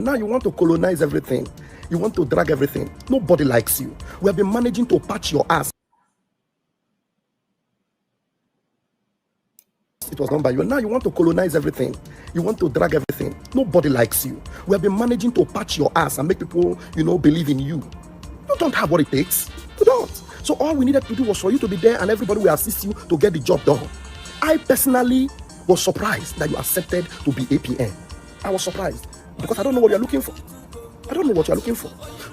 Now you want to colonize everything. You want to drag everything. Nobody likes you. We have been managing to patch your ass. It was done by you. Now you want to colonize everything. You want to drag everything. Nobody likes you. We have been managing to patch your ass and make people, believe in you. You don't have what it takes. You don't. So all we needed to do was for you to be there and everybody will assist you to get the job done. I personally was surprised that you accepted to be APN. I was surprised because I don't know what you're looking for. I don't know what you're looking for.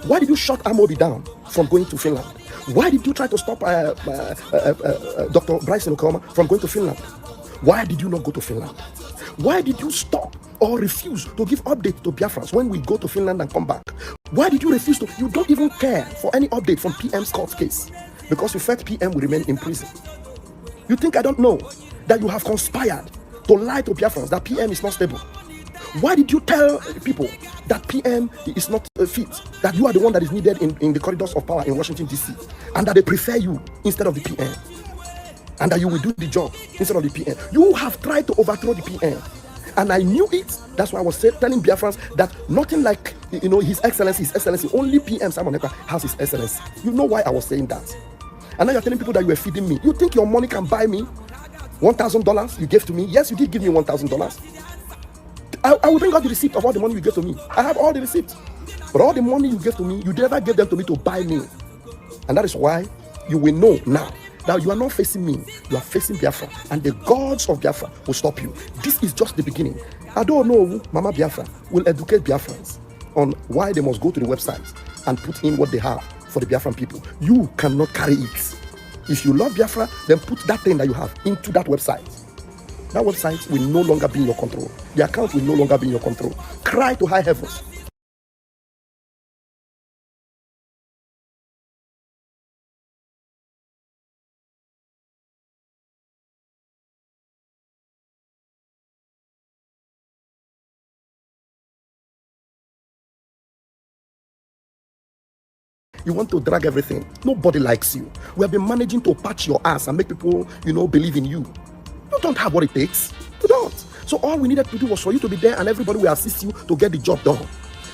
Why did you shut Amobi down from going to Finland? Why did you try to stop Dr. Bryson Okoma from going to Finland? Why did you not go to Finland? Why did you stop or refuse to give update to Biafrans when we go to Finland and come back? Why did you refuse to? You don't even care for any update from PM's court case because you felt PM will remain in prison. You think I don't know that you have conspired to lie to Biafrans that PM is not stable? Why did you tell people that PM is not fit, that you are the one that is needed in the corridors of power in Washington, D.C., and that they prefer you instead of the PM, and that you will do the job instead of the PM? You have tried to overthrow the PM, and I knew it. That's why I was telling Biafrans that nothing like, His Excellency, only PM Simon Ekpa has His Excellency. You know why I was saying that? And now you're telling people that you were feeding me. You think your money can buy me $1,000 you gave to me? Yes, you did give me $1,000. I will bring out the receipt of all the money you gave to me. I have all the receipts. But all the money you gave to me, you never gave them to me to buy me. And that is why you will know now that you are not facing me. You are facing Biafra. And the gods of Biafra will stop you. This is just the beginning. I don't know Mama Biafra will educate Biafrans on why they must go to the website and put in what they have for the Biafran people. You cannot carry it. If you love Biafra, then put that thing that you have into that website. That website will no longer be in your control. The account will no longer be in your control. Cry to high heavens. You want to drag everything. Nobody likes you. We have been managing to patch your ass and make people, believe in you. You don't have what it takes. You don't. So all we needed to do was for you to be there and everybody will assist you to get the job done.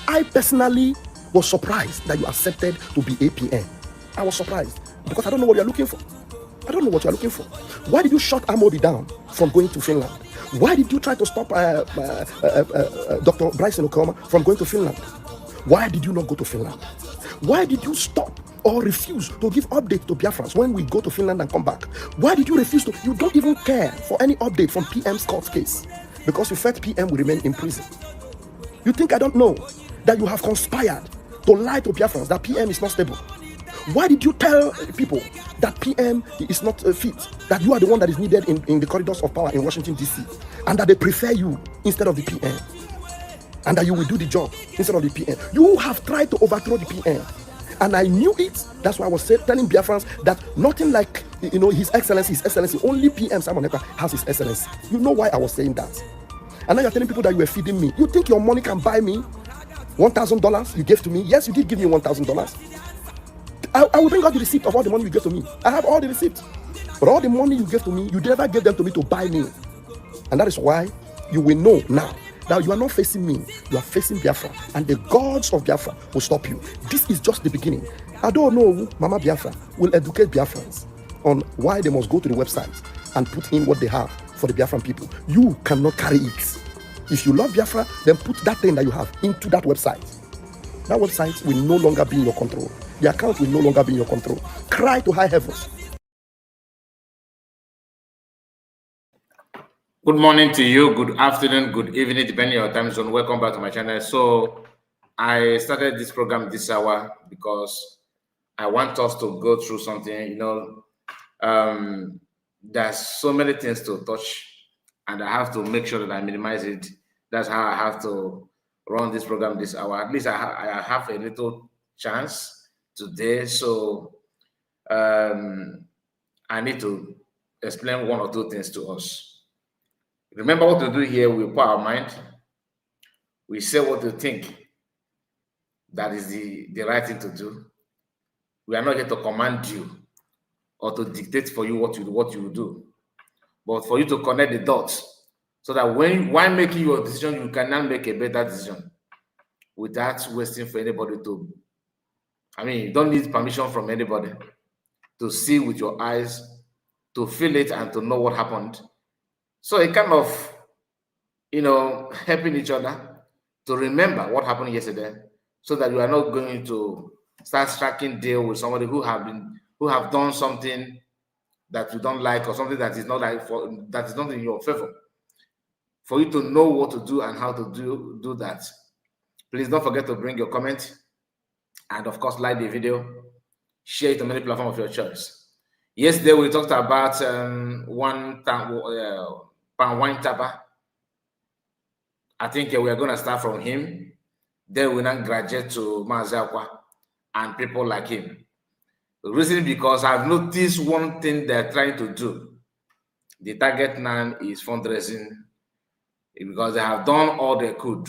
I personally was surprised that you accepted to be APN. I was surprised because I don't know what you're looking for. I don't know what you're looking for. Why did you shut Amobi down from going to Finland? Why did you try to stop Dr. Bryson Okoma from going to Finland? Why did you not go to Finland? Why did you stop or refuse to give update to Biafrans when we go to Finland and come back? Why did you refuse to? You don't even care for any update from PM's court case because you felt PM will remain in prison. You think I don't know that you have conspired to lie to Biafrans that PM is not stable? Why did you tell people that PM is not fit, that you are the one that is needed in the corridors of power in Washington, D.C., and that they prefer you instead of the PM, and that you will do the job instead of the PM? You have tried to overthrow the PM, and I knew it. That's why I was telling Biafrans that nothing like, His Excellency, only PM Simon Ekpa has His Excellency. You know why I was saying that? And now you're telling people that you were feeding me. You think your money can buy me $1,000 you gave to me? Yes, you did give me $1,000. I will bring out the receipt of all the money you gave to me. I have all the receipts. But all the money you gave to me, you never gave them to me to buy me. And that is why you will know now that you are not facing me. You are facing Biafra. And the gods of Biafra will stop you. This is just the beginning. I don't know Mama Biafra will educate Biafrans on why they must go to the website and put in what they have for the Biafran people. You cannot carry it. If you love Biafra, then put that thing that you have into that website. That website will no longer be in your control. The account will no longer be in your control. Cry to high heavens. Good morning to you, good afternoon, good evening, depending on your time zone. Welcome back to my channel. So I started this program this hour because I want us to go through something. There's so many things to touch, and I have to make sure that I minimize it. That's how I have to run this program this hour. At least I have a little chance today, so I need to explain one or two things to us. Remember what to do here. We put our mind, we say what we think that is the right thing to do. We are not here to command you or to dictate for you what you will do, but for you to connect the dots so that while making your decision, you can now make a better decision. without wasting for anybody to. I mean, you don't need permission from anybody to see with your eyes, to feel it, and to know what happened. So it kind of, helping each other to remember what happened yesterday, so that you are not going to start striking deal with somebody who have done something that you don't like, or something that is not that is not in your favor. For you to know what to do and how to do that. Please don't forget to bring your comment, and of course, like the video, share it on many platforms of your choice. Yesterday we talked about Palmwin Taba. I think we are going to start from him. Then we now graduate to Mazi Akwa and people like him. The reason because I've noticed one thing they're trying to do. The target now is fundraising, because they have done all they could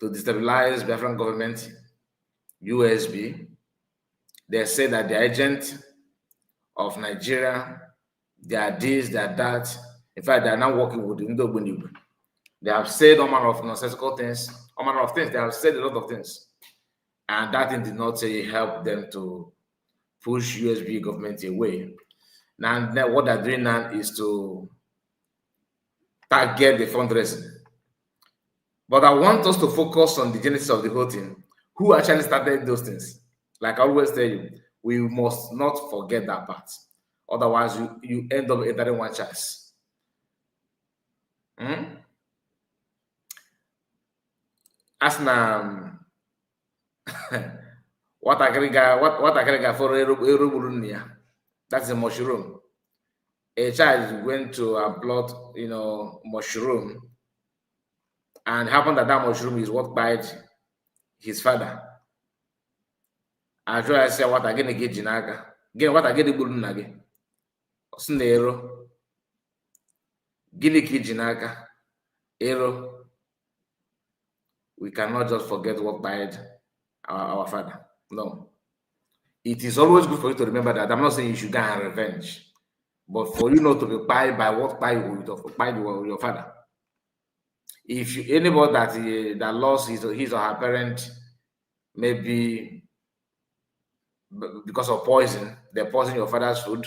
to destabilize Biafran government, USB. They say that the agent of Nigeria, they are this, they are that. In fact, they are now working with the Indo. They have said all manner of nonsensical things, all manner of things. They have said a lot of things. And that thing did not help them to push USB government away. Now what they're doing now is to target the fundraising. But I want us to focus on the genesis of the whole thing. Who actually started those things? Like I always tell you, we must not forget that part. Otherwise, you end up entering one chance. As na what I got for that's a mushroom. A child went to plot, mushroom, and happened that mushroom is what bite his father. I try to say what I get Jinaga. Again, what I get the Bulunagi. Osnero. Giliki Jinaga. Ero. We cannot just forget what bite our father. No. It is always good for you to remember that. I'm not saying you should go and revenge, but for you not to be pied by what by your father. If anybody that lost his or her parent, maybe because of poison, they poison your father's food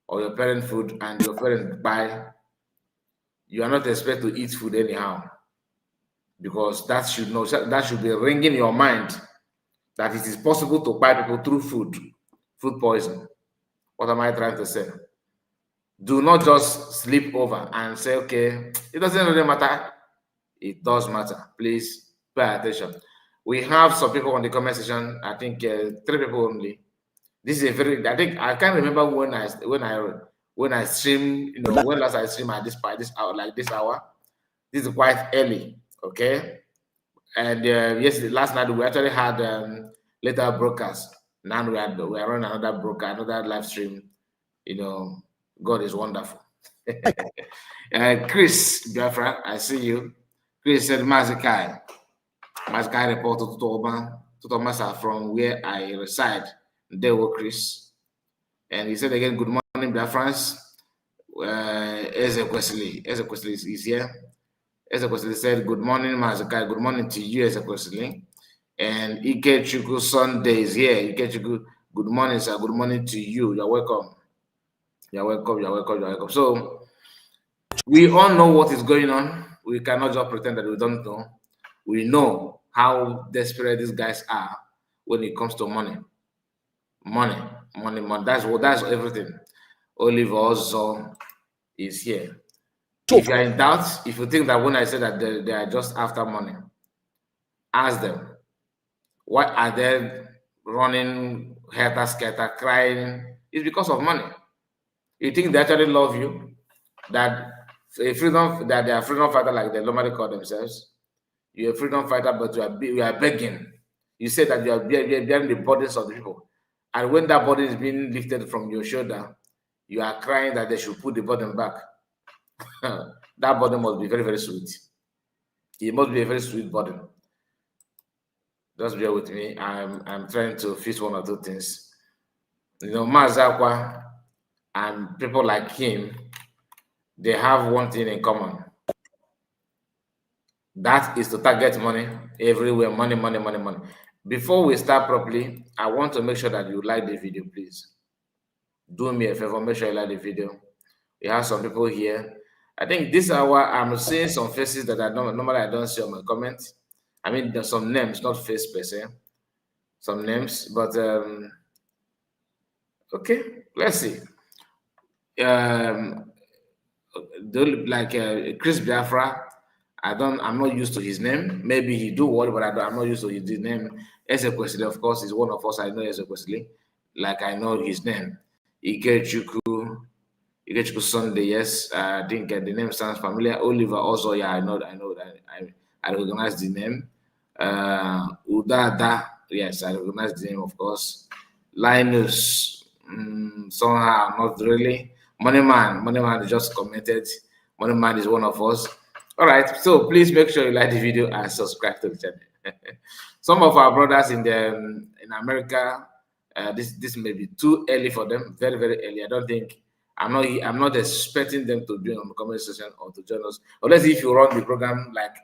or your parent food, and your parents buy, you are not expected to eat food anyhow, because that should be ringing in your mind that it is possible to buy people through food poison. What am I trying to say? Do not just sleep over and say, okay, it doesn't really matter. It does matter. Please pay attention. We have some people on the comment section. I think 3 people only. This is I think I can't remember when I stream, when last I stream at this hour, like this hour. This is quite early, okay? And yesterday, last night we actually had later broadcast. Now we are running another live stream. God is wonderful. Chris Biafra, I see you. Chris said Mazi Kai reported to Tomasa from where I reside. There were Chris. And he said again, good morning, Biafrans. Eze Wesley is here. Eze Wesley said, good morning, Mazi Kai. Good morning to you, Eze Wesley. And Ikechuku Sunday is here. Ikechuku, good morning, sir. Good morning to you. You're welcome. You're welcome. So we all know what is going on. We cannot just pretend that we don't know. We know how desperate these guys are when it comes to money. Money. That's everything. Oliver also is here. If you are in doubt, if you think that when I say that they are just after money, ask them. Why are they running helter-skelter, crying? It's because of money. You think they actually love you? That they are freedom fighter like they normally call themselves. You're a freedom fighter, but you are begging. You say that you are bearing the burdens of the people. And when that burden is being lifted from your shoulder, you are crying that they should put the burden back. That burden must be very, very sweet. It must be a very sweet burden. Just bear with me. I'm trying to fix one or two things. Mazi Akwa and people like him, they have one thing in common. That is to target money everywhere. Money, money, money, money. Before we start properly, I want to make sure that you like the video, please. Do me a favor, make sure you like the video. We have some people here. I think this hour I'm seeing some faces that I don't normally I don't see on my comments. I mean, there's some names, not face per se, some names, but okay, let's see. Um, like Chris Biafra, I'm not used to his name. Maybe he do what, but I'm not used to his name. Ezekwesili, of course, is one of us. I know Ezekwesili, like I know his name. Ikechukwu Sunday, yes. I didn't get the name, sounds familiar. Oliver also, yeah, I know that. I recognize the name. Udada, yes, I recognize the name, of course. Linus, somehow, not really. Money Man just commented. Money Man is one of us. All right, so please make sure you like the video and subscribe to the channel. Some of our brothers in America, this may be too early for them, very, very early. I don't think I'm not expecting them to be on the comment section or to join us. Unless if you run the program like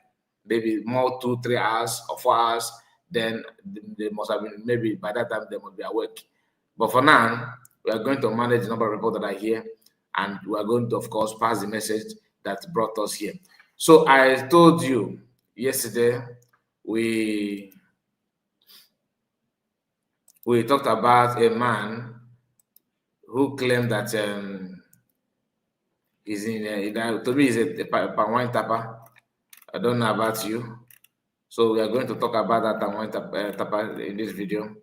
maybe more 2-3 hours or 4 hours, then they must have been, maybe by that time they must be awake. But for now, we are going to manage the number of people that are here, and we are going to, of course, pass the message that brought us here. So I told you yesterday we talked about a man who claimed that he's to me he's a Palmwin tapper. I don't know about you. So we are going to talk about that Palmwin tapper in this video,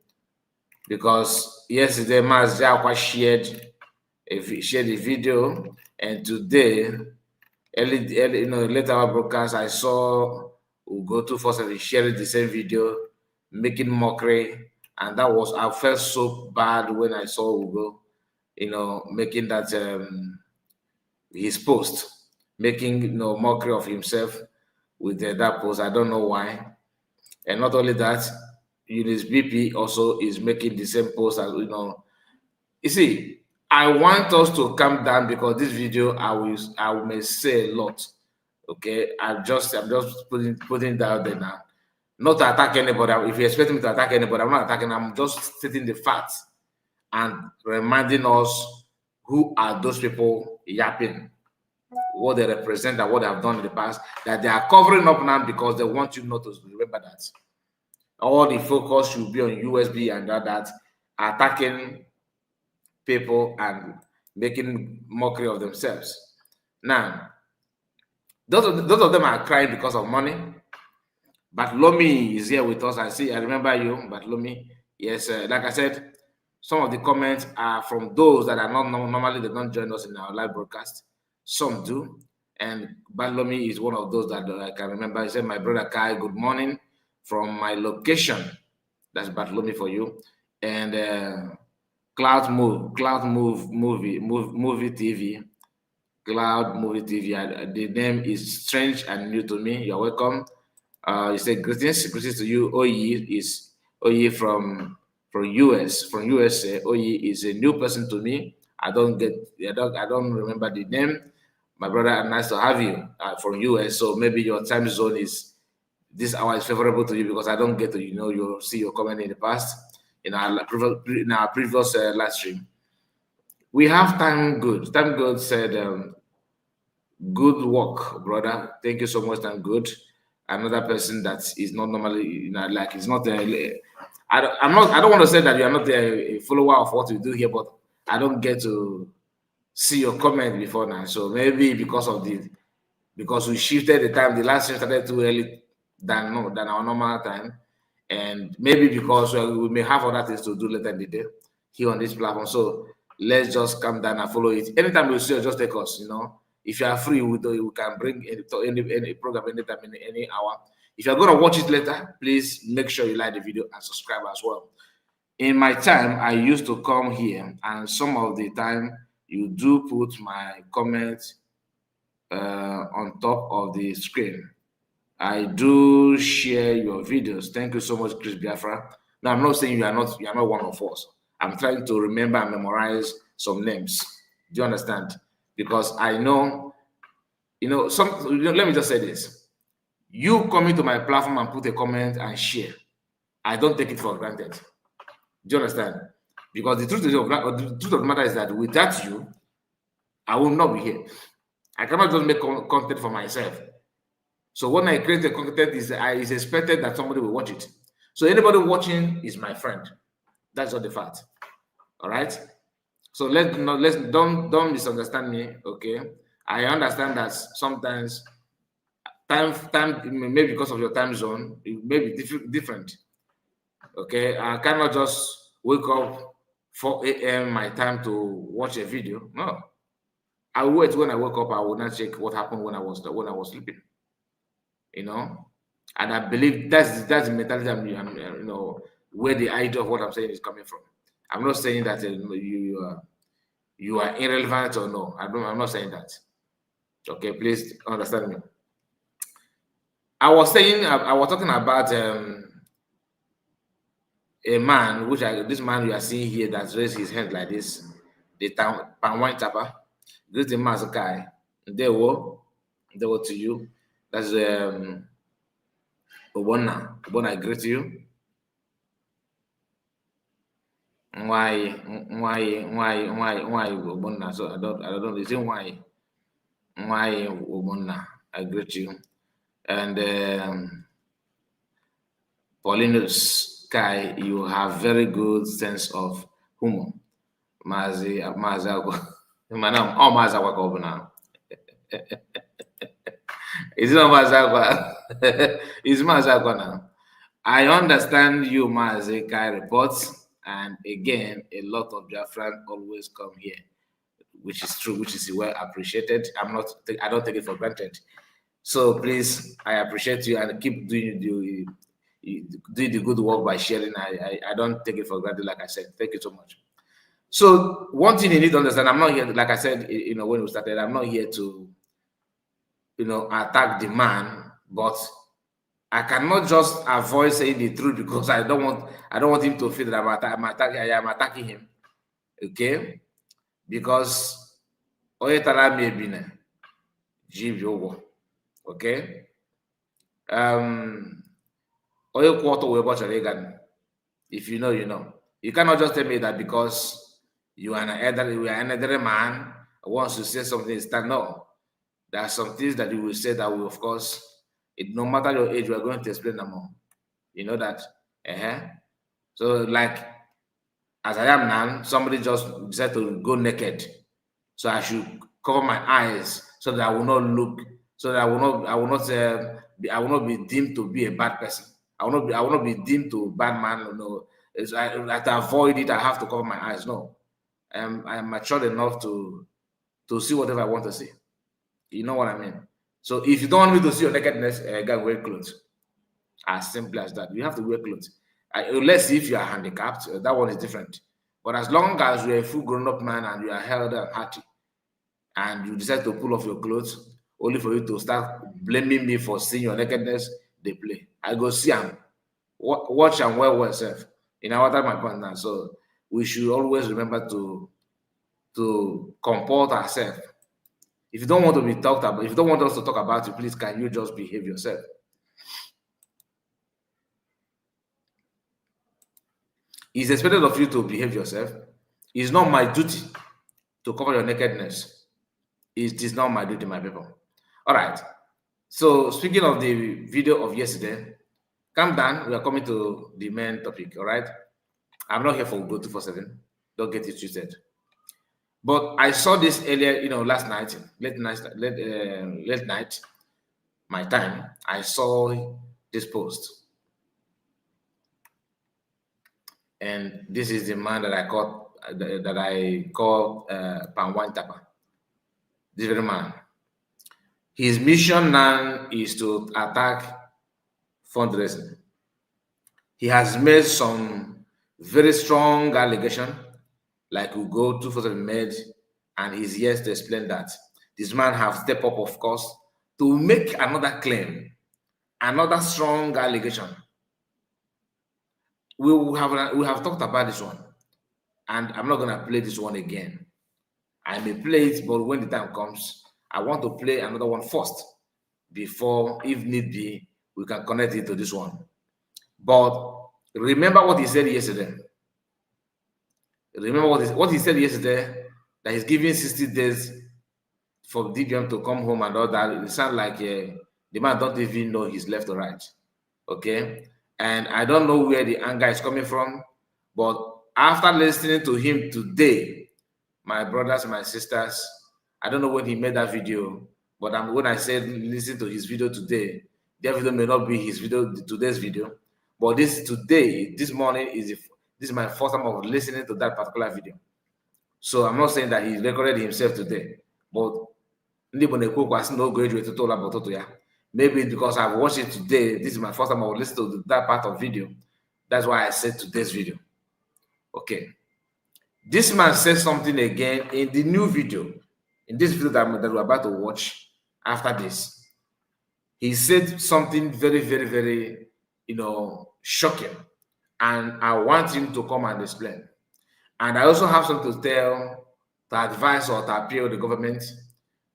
because yesterday Mazi Akwa shared a video, and today early later our broadcast I saw Ugo 247 sharing the same video, making mockery, and I felt so bad when I saw Ugo, making that his post, making mockery of himself with that post. I don't know why. And not only that, Eunice BP also is making the same post as You see, I want us to calm down, because this video I may say a lot. Okay, I'm just putting that out there now. Not to attack anybody. If you expect me to attack anybody, I'm not attacking. I'm just stating the facts and reminding us who are those people yapping, what they represent and what they have done in the past, that they are covering up now because they want you not to remember that. All the focus should be on USB and that attacking people and making mockery of themselves. Now, those of them are crying because of money. Bartholomew is here with us. I remember you, Bartholomew. Yes, like I said, some of the comments are from those that are not normally, they don't join us in our live broadcast. Some do. And Bartholomew is one of those that I can remember. He said, "My brother Kai, good morning from my location." That's Bartholomew for you. And Cloud Movie TV. Cloud Movie TV. The name is strange and new to me. You're welcome. You say greetings to you. Oyi from USA. Oyi is a new person to me. I don't remember the name. My brother, nice to have you from US. So maybe your time zone this hour is favorable to you, because I don't get to you see your comment in the past in our previous live stream. We have Time Good. Time Good said, "Good work, brother. Thank you so much, Time Good." Another person that is not normally, like it's not I don't want to say that you are not a follower of what we do here, but I don't get to see your comment before now. So maybe because we shifted the time, the last stream started too early than our normal time, and maybe because we may have other things to do later in the day here on this platform. So let's just calm down and follow it. Anytime you see us, just take us. If you are free, we can bring any program anytime, any hour. If you're going to watch it later, please make sure you like the video and subscribe as well. In my time, I used to come here, and some of the time you do put my comments on top of the screen. I do share your videos. Thank you so much, Chris Biafra. Now, I'm not saying you are not one of us. I'm trying to remember and memorize some names. Do you understand? Because I know, let me just say this. You coming to my platform and put a comment and share, I don't take it for granted. Do you understand? Because the truth of the matter is that without you, I will not be here. I cannot just make content for myself. So when I create the content, is expected that somebody will watch it. So anybody watching is my friend. That's not the fact. All right. So don't misunderstand me. Okay. I understand that sometimes time maybe because of your time zone, it may be different. Okay. I cannot just wake up 4 a.m. my time to watch a video. No. I will wait. When I wake up, I will not check what happened when I was sleeping. You know, and I believe that's the mentality where the idea of what I'm saying is coming from. I'm not saying that you are irrelevant or no. I'm not saying that. Okay, please understand me. I was talking about a man, this man you are seeing here that's raised his hand like this, the Palmwin tapper. This is the man's guy. They were to you. That's Obona. Obona, I greet you. Why Obona? So I don't listen why Obona. I greet you. And Paulinus Kai, you have very good sense of humor. Mazi Akwa. Manam, oh Mazi Akwa Obona. Is it not Mazi Akwa? It's Mazi Akwa now. I understand you, Mazi Kai reports, and again, a lot of Biafran always come here, which is true, which is well appreciated. I don't take it for granted. So please, I appreciate you and keep doing the good work by sharing. I don't take it for granted, like I said. Thank you so much. So one thing you need to understand, I'm not here, like I said, when we started, I'm not here to, attack the man, but I cannot just avoid saying the truth because I don't want him to feel that I am attacking him. Okay? Because Oyetara Mebine, Jib okay? If you know, you know. You cannot just tell me that because you are an elderly man wants to say something, stand no. There are some things that you will say that will, of course, no matter your age, we are going to explain them more. You know that? So, like, as I am now, somebody just decided to go naked. So I should cover my eyes so that I will not look, so that I will not be deemed to be a bad person. I will not be deemed to bad man. No, to avoid it, I have to cover my eyes. No, I am mature enough to see whatever I want to see. You know what I mean? So if you don't want me to see your nakedness, go wear clothes. As simple as that. You have to wear clothes. Unless if you are handicapped, that one is different. But as long as you're a full grown-up man and you are healthy and happy, and you decide to pull off your clothes only for you to start blaming me for seeing your nakedness, they play. I go see and watch and wear yourself. That's my point now. So we should always remember to comport ourselves. If you don't want to be talked about, if you don't want us to talk about you, please can you just behave yourself? It's expected of you to behave yourself. It's not my duty to cover your nakedness. It is not my duty, my people. All right. So speaking of the video of yesterday, calm down. We are coming to the main topic. All right. I'm not here for Go 247. Don't get it twisted. But I saw this earlier, last night, late night, my time. I saw this post. And this is the man that I call Palmwin Tapa. This very man. His mission now is to attack fundraising. He has made some very strong allegation, like we go 247 made, and he's here to explain that this man have stepped up, of course, to make another claim, another strong allegation. We have talked about this one, and I'm not gonna play this one again. I may play it, but when the time comes, I want to play another one first before, if need be, we can connect it to this one. But remember what he said yesterday. Remember what he said yesterday, that he's giving 60 days for DBM to come home and all that. It sounds like the man don't even know he's left or right. Okay? And I don't know where the anger is coming from, but after listening to him today, my brothers and my sisters, I don't know when he made that video, but when I said listen to his video today, that video may not be his video, today's video, but this morning this is my first time of listening to that particular video. So I'm not saying that he recorded himself today, but maybe because I've watched it today, this is my first time I will listen to that part of video. That's why I said today's video. Okay. This man said something again in the new video, in this video that we're about to watch after this. He said something very, very, very, shocking. And I want him to come and explain. And I also have something to advise or to appeal the government,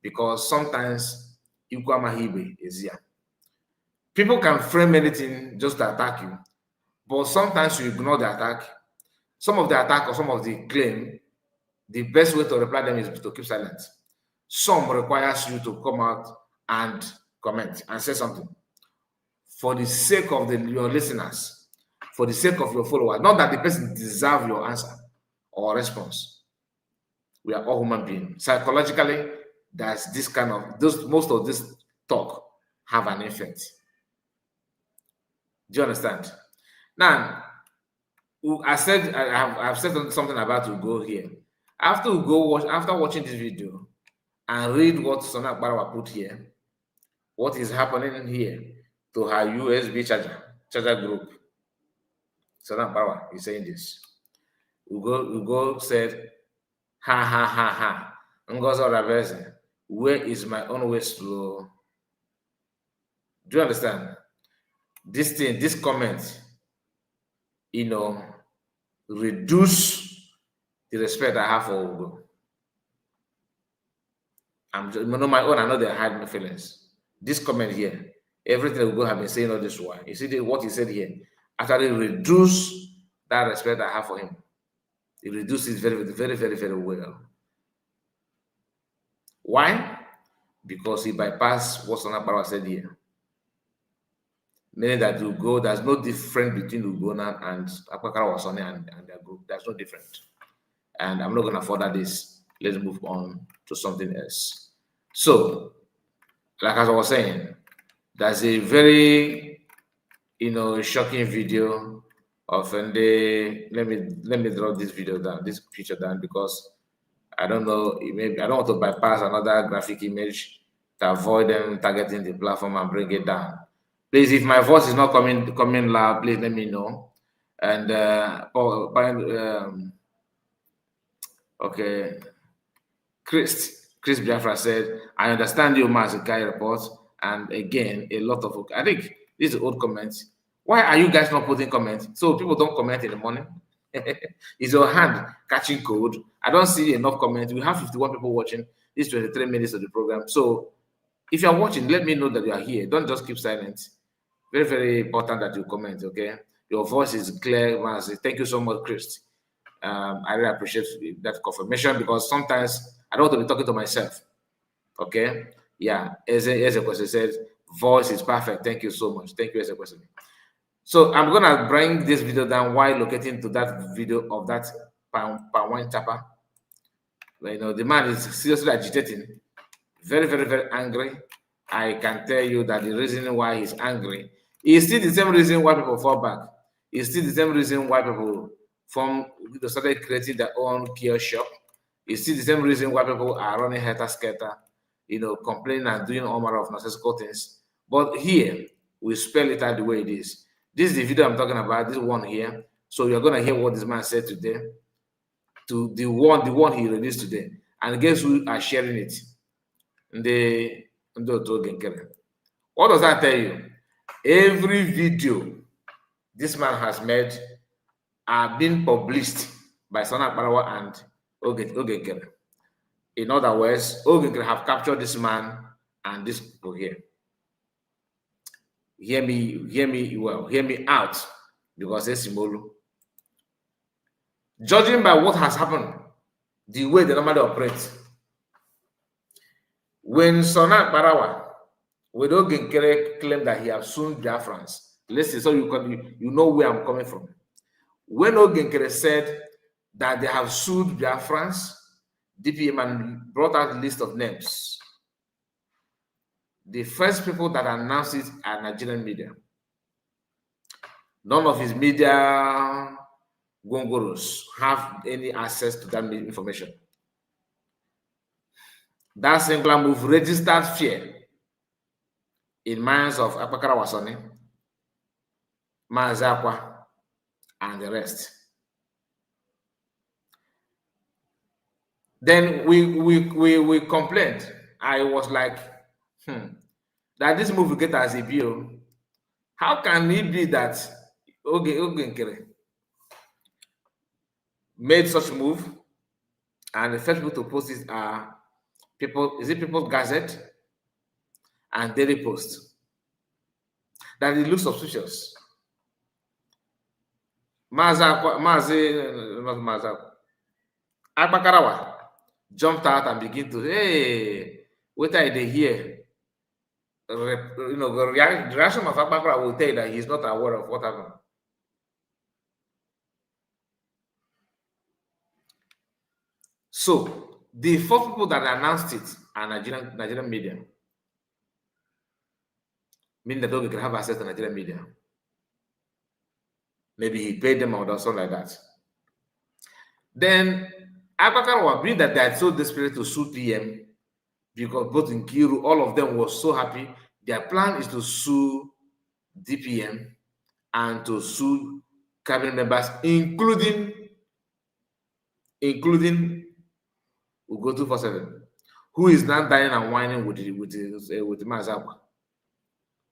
because sometimes Ikwa Mahibe is here. People can frame anything just to attack you, but sometimes you ignore the attack. Some of the attack or some of the claim, the best way to reply them is to keep silent. Some requires you to come out and comment and say something for the sake of your listeners, for the sake of your followers. Not that the person deserves your answer or response. We are all human beings. Psychologically, there's this kind of most of this talk have an effect. Do you understand? Now, I've said something about Ugo here. After watching this video and read what Sona Akwa put here, what is happening here to her USB charger group. Sona Akwa is saying this. Ugo said, ha ha ha ha. Ngozo Rabeze, where is my own way slow? Do you understand? This comment, reduce the respect I have for Ugo. I'm just, my own, I know they hide my feelings. This comment here, everything Ugo have been saying all this while. You see what he said here? Actually reduce that respect I have for him. It reduces very, very, very, very well. Why? Because he bypassed what Sona Akwa said here. Meaning that Ugo, there's no difference between Ugo and Akwa Wasoni and their group. There's no difference. And I'm not going to further this. Let's move on to something else. So, like as I was saying, there's a very, shocking video of let me draw this video down, this picture down, because I don't know, maybe I don't want to bypass another graphic image to avoid them targeting the platform and bring it down. Please, if my voice is not coming loud, please let me know. And okay, Chris Biafra said, I understand you, Mazi report. And again, a lot of, I think these are old comments. Why are you guys not putting comments? So people don't comment in the morning. Is your hand catching cold? I don't see enough comments. We have 51 people watching. This 23 minutes of the program. So if you're watching, let me know that you are here. Don't just keep silent. Very, very important that you comment, okay? Your voice is clear, Mazi. Thank you so much, Chris. I really appreciate that confirmation, because sometimes I don't want to be talking to myself. Okay? Yeah, as a question says, voice is perfect. Thank you so much. Thank you, as a question. So I'm gonna bring this video down while locating to that video of that Palmwin chapter. The man is seriously agitating, very, very, very angry. I can tell you that the reason why he's angry is still the same reason why people fall back. It's still the same reason why people started creating their own kiosk shop. It's still the same reason why people are running helter-skelter, complaining and doing all manner of nonsensical things. But here, we spell it out the way it is. This is the video I'm talking about, this one here. So you're going to hear what this man said today, to the one he released today. And guess who are sharing it? What does that tell you? Every video this man has made are being published by Sona Akwa and Ogekere. In other words, Ogekere have captured this man and this people here. hear me well, hear me out, because it's Simolu. Judging by what has happened, the way they normally operate, when Sonat Barawa, Wedo Genkere claimed that he has sued Biafrans, listen, so you know where I'm coming from. When Ogenkere said that they have sued Biafrans, DPM, and brought out a list of names, the first people that announced it are Nigerian media. None of his media gongoros have any access to that information. That singular move registered fear in minds of Akwa Wasoni, Mazi Akwa, and the rest. Then we complained. I was like, that this move will get as a bill. How can it be that Ogenkere made such a move, and the first people to post it are People's Gazette and Daily Post? That it looks suspicious. Akwa jumped out and began to, hey, what are they here? The reaction of Akwa will tell you that he's not aware of what happened. So the first people that announced it are Nigerian media. Meaning that Ogenkere can have access to Nigerian media. Maybe he paid them or something like that. Then Akwa being that they are so desperate to sue PM, because both in Kiru, all of them were so happy. Their plan is to sue DPM and to sue cabinet members, including Ugo 247, who is now dying and whining with Mazi Akwa,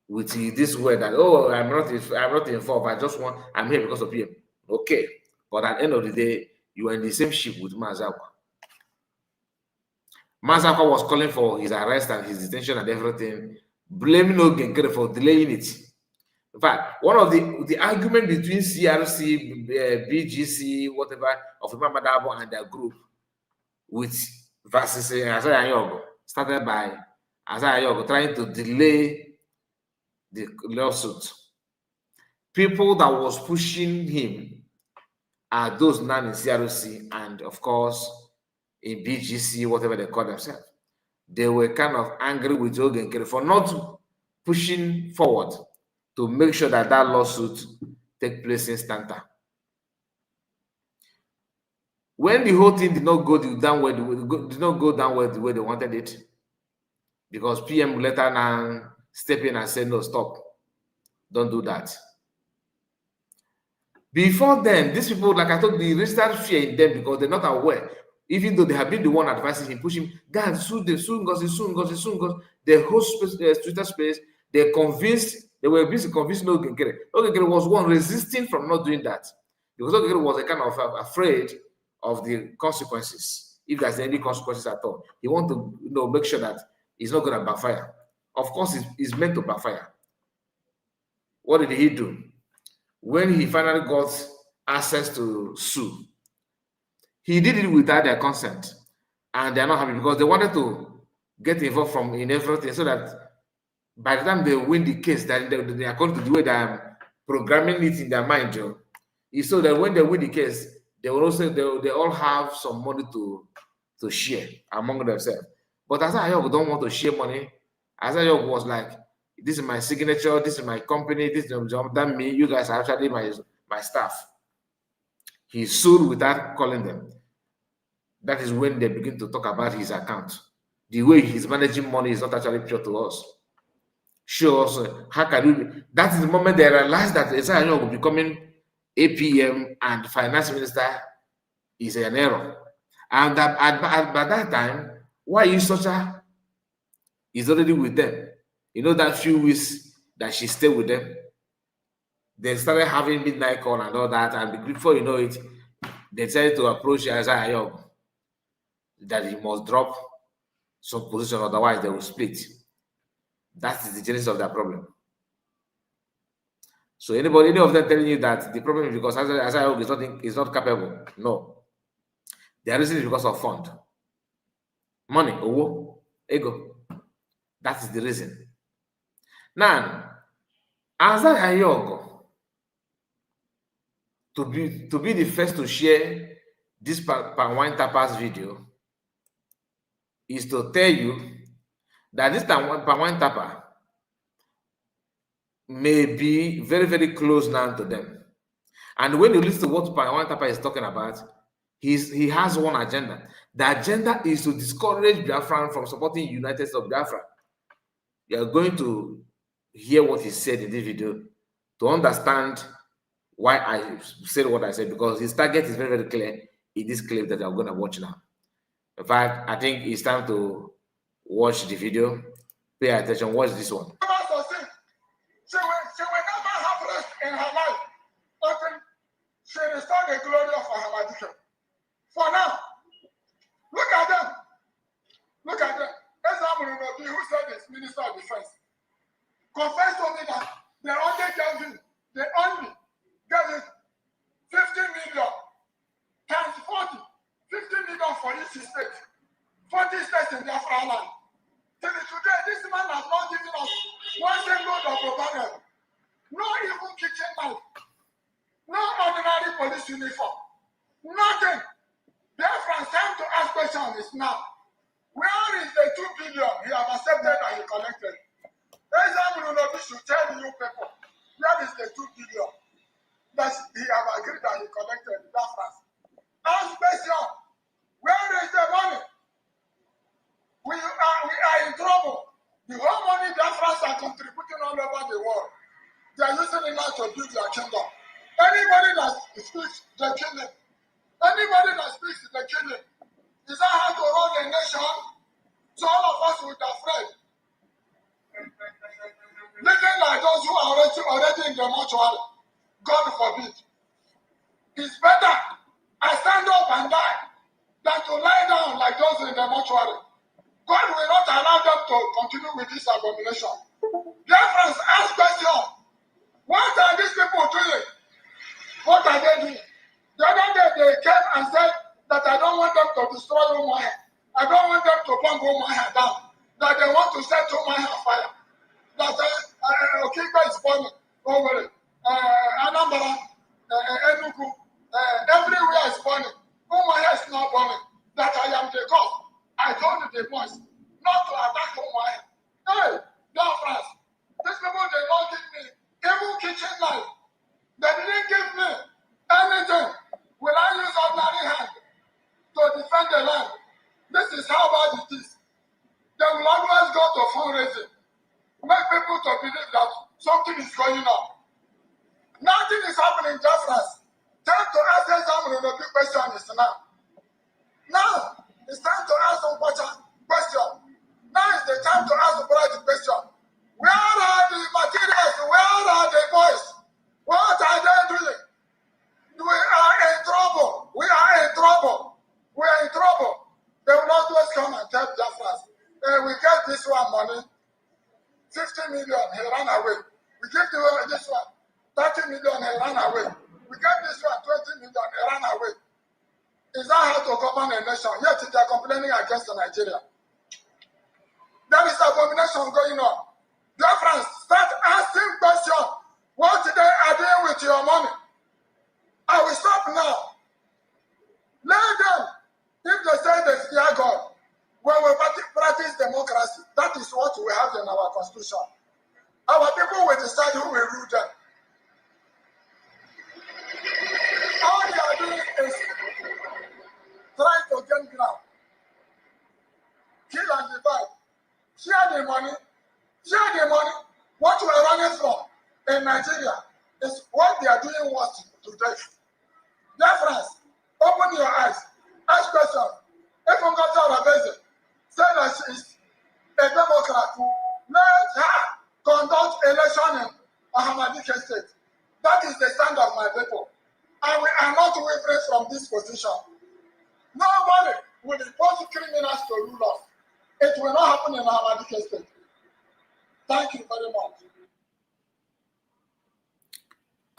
with this word that, oh, I'm not involved. I'm here because of PM. Okay, but at the end of the day, you are in the same ship with Mazi Akwa. Mazi Akwa was calling for his arrest and his detention and everything, blaming Ogenkere for delaying it. In fact, one of the argument between CRC, BGC, whatever, of Imam Madabo and their group, versus Azaya Yogo, started by Azaya Yogo trying to delay the lawsuit. People that was pushing him are those now in CRC and, of course, in BGC, whatever they call themselves. They were kind of angry with Ogenkere for not pushing forward to make sure that that lawsuit take place instanta. When the whole thing did not go down the way they wanted it, because PM later now step in and say, no, stop, don't do that. Before then, these people, like I told, they registered fear in them because they're not aware, even though they have been the one advising him, pushing him, guys, soon Ngozi. They host Twitter space, they were busy convincing Ogenkere. Ogenkere was one resisting from not doing that, because Ogenkere was a kind of afraid of the consequences, if there's any consequences at all. He want to make sure that it's not going to backfire. Of course, it's meant to backfire. What did he do? When he finally got access to sue, he did it without their consent, and they're not happy because they wanted to get involved in everything, so that by the time they win the case, that they according to the way that I'm programming it in their mind, Joe, is so that when they win the case, they will also they all have some money to share among themselves. But Azayog don't want to share money. Azayog was like, this is my signature, this is my company, this is the job, that me, you guys are actually my staff. He sued without calling them. That is when they begin to talk about his account. The way he's managing money is not actually pure to us. Show us how can we. That is the moment they realize that Azayog becoming APM and finance minister is an error. And by that time, why is Socha is already with them? You know, that few weeks that she stayed with them, they started having midnight call and all that, and before you know it, they decided to approach Isaiah Ayog that he must drop some position, otherwise they will split. That is the genesis of that problem. So any of them telling you that the problem is because Asai is not capable, no. The reason is because of fund, money, ego. That is the reason. Now, Asai Ayogo to be the first to share this Palmwin Tapas video is to tell you that this Palmwin Tapa may be very, very close now to them. And when you listen to what Palmwin Tapa is talking about, he has one agenda. The agenda is to discourage Biafran from supporting United States of Biafra. You are going to hear what he said in this video to understand why I said what I said, because his target is very, very clear in this clip that you're going to watch now. In fact, I think it's time to watch the video. Pay attention. Watch this one. She will never have rest in her life until she restores the glory of her Ahmadiyya. For now, look at them. Look at them. Ezra Murunobi, who said is Minister of Defense, confessed to me that they only gave it 50 million times 40, 50 million for each state, 40 states in Biafra land. Till today, this man has not given us one single double barrel, no even kitchen knife, no ordinary police uniform, nothing. Therefore, time to ask question is now. Where is the 2 billion he has accepted and he collected? Ezra Murunobi should tell you people, where is the 2 billion that he has agreed that he collected? Ask question, where is the money? We are in trouble. The whole money Biafrans are contributing all over the world. They are using it now to build their kingdom. Anybody that speaks, they kill him. Anybody that speaks, they kill him. Is that how to run a nation? So all of us would be afraid. Living like those who are already in the mortuary. God forbid. It's better I stand up and die than to lie down like those in the mortuary. God will not allow them to continue with this abomination. Dear friends, ask question. What are these people doing? What are they doing? The other day they came and said that I don't want them to destroy Umuahia. I don't want them to burn Umuahia down. That they want to set Umuahia on fire. That Okigba is burning over it. Anambra, Enugu, everywhere is burning. Umuahia is not burning. That I am the cause. I told the boys not to attack Palmwin. Hey, dear friends, these people did not give me even kitchen knife. They didn't give me anything. Will I use ordinary hand to defend the land? This is how bad it is. They will always go to fundraising, make people to believe that something is going on. Nothing is happening, dear friends. Time to ask them the big question is now. Now, it's time to ask some question. Now is the time to ask the bright question. Where are the materials? Where are the boys? What are they doing? We are in trouble. We are in trouble. We are in trouble. They will always come and tell Biafrans, we get this one money, 50 million, he ran away. We give this one 30 million, he ran away. We get this one 20 million, he ran away. Is that how to govern a nation? Yet they are complaining against Nigeria. There is abomination going on. Dear friends, start asking questions. What they are doing with your money? I will stop now. Let them. If they say they fear God, when we practice democracy, that is what we have in our constitution. Our people will decide who will rule them. All they are doing is trying to gain ground, kill and divide, share the money. What we are running from in Nigeria is what they are doing worse today. Dear friends, open your eyes, ask questions. If Ngata Rabeze said that she is a Democrat, let her conduct election in Ahmadiyya State. That is the stand of my people. And we are not wavering from this position. Nobody will impose criminals to rule us. It will not happen in Ahmadiyya State. Thank you very much.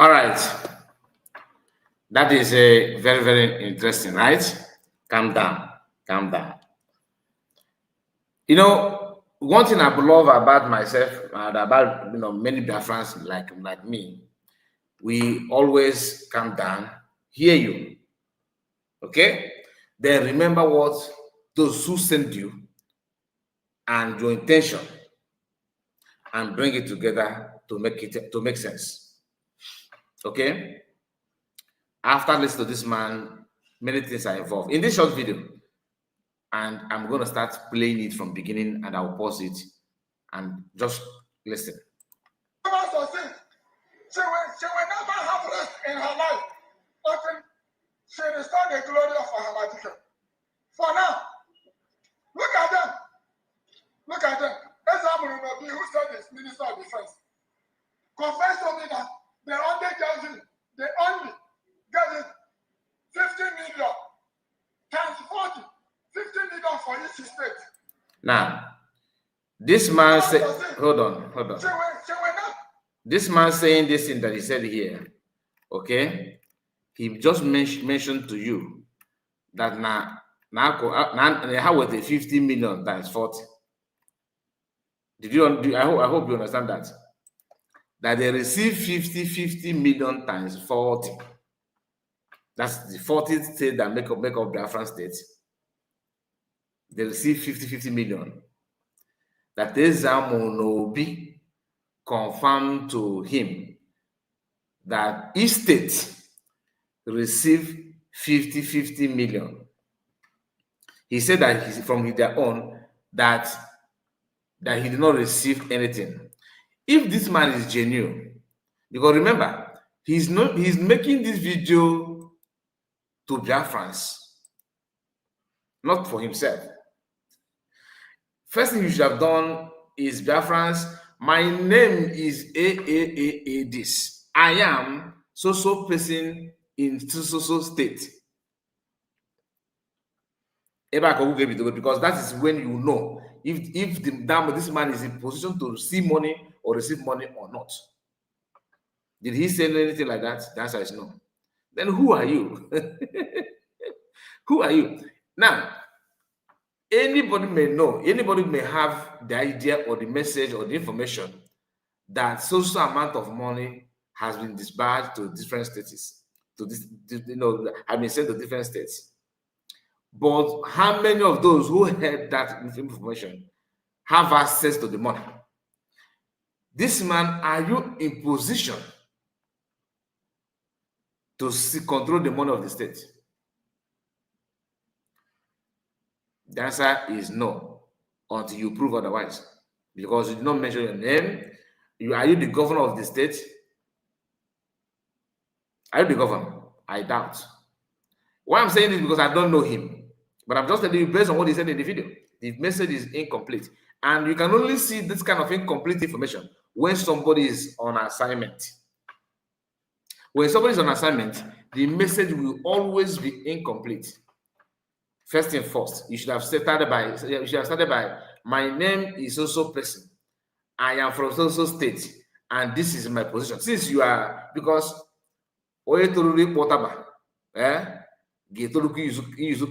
All right. That is a very, very interesting, right? Calm down. Calm down. You know, one thing I love about myself and about many Biafrans like me, we always calm down, hear you, okay? Then remember what those who sent you and your intention, and bring it together to make sense. Okay? After listening to this man, many things are involved in this short video, and I'm going to start playing it from beginning, and I'll pause it and just listen. She will never have rest in her life until she restores the glory of her Hamatika. For now, look at them. Look at them. Ezra Murunobi, who said this, Minister of Defense, confessed to me that they only gave it 50 million times 40, 50 million for each state. Now, this man said, hold on. She will not. This man saying this thing that he said here, okay? He just mentioned to you that now how was the 50 million times 40? Did you? I hope you understand that. That they receive 50 million times 40. That's the 40th state that make up Biafran state. They receive 50 million. That Ezamonobi confirmed to him that each state receive 50 million. He said that he's from their own that he did not receive anything. If this man is genuine, because remember, he's making this video to Biafrans, not for himself. First thing you should have done is, Biafrans, my name is this. I am so person in so state. Because that is when you know if this man is in position to receive money or receive money or not. Did he say anything like that? The answer is no. Then who are you? Who are you? Now, anybody may know, anybody may have the idea or the message or the information that social amount of money has been dispatched to different states, have been sent to different states. But how many of those who heard that information have access to the money? This man, are you in position to control the money of the state? The answer is no, until you prove otherwise. Because you did not mention your name. Are you the governor of the state? Are you the governor? I doubt. Why I'm saying this, because I don't know him. But I'm just telling you based on what he said in the video. The message is incomplete. And you can only see this kind of incomplete information when somebody is on assignment. When somebody is on assignment, the message will always be incomplete. First thing first, you should have started by my name is so person. I am from so state, and this is my position. Since you are, because use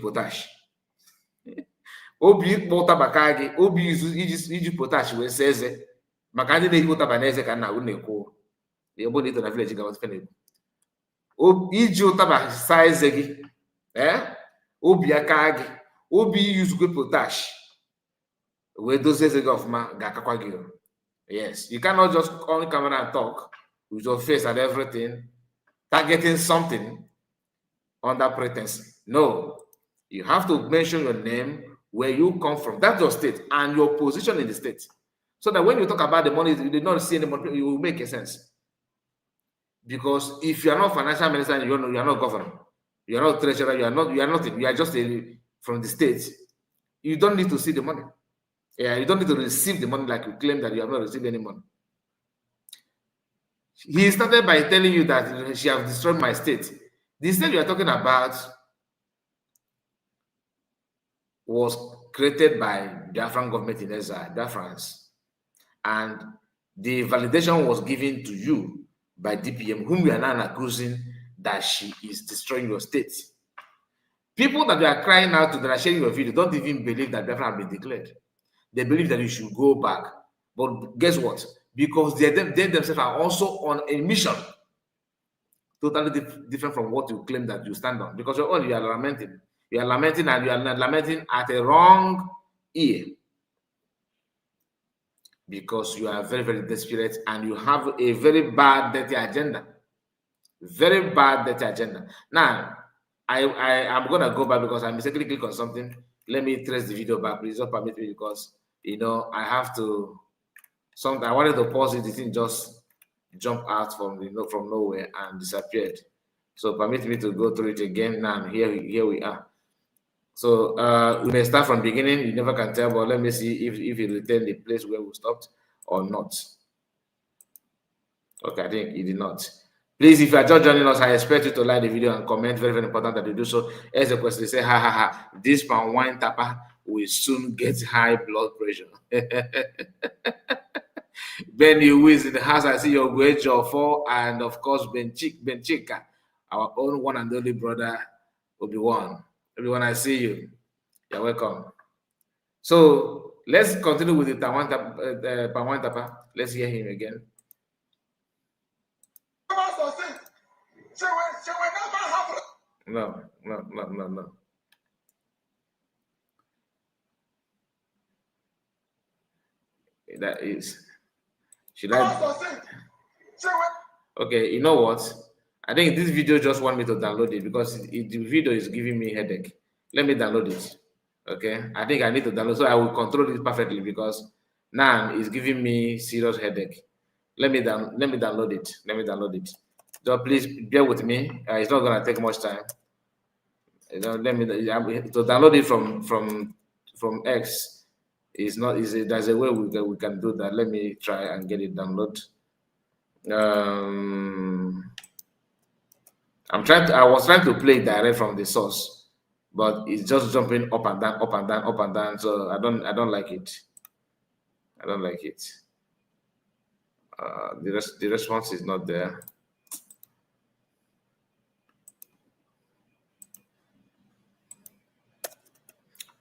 potash. Obi potaba kage, obi use potash we says makandi na potaba na eze ka na unekwo. Ebo ni to na village ga wat fene. Iji utaba size gi. Obi aka gị, obi use potash wee dozie eze gị ọfụma ga-akakwa gị. Yes, you cannot just on camera and talk with your face and everything, targeting something under pretense. No, you have to mention your name, where you come from, that's your state, and your position in the state, so that when you talk about the money, you did not see any money, it will make a sense. Because if you are not financial minister and you are not governor, you are not treasurer, you are nothing, you are just from the state, you don't need to see the money. Yeah, you don't need to receive the money like you claim that you have not received any money. He started by telling you that she has destroyed my state. The state you are talking about was created by the Biafran government in exile, Biafrans, and the validation was given to you by DPM, whom we are now accusing that she is destroying your state. People that you are crying out to that are sharing your video don't even believe that Biafra has been declared. They believe that you should go back. But guess what? Because they themselves are also on a mission totally different from what you claim that you stand on. Because you are lamenting. You are lamenting and you are lamenting at a wrong ear. Because you are very, very desperate and you have a very bad, dirty agenda. Very bad, dirty agenda. Now, I'm going to go back because I mistakenly click on something. Let me trace the video back. Please don't permit me because, I have to... I wanted to pause it. The thing just jumped out from nowhere and disappeared. So permit me to go through it again. Now, here we are. So we may start from beginning. You never can tell, but let me see if it returned the place where we stopped or not. Okay, I think it did not. Please, if you are just joining us, I expect you to like the video and comment. Very, very important that you do so. As the question, say, ha, ha, ha. This Palmwin tapper will soon get high blood pressure. Benny, who is in the house, I see your great Jofo, and of course, Ben Chika, our own one and only brother, Obi-Wan. Everyone, I see you. You're welcome. So let's continue with the Palmwin tapper. Let's hear him again. No. That is. Should I? Okay, you know what? I think this video just want me to download it because the video is giving me headache. Let me download it. Okay, I think I need to download so I will control it perfectly because now it's giving me serious headache. Let me download it. So please bear with me. It's not gonna take much time. Let me to download it from X. There's a way we can do that. Let me try and get it download. I was trying to play direct from the source, but it's just jumping up and down. So I don't like it. The response is not there.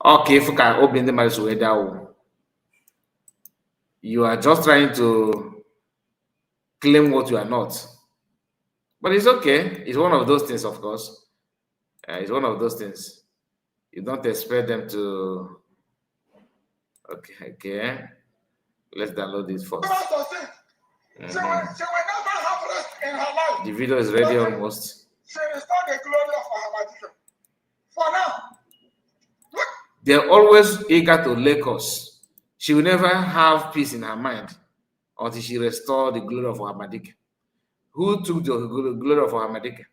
Okay, if you can open the matter, you are just trying to claim what you are not. But it's okay. It's one of those things, of course. It's one of those things. You don't expect them to... Okay. Let's download this first. The video is ready almost. They're always eager to lake us. She will never have peace in her mind until she restores the glory of Ahmadiyya. Who took the glory of Ahmadiyya?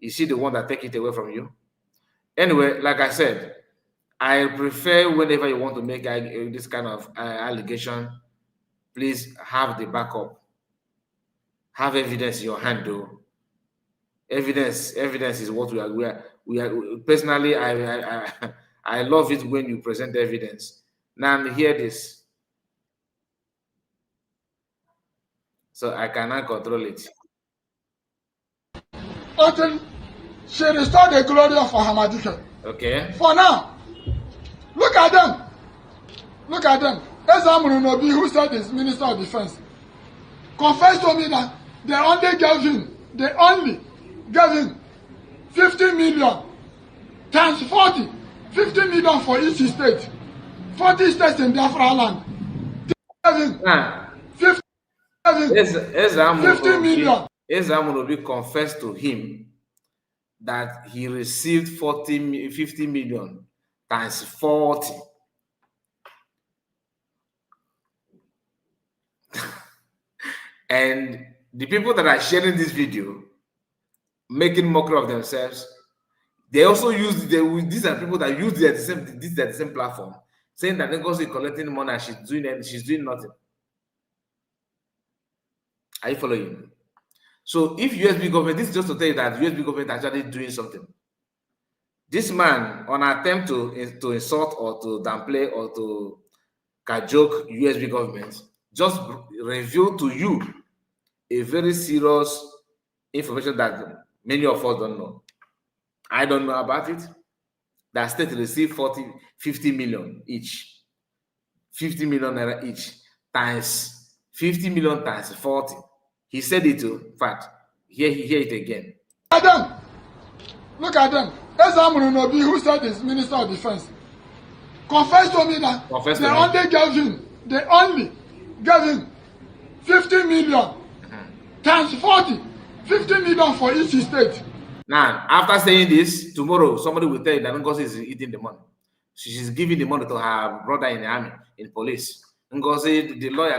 Is she the one that take it away from you? Anyway, like I said, I prefer whenever you want to make this kind of allegation, please have the backup. Have evidence in your hand, though. Evidence is what we are. Personally, I love it when you present evidence. Now hear this. So I cannot control it. Until she restored the glory of Ahmadiyya. Okay. For now, look at them. Ezamuru Nobi, who said is Minister of Defense, confessed to me that they only gave him 50 million times 40. 50 million for each state. 40 states in Biafra land. 50 million. Ezamuru confessed to him that he received 50 million times 40. And the people that are sharing this video, making mockery of themselves, they also use these are people that use the same platform, saying that Lagos is collecting money and she's doing nothing. Are you following? So if USB government, this is just to tell you that USB government actually doing something. This man, on an attempt to insult or to downplay or to cajoke USB government, just reveal to you a very serious information that many of us don't know. I don't know about it. That state received 50 million each. 50 million naira each times 50 million times 40. He said it too. In fact, hear it again. Adam, look at them. Ezamuru Nobi, who said is Minister of Defense, confessed to me that they only gave him 50 million times 40, 50 million for each state. Now, after saying this, tomorrow somebody will tell you that Ngozi is eating the money. She's giving the money to her brother in the army, in police. Ngozi, the lawyer,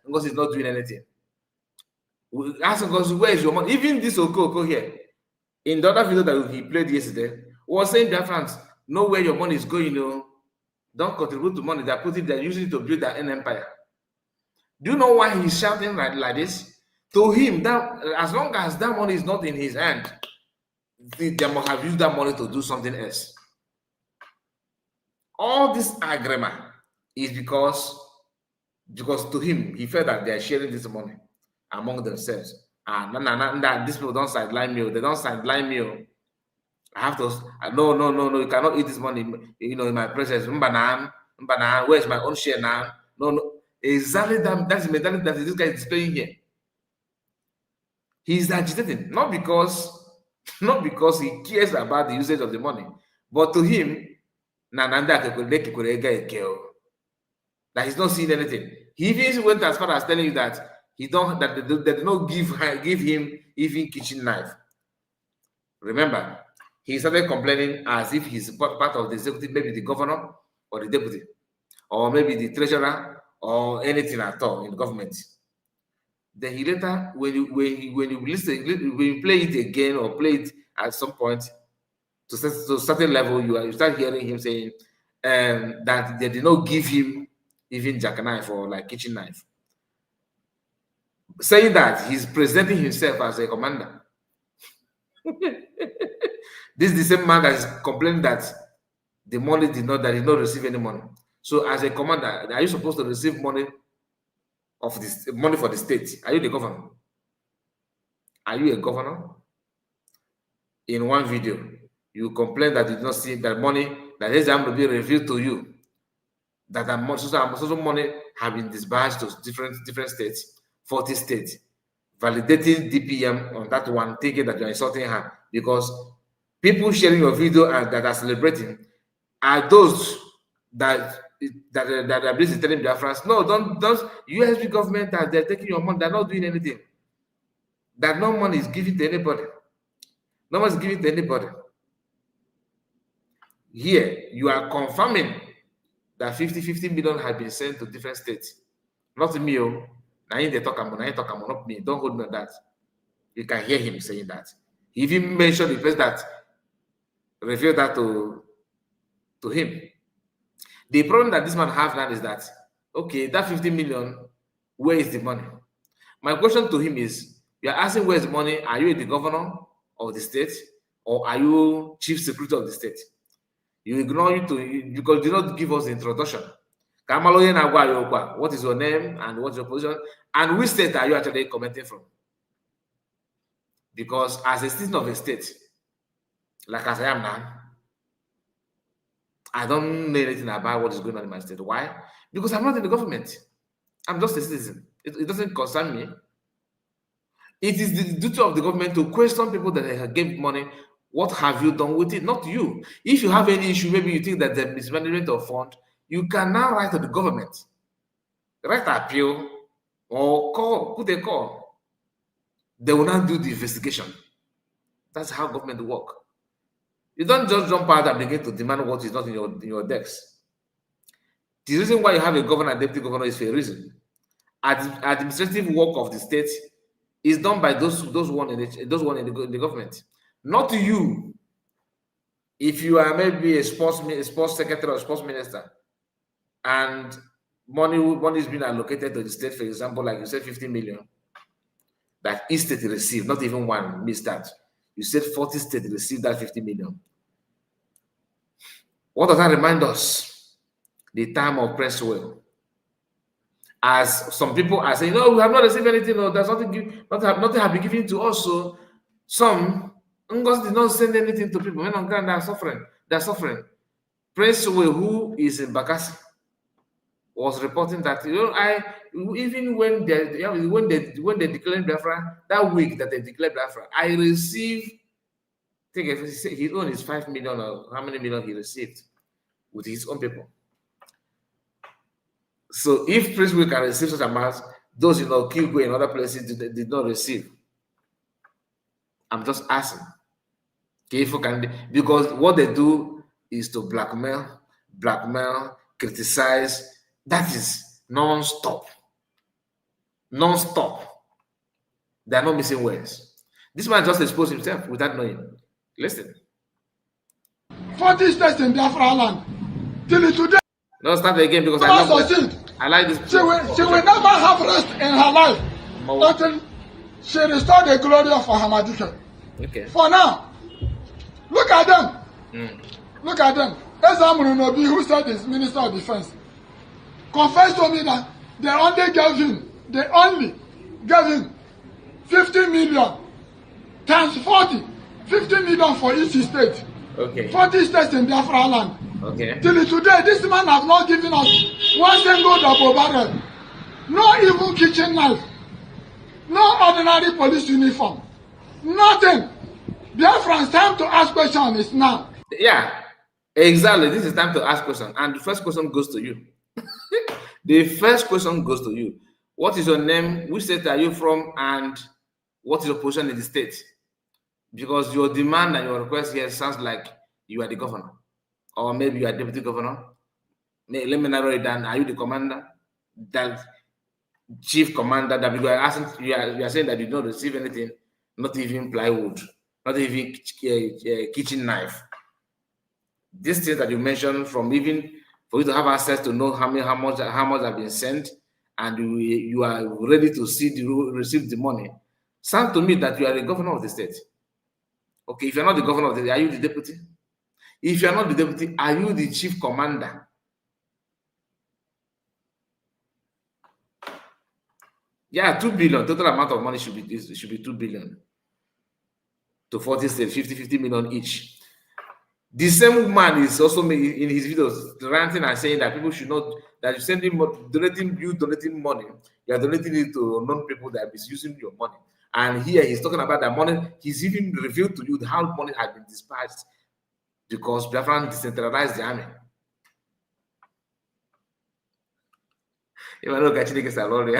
Ngozi is not doing anything. We ask Ngozi, where is your money? Even this Oko here, in the other video that he played yesterday, was saying that France, know where your money is going, you know. Don't contribute to money. They're using it to build their own empire. Do you know why he's shouting like this? To him, that as long as that money is not in his hand, they must have used that money to do something else. All this agreement is because to him, he felt that they are sharing this money among themselves. That these people don't sideline me. They don't sideline me. I have to. No. You cannot eat this money. You know, in my presence. Where's my own share now? No. Exactly that's the mentality that this guy is displaying here. He's agitating, not because he cares about the usage of the money, but to him, that he's not seeing anything. He even went as far as telling you that they did not give him even kitchen knife. Remember, he started complaining as if he's part of the executive, maybe the governor or the deputy, or maybe the treasurer or anything at all in the government. Then he later, when you play it again or play it at some point to a certain level, you start hearing him saying that they did not give him even jackknife or like kitchen knife, saying that he's presenting himself as a commander. This is the same man that is complaining that the money did not receive any money. So as a commander, are you supposed to receive money of this money for the state? Are you the governor? Are you a governor? In one video, you complain that you did not see that money that is going to be revealed to you, that social money have been disbursed to different states, 40 states, validating DPM on that one, thinking that you're insulting her, because people sharing your video and that are celebrating are those that are basically telling their friends, no, don't USB government that they're taking your money, they're not doing anything. That no money is given to anybody. No one is given to anybody. Here, you are confirming that 50 million have been sent to different states. Not to me, oh. Now they talk about, not me. Don't hold me on that. You can hear him saying that. He even mentioned the place that revealed that to him. The problem that this man has now is that, okay, that 50 million, where is the money? My question to him is, you are asking where is the money? Are you the governor of the state, or are you chief secretary of the state? You ignore it because you did not give us the introduction. What is your name and what's your position? And which state are you actually commenting from? Because as a citizen of a state, like as I am now, I don't know anything about what is going on in my state. Why? Because I'm not in the government. I'm just a citizen. It doesn't concern me. It is the duty of the government to question people that they have gave money. What have you done with it? Not you. If you have any issue, maybe you think that the mismanagement of fund, you can now write to the government, write an appeal, or put a call. They will not do the investigation. That's how government work. You don't just jump out and begin to demand what is not in your decks. The reason why you have a governor and deputy governor is for a reason. Administrative work of the state is done by those one in the government, not you. If you are maybe a sports secretary or sports minister, and money is being allocated to the state, for example, like you said, 50 million, that each state received, not even one missed that. You said 40 states received that 50 million. What does that remind us? The time of Presswell. As some people are saying, no, we have not received anything, no, there's nothing, nothing have been given to us. So some Ngos did not send anything to people. When on ground, they're suffering. Prince Uwe, who is in Bakassi, was reporting that even when they declared Biafra, that week that they declared Biafra, I received, I think his own is 5 million, or how many million he received with his own people. So if Prince Will can receive such amounts, those Kilgore and other places did not receive. I'm just asking. Because what they do is to blackmail, criticize. That is non-stop. Non-stop. They are not missing words. This man just exposed himself without knowing. Listen. 40 states in Biafra land. Till today. No, start again because I like this. She will never have rest in her life until she restore the glory of Hamadike. Okay. For now, look at them. Look at them. Ezamuru Nobi, who said is Minister of Defense, confessed to me that they only gave him 50 million times 40. 50 million for each state. Okay. 40 states in Biafra land. Okay. Till today, this man has not given us one single double barrel, no even kitchen knife, no ordinary police uniform, nothing. Biafran's time to ask questions is now. Yeah, exactly. This is time to ask questions. And the first question goes to you. The first question goes to you. What is your name? Which state are you from? And what is your position in the state? Because your demand and your request here sounds like you are the governor. Or maybe you are deputy governor. Let me narrow it down. Are you the commander? That chief commander that you are asking, you are saying that you don't receive anything, not even plywood, not even kitchen knife. These things that you mentioned, from even for you to have access to know how much have been sent, and you are ready to receive the money, sound to me that you are the governor of the state. Okay, if you're not the governor of the state, are you the deputy? If you're not the deputy, are you the chief commander? Yeah, 2 billion. Total amount of money should be 2 billion to 40 states, 50 million each. The same man is also in his videos ranting and saying that people should not, that you send him donating money, you are donating it to known people that are misusing your money. And here he's talking about that money. He's even revealed to you how money has been dispatched because Biafran decentralized the army. If I don't catch the salary,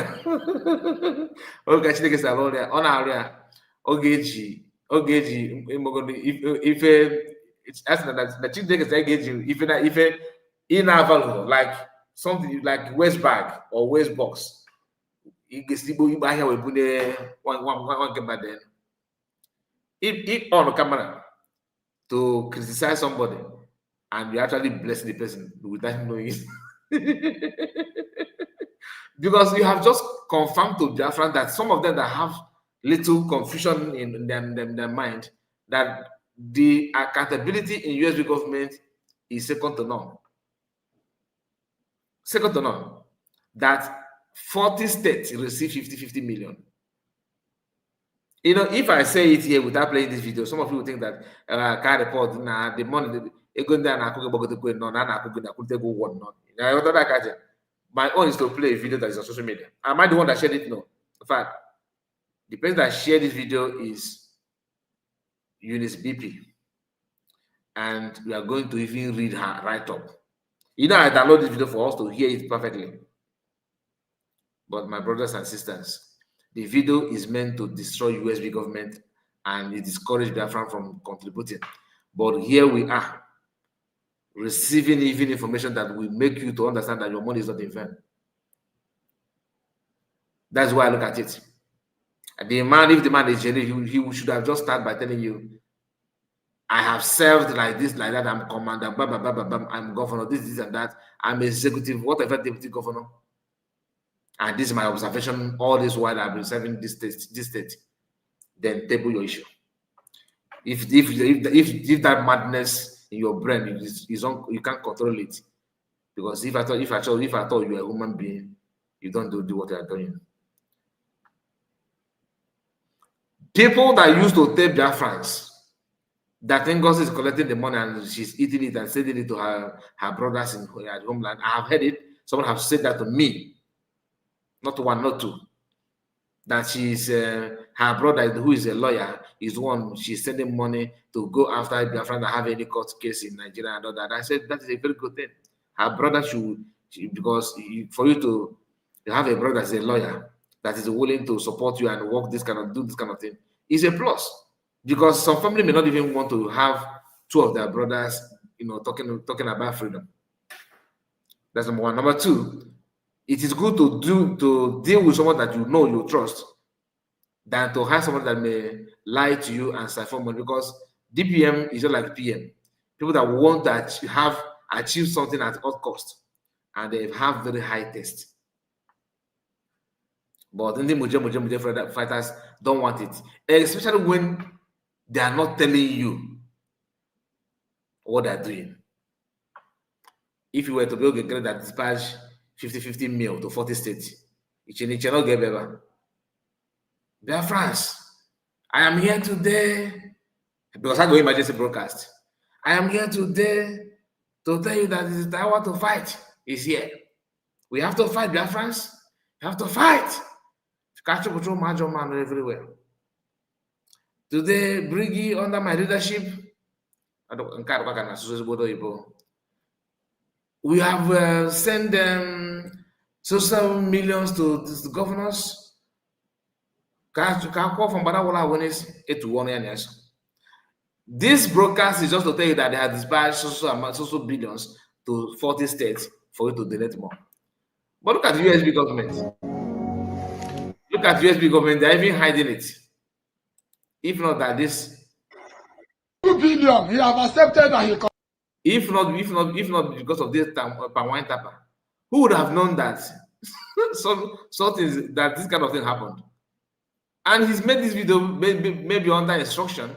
if like something like waist bag or waist box, if on camera to criticize somebody and you actually bless the person without knowing it. Because you have just confirmed to Biafran that some of them that have little confusion in their mind, that the accountability in USB government is second to none. Second to none. That 40 states receive 50 million. You know, if I say it here without playing this video, some of you will think that can't report the money my own is to play a video that is on social media. Am I the one that shared it? No. In fact, the person that shared this video is Eunice BP. And we are going to even read her write-up. You know, I download this video for us to hear it perfectly. But my brothers and sisters, the video is meant to destroy USB government and it discourages Biafran from contributing. But here we are, receiving even information that will make you to understand that your money is not in vain. That's why I look at it. And the man, if the man is genuine, he should have just started by telling you, I have served like this, like that, I'm commander, blah, blah, blah, blah, blah, I'm governor, this and that, I'm executive, whatever, deputy governor. And this is my observation all this while I've been serving this state. Then table your issue. If that madness in your brain you can't control it, because if I thought you are a human being, you don't do what you are doing. People that used to tape their friends, that Ngozi is collecting the money and she's eating it and sending it to her brothers in her homeland. I have heard it. Someone have said that to me. Not one, not two. That she's her brother, who is a lawyer, is one she's sending money to go after Biafran that have any court case in Nigeria and all that. I said that is a very good thing. Her brother should because for you to have a brother as a lawyer that is willing to support you and do this kind of thing is a plus. Because some family may not even want to have two of their brothers, talking about freedom. That's number one. Number two, it is good to deal with someone that you trust than to have someone that may lie to you and siphon money, because DPM is just like PM. People that want to achieve something at all cost, and they have very high taste. But the Muje fighters don't want it, especially when they are not telling you what they're doing. If you were to build a grade that dispatch 50 mil to 40 states, it cannot get better. Dear friends, I am here today because I go emergency broadcast. I am here today to tell you that the hour to fight is here. We have to fight, dear friends. We have to fight. Catch control major man everywhere. Today, Briggy, under my leadership, we have sent them social millions to the governors. This broadcast is just to tell you that they have dispatched social billions to 40 states for you to donate more. But look at the USB government. Look at the USB government, they're even hiding it. If not that this 2 billion, he have accepted that he. If not because of this Palmwin tapper, who would have known that that this kind of thing happened? And he's made this video maybe under instruction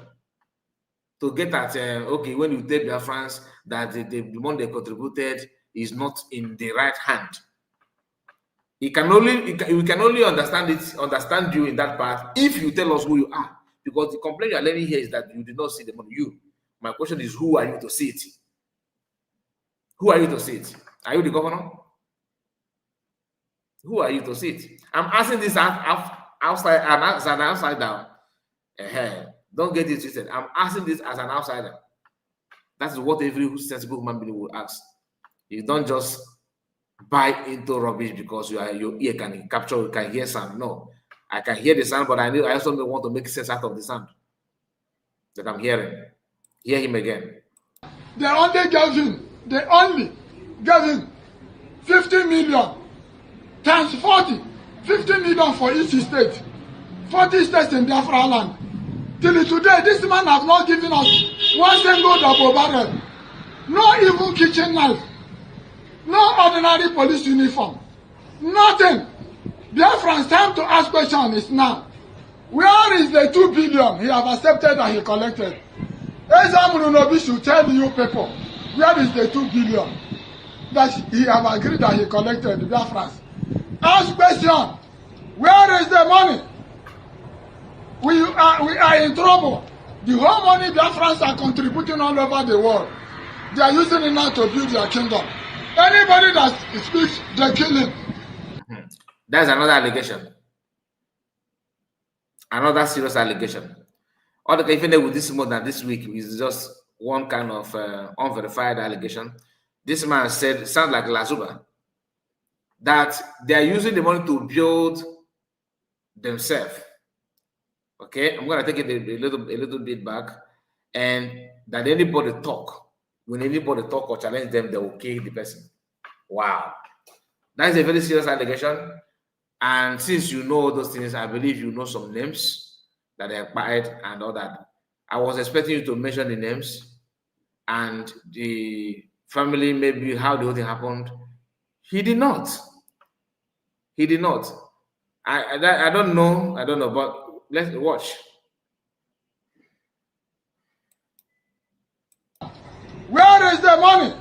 to get at okay, when you take their France, that the money they contributed is not in the right hand. We can only understand you in that part if you tell us who you are. Because the complaint you are learning here is that you did not see the money. My question is, who are you to see it? Who are you to see it? Are you the governor? Who are you to see it? I'm asking this outside as an outsider. Don't get it twisted. I'm asking this as an outsider. That's what every sensible human being will ask. You don't just buy into rubbish because your ear can hear sound. No, I can hear the sound, but I also want to make sense out of the sound that I'm hearing. Hear him again. They only gave him 50 million times 40. 50 million for each state. 40 states in Biafra land. Till today, this man has not given us one single double barrel. No even kitchen knife. No ordinary police uniform. Nothing. Biafran's time to ask question is now. Where is the 2 billion he have accepted that he collected? Ezamununobi should tell you people, where is the 2 billion that he have agreed that he collected, Biafran's? Ask question. Where is the money? We are in trouble. The whole money Biafrans are contributing all over the world. They are using it now to build their kingdom. Anybody that speaks, they kill him. That's another allegation. Another serious allegation. All the even with this month and this week is just one kind of unverified allegation. This man said, sounds like Lazuba, that they are using the money to build themselves. Okay, I'm gonna take it a little bit back, and that anybody talk, when anybody talk or challenge them, they will kill the person. Wow, that is a very serious allegation. And since you know those things, I believe you know some names that are acquired and all that. I was expecting you to mention the names and the family, maybe how the whole thing happened. He did not. He did not. I don't know, but let's watch. Where is the money?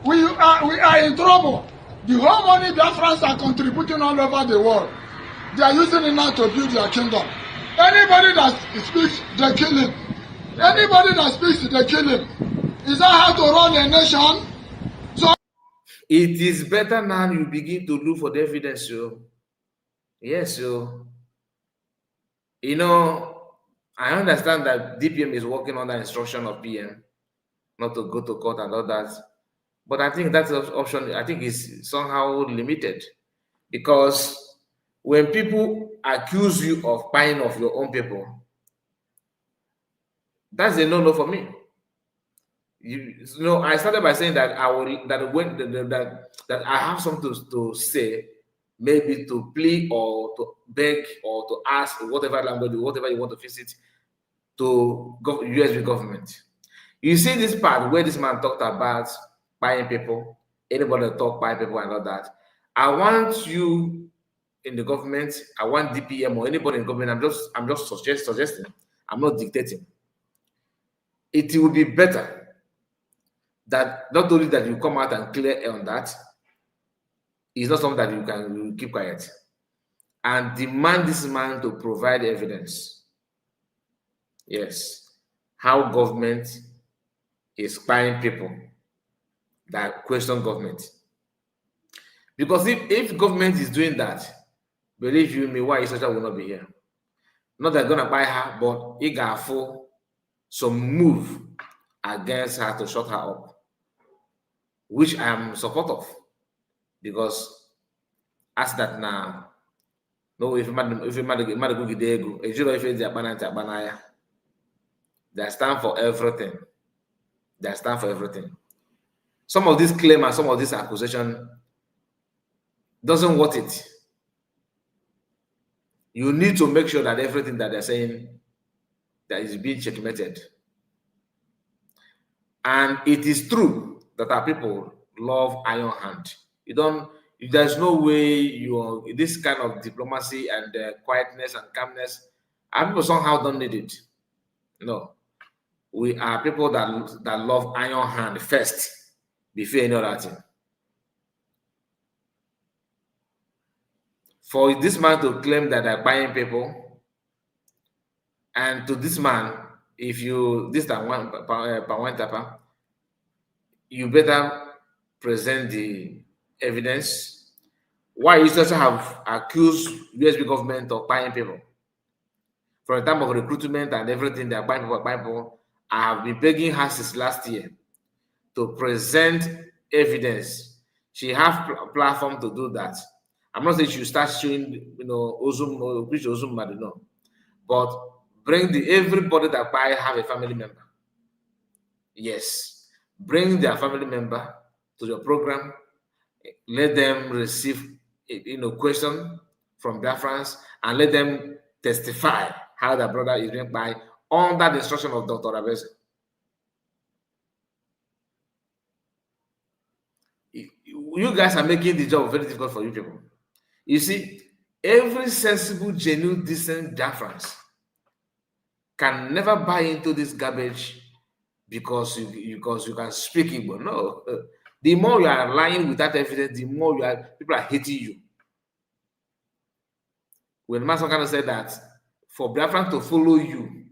We are in trouble. The whole money Biafrans are contributing all over the world, they are using it now to build their kingdom. Anybody that speaks, they kill him. Anybody that speaks, they kill him. Is that how to run a nation? So it is better now you begin to look for the evidence, yo. Yes, yo. You know, I understand that DPM is working on the instruction of PM not to go to court and all that. But I think that option, I think, is somehow limited, because when people accuse you of buying of your own people, that's a no-no for me. You know, I started by saying that that I have something to say, maybe to plead or to beg or to ask, whatever language, whatever you want to visit, to USB government. You see this part where this man talked about buying people, anybody talk buy people and all that. I want you in the government, I want DPM or anybody in government, I'm just suggesting, I'm not dictating. It will be better that not only that you come out and clear on that, it's not something that you can keep quiet and demand this man to provide evidence. Yes, how government is buying people that question government. Because if government is doing that, believe you me, why Israel will not be here? Not that they're gonna buy her, but he got full some move against her to shut her up, which I am support of, because as that now, no, if you go they stand for everything. They stand for everything. Some of this claim and some of this accusation doesn't worth it. You need to make sure that everything that they're saying that is being checkmated. And it is true that our people love iron hand. There's no way this kind of diplomacy and quietness and calmness, our people somehow don't need it. No. We are people that love iron hand first before any other thing. For this man to claim that they're buying people, and to this man, if you Palmwin Tapa, you better present the evidence. Why you also have accused USB government of buying people? For the time of recruitment and everything, they're buying people. I have been begging her since last year to present evidence. She has a platform to do that. I'm not saying she start showing, Ozum or which Ozum, I don't know. But bring everybody that buy have a family member. Yes. Bring their family member to your program. Let them receive, question from Biafrans and let them testify how their brother is being by under the instruction of Dr. Abese. You guys are making the job very difficult for you people. You see, every sensible, genuine, decent Biafrans can never buy into this garbage because you can speak Igbo. No. The more you are lying without evidence, the more people are hating you. When Mason kind of said that for Biafran to follow you,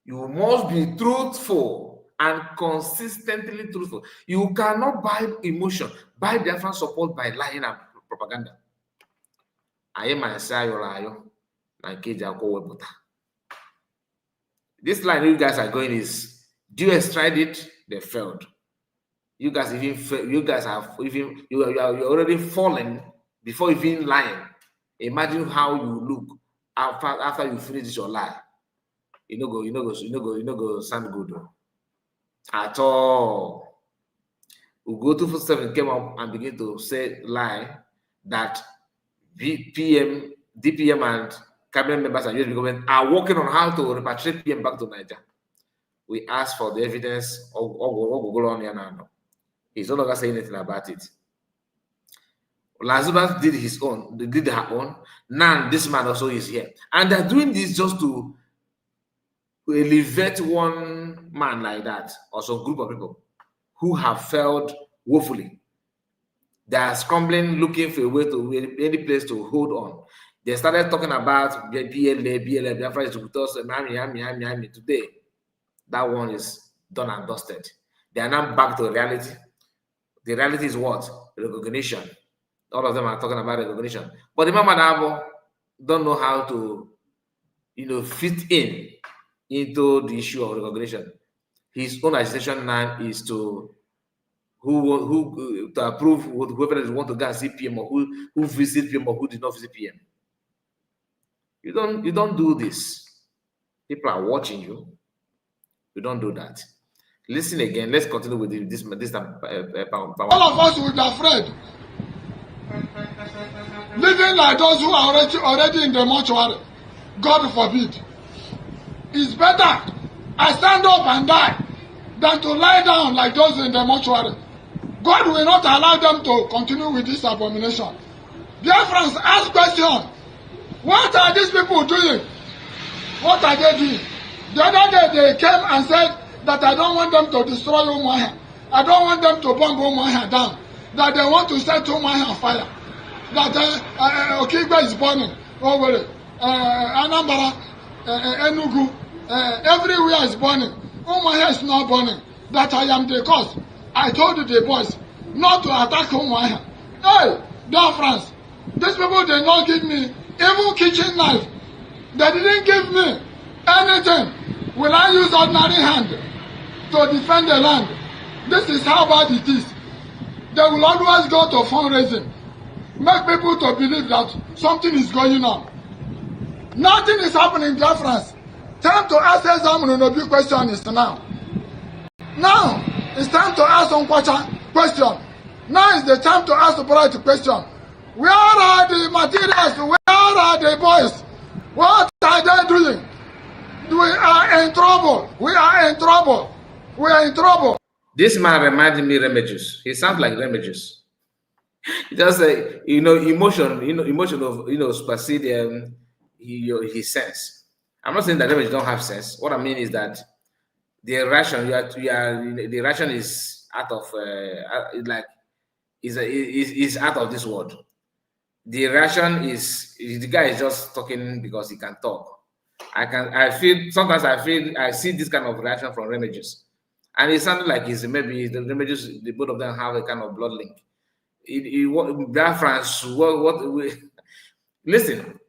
you must be truthful and consistently truthful. You cannot buy emotion, buy Biafran support by lying and propaganda. I am this line you guys are going is, do you extradite? They failed. You guys you're already fallen before even lying. Imagine how you look after you finish your lie. You know go sound good at all. Ugo 247 came up and began to say lie that DPM and cabinet members and US government are working on how to repatriate PM back to Nigeria. We asked for the evidence of what will go on here now. He's no longer saying anything about it. Lazarus did his own, they did their own. Now this man also is here. And they're doing this just to elevate one man like that, or some group of people who have failed woefully. They are scrambling, looking for a way to any place to hold on. They started talking about BLA, Biafra is with us, Miami. Today, that one is done and dusted. They are now back to reality. The reality is what? Recognition. All of them are talking about recognition. But the Mama Dabo don't know how to, fit into the issue of recognition. His own agitation now is to to approve whoever is want to go and see PM, or who visit PM or who did not visit PM. You don't do this. People are watching you. You don't do that. Listen again. Let's continue with this. All of us will be afraid. Living like those who are already in the mortuary. God forbid. It's better I stand up and die than to lie down like those in the mortuary. God will not allow them to continue with this abomination. Dear friends, ask question. What are these people doing? What are they doing? The other day they came and said that I don't want them to destroy Umuahia. I don't want them to bomb Umuahia down. That they want to set Umuahia on fire. That Okigwe is burning. Anambra, Enugu, everywhere is burning. Umuahia is not burning. That I am the cause. I told the boys not to attack Umuahia. Hey, dear friends, these people did not give me even kitchen knife. They didn't give me anything. Will I use ordinary hand to defend the land? This is how bad it is. They will always go to fundraising. Make people to believe that something is going on. Nothing is happening, dear friends. Time to ask no big question is now. Now it's time to ask Onkwacha question. Now is the time to ask the bright question. Where are the materials? Where are the boys? What are they doing? We are in trouble. We are in trouble. We are in trouble. This man reminded me of Remigius. He sounds like Remigius. He just say, emotion of supersede his sense. I'm not saying that Remigius don't have sense. What I mean is that the ration the ration is out of is out of this world. The ration is the guy is just talking because he can talk. I see this kind of reaction from Remigius, and it sounded like maybe the Remigius, the both of them have a kind of blood link. Listen,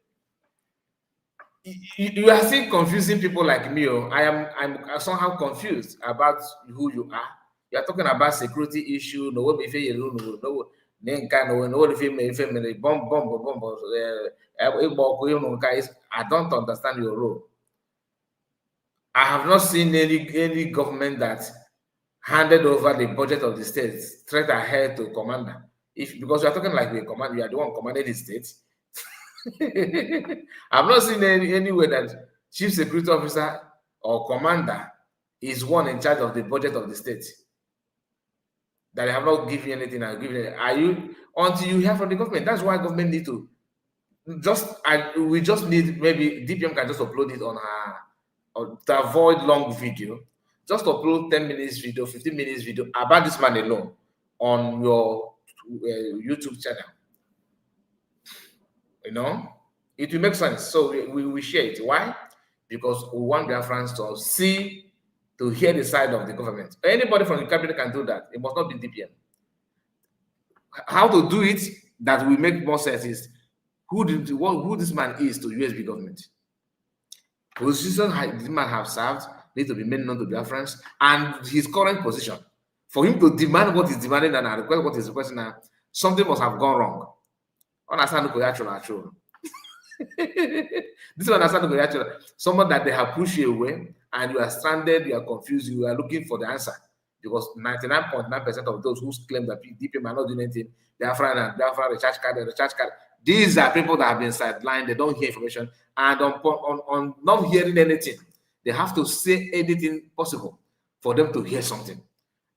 you are still confusing people like me. I'm somehow confused about who you are. You are talking about security issue. I don't understand your role. I have not seen any government that handed over the budget of the state straight ahead to commander. Because you are talking like the commander, you are the one commanding the state. I've not seen any way that chief security officer or commander is one in charge of the budget of the state. That they have not given anything. Until you hear from the government. That's why government need to we just need, maybe DPM can just upload it on her, or to avoid long video. Just upload 10 minutes video, 15 minutes video about this man alone on your YouTube channel. It will make sense. So we share it. Why? Because we want Biafrans to hear the side of the government. Anybody from the cabinet can do that. It must not be DPM. How to do it that will make more sense is who this man is to USB government. Position this man have served need to be made known to Biafrans, and his current position. For him to demand what he's demanding and request what he's requesting now, something must have gone wrong. Understand the this one understand the someone that they have pushed you away and you are stranded, you are confused, you are looking for the answer. Because 99.9% of those who claim that DPM are not doing anything, Biafra recharge card. These are people that have been sidelined, they don't hear information, and on not hearing anything, they have to say anything possible for them to hear something.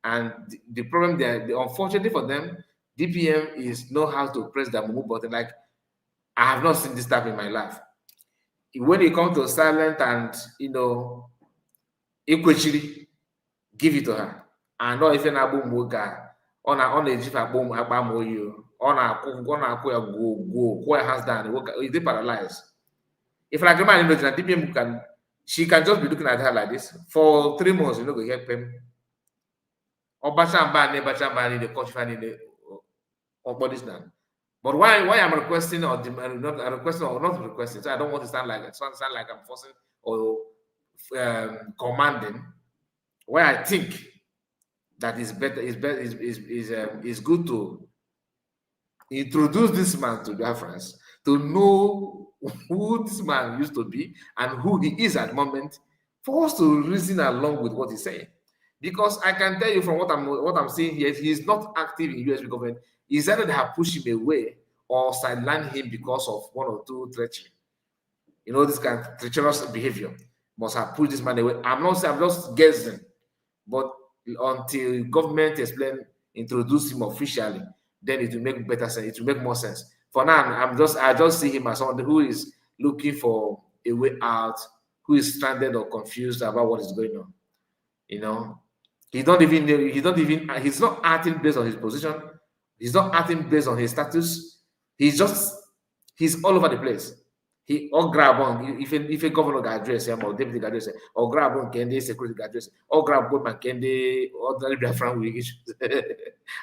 And the problem there, unfortunately for them, DPM is know how to press the move button. Like, I have not seen this type in my life. When it comes to silent and equity, give it to her. And not even Abu Muga On a jiff at boom, abamo you. On a go hands down. Is they paralyzed? If like a man can, she can just be looking at her like this for 3 months. You know, go help him. Or Bachambani, the coach fan in the bodies now. But why I'm requesting or not requesting or not requesting? So I don't want to sound like I'm forcing or commanding. Why I think that is better is good to introduce this man to Biafrans to know who this man used to be and who he is at the moment, for us to reason along with what he's saying. Because I can tell you from what I'm seeing here, he's not active in US government. It's either they have pushed him away or sidelined him because of 1 or 2 treachery. You know, this kind of treacherous behavior must have pushed this man away. I'm just guessing, but until government introduce him officially, then it will make better sense. It will make more sense. For now, I just see him as someone who is looking for a way out, who is stranded or confused about what is going on. You know, he's not acting based on his position. He's not acting based on his status. He's all over the place. He or grab on if a governor got address him or deputy got address him, or grab on Kende security got address him, or grab on Kende ordinary Biafran with issues.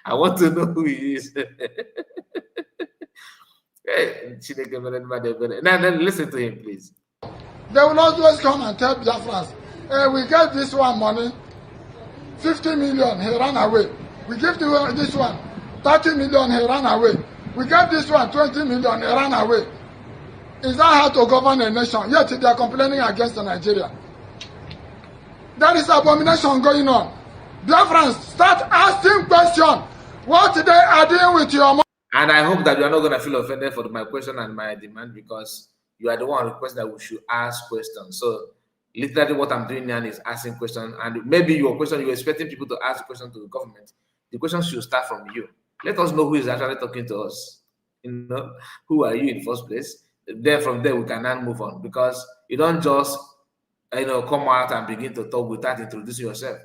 I want to know who he is. Now listen to him, please. They will always come and tell Biafrans, hey, we gave this one money, 50 million, he ran away. We give this one 30 million, he ran away. We gave this one 20 million, he ran away. Is that how to govern a nation? Yet they are complaining against Nigeria. There is abomination going on. Biafrans, start asking questions. What they are doing with your money? And I hope that you are not going to feel offended for my question and my demand, because you are the one requesting that we should ask questions. So literally what I'm doing now is asking questions, and maybe your question, you're expecting people to ask questions to the government. The question should start from you. Let us know who is actually talking to us. You know, who are you in the first place? Then from there we can now move on, because you don't just come out and begin to talk without introducing yourself.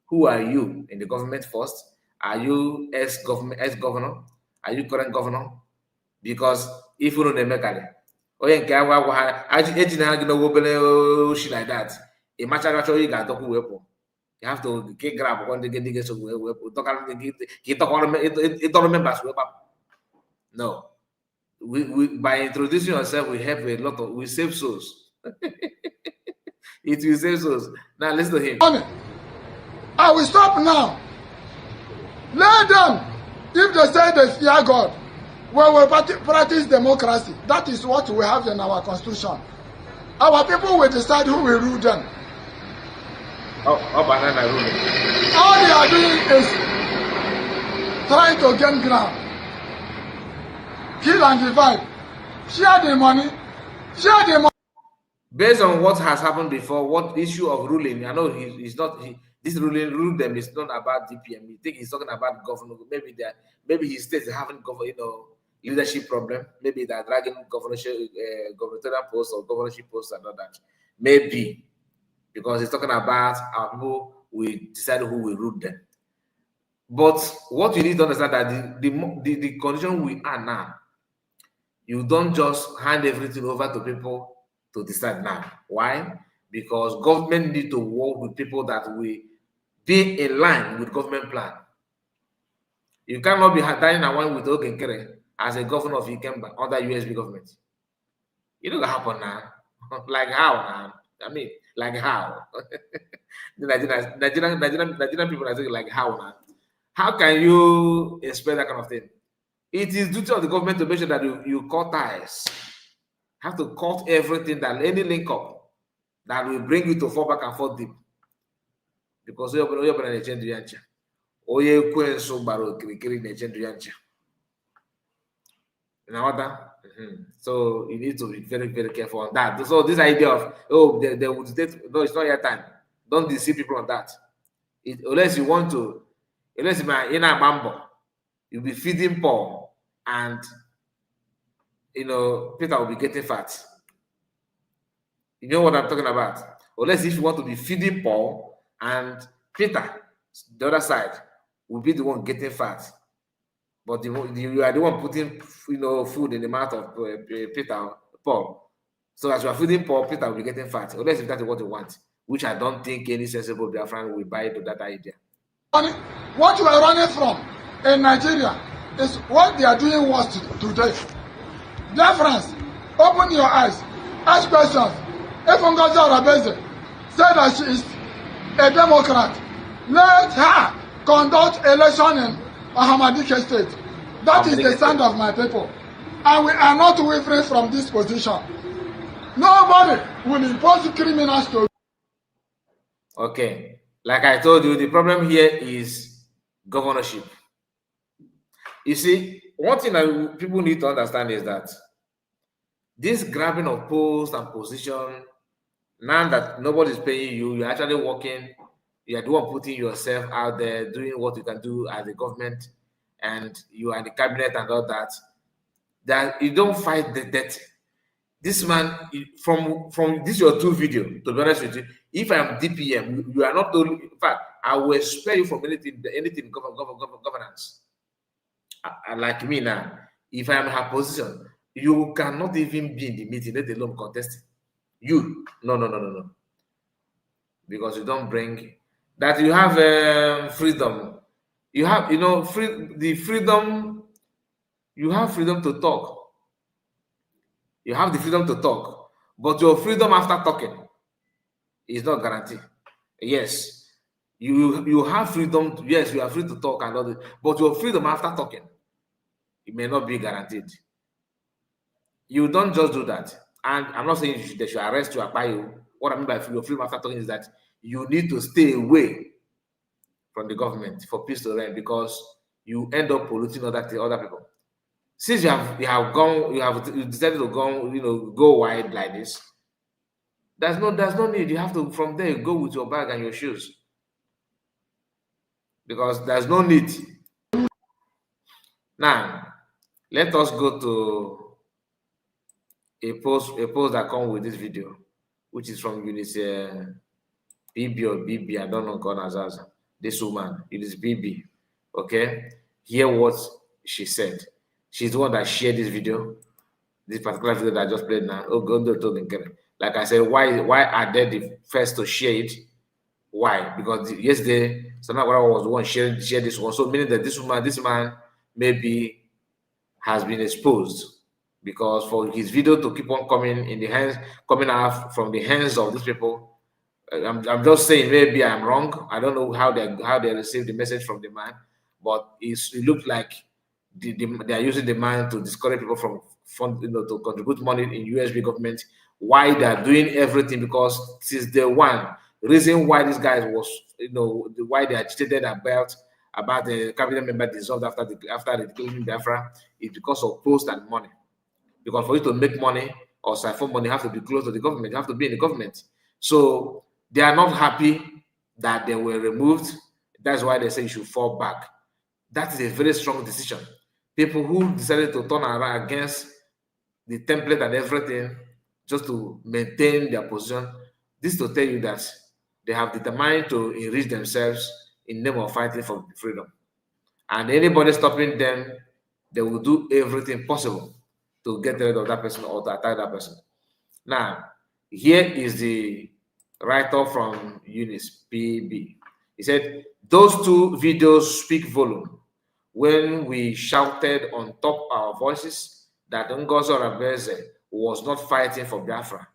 Who are you in the government first? Are you ex-governor? Are you current governor? Because if you don't make it, like that, a match actually got to weapon. You have to grab one get members. No. We by introducing yourself, we help we save souls. It will save souls. Now listen to him. I will stop now. Let them, if they say they fear God, we will practice democracy. That is what we have in our constitution. Our people will decide who will rule them. Banana rule. All they are doing is trying to gain ground. Kill and divide. Share the money. Share the money. Based on what has happened before, what issue of ruling? I know this rule them is not about DPM. You think he's talking about governor? Maybe his state is having leadership problem. Maybe they're dragging gubernatorial posts or governorship posts and all that. Maybe because he's talking about our people. We decide who will rule them. But what you need to understand that the condition we are now, you don't just hand everything over to people to decide now. Why? Because government need to work with people that will be in line with government plan. You cannot be dining around with Ogenkere as a governor of Ikemba under USB government. It don't happen now. Like how now? I mean, like how? The Nigerian people are saying like how now? How can you expect that kind of thing? It is duty of the government to make sure that you cut ties. Have to cut everything, that any link up that will bring you to fall back and forth deep. Because you're going to change the answer. So you need to be very, very careful on that. So this idea of they would state, no, it's not your time. Don't deceive people on that. Unless you want to, unless you're in a bambo, you'll be feeding Paul, and Peter will be getting fat. You know what I'm talking about? Unless if you want to be feeding Paul, and Peter, the other side, will be the one getting fat. But you are the one putting, food in the mouth of Peter, Paul. So as you are feeding Paul, Peter will be getting fat. Unless if that is what you want, which I don't think any sensible Biafran will buy to that idea. What you are running from in Nigeria is what they are doing worse today. Biafrans, open your eyes, ask questions. If Ngozi Arabeze said that she is a Democrat, let her conduct election in Ahmadiyya State. That is the stand of my people. And we are not wavering from this position. Nobody will impose criminals to. Okay. Like I told you, the problem here is governorship. You see, one thing that people need to understand is that this grabbing of post and position, now that nobody is paying you, you're actually working, you're the one putting yourself out there, doing what you can do as a government, and you are in the cabinet and all that, that you don't fight the debt. This man, from this your two video, to be honest with you, if I'm DPM, you are not only, in fact, I will spare you from anything governance. Like me now, if I'm in her position, you cannot even be in the meeting, let alone contesting. You, no. Because you don't bring that. You have freedom. You have, freedom. You have freedom to talk. You have the freedom to talk, but your freedom after talking is not guaranteed. Yes, you have freedom. Yes, you are free to talk and all that, but your freedom after talking, it may not be guaranteed. You don't just do that. And I'm not saying they should arrest you or buy you. What I mean by your freedom after talking is that you need to stay away from the government for peace to reign, because you end up polluting other people. Since you decided to go wide like this, there's no need. You have to, from there, go with your bag and your shoes, because there's no need. Now, let us go to a post that comes with this video, which is from Eunice BB or BB, I don't know, God as this woman, Eunice BB. Okay, hear what she said. She's the one that shared this video, this particular video that I just played now. Like I said, why are they the first to share it? Why? Because yesterday, Sanagwara was the one share this one. So meaning that this man maybe has been exposed, because for his video to keep on coming out from the hands of these people, I'm just saying, maybe I'm wrong. I don't know how they received the message from the man, but it looked like they are using the man to discourage people from to contribute money in USB government. Why they are doing everything, because since the reason why this guy was, why they agitated about the cabinet member dissolved after the declaring Biafra, is because of post and money. Because for you to make money or siphon money, you have to be close to the government. You have to be in the government. So they are not happy that they were removed. That's why they say you should fall back. That is a very strong decision. People who decided to turn around against the template and everything just to maintain their position, this to tell you that they have determined to enrich themselves in the name of fighting for freedom. And anybody stopping them, they will do everything possible to get rid of that person or to attack that person. Now, here is the write-up from Eunice PB. He said, those two videos speak volume. When we shouted on top our voices that Ngozi Arabeze was not fighting for Biafra.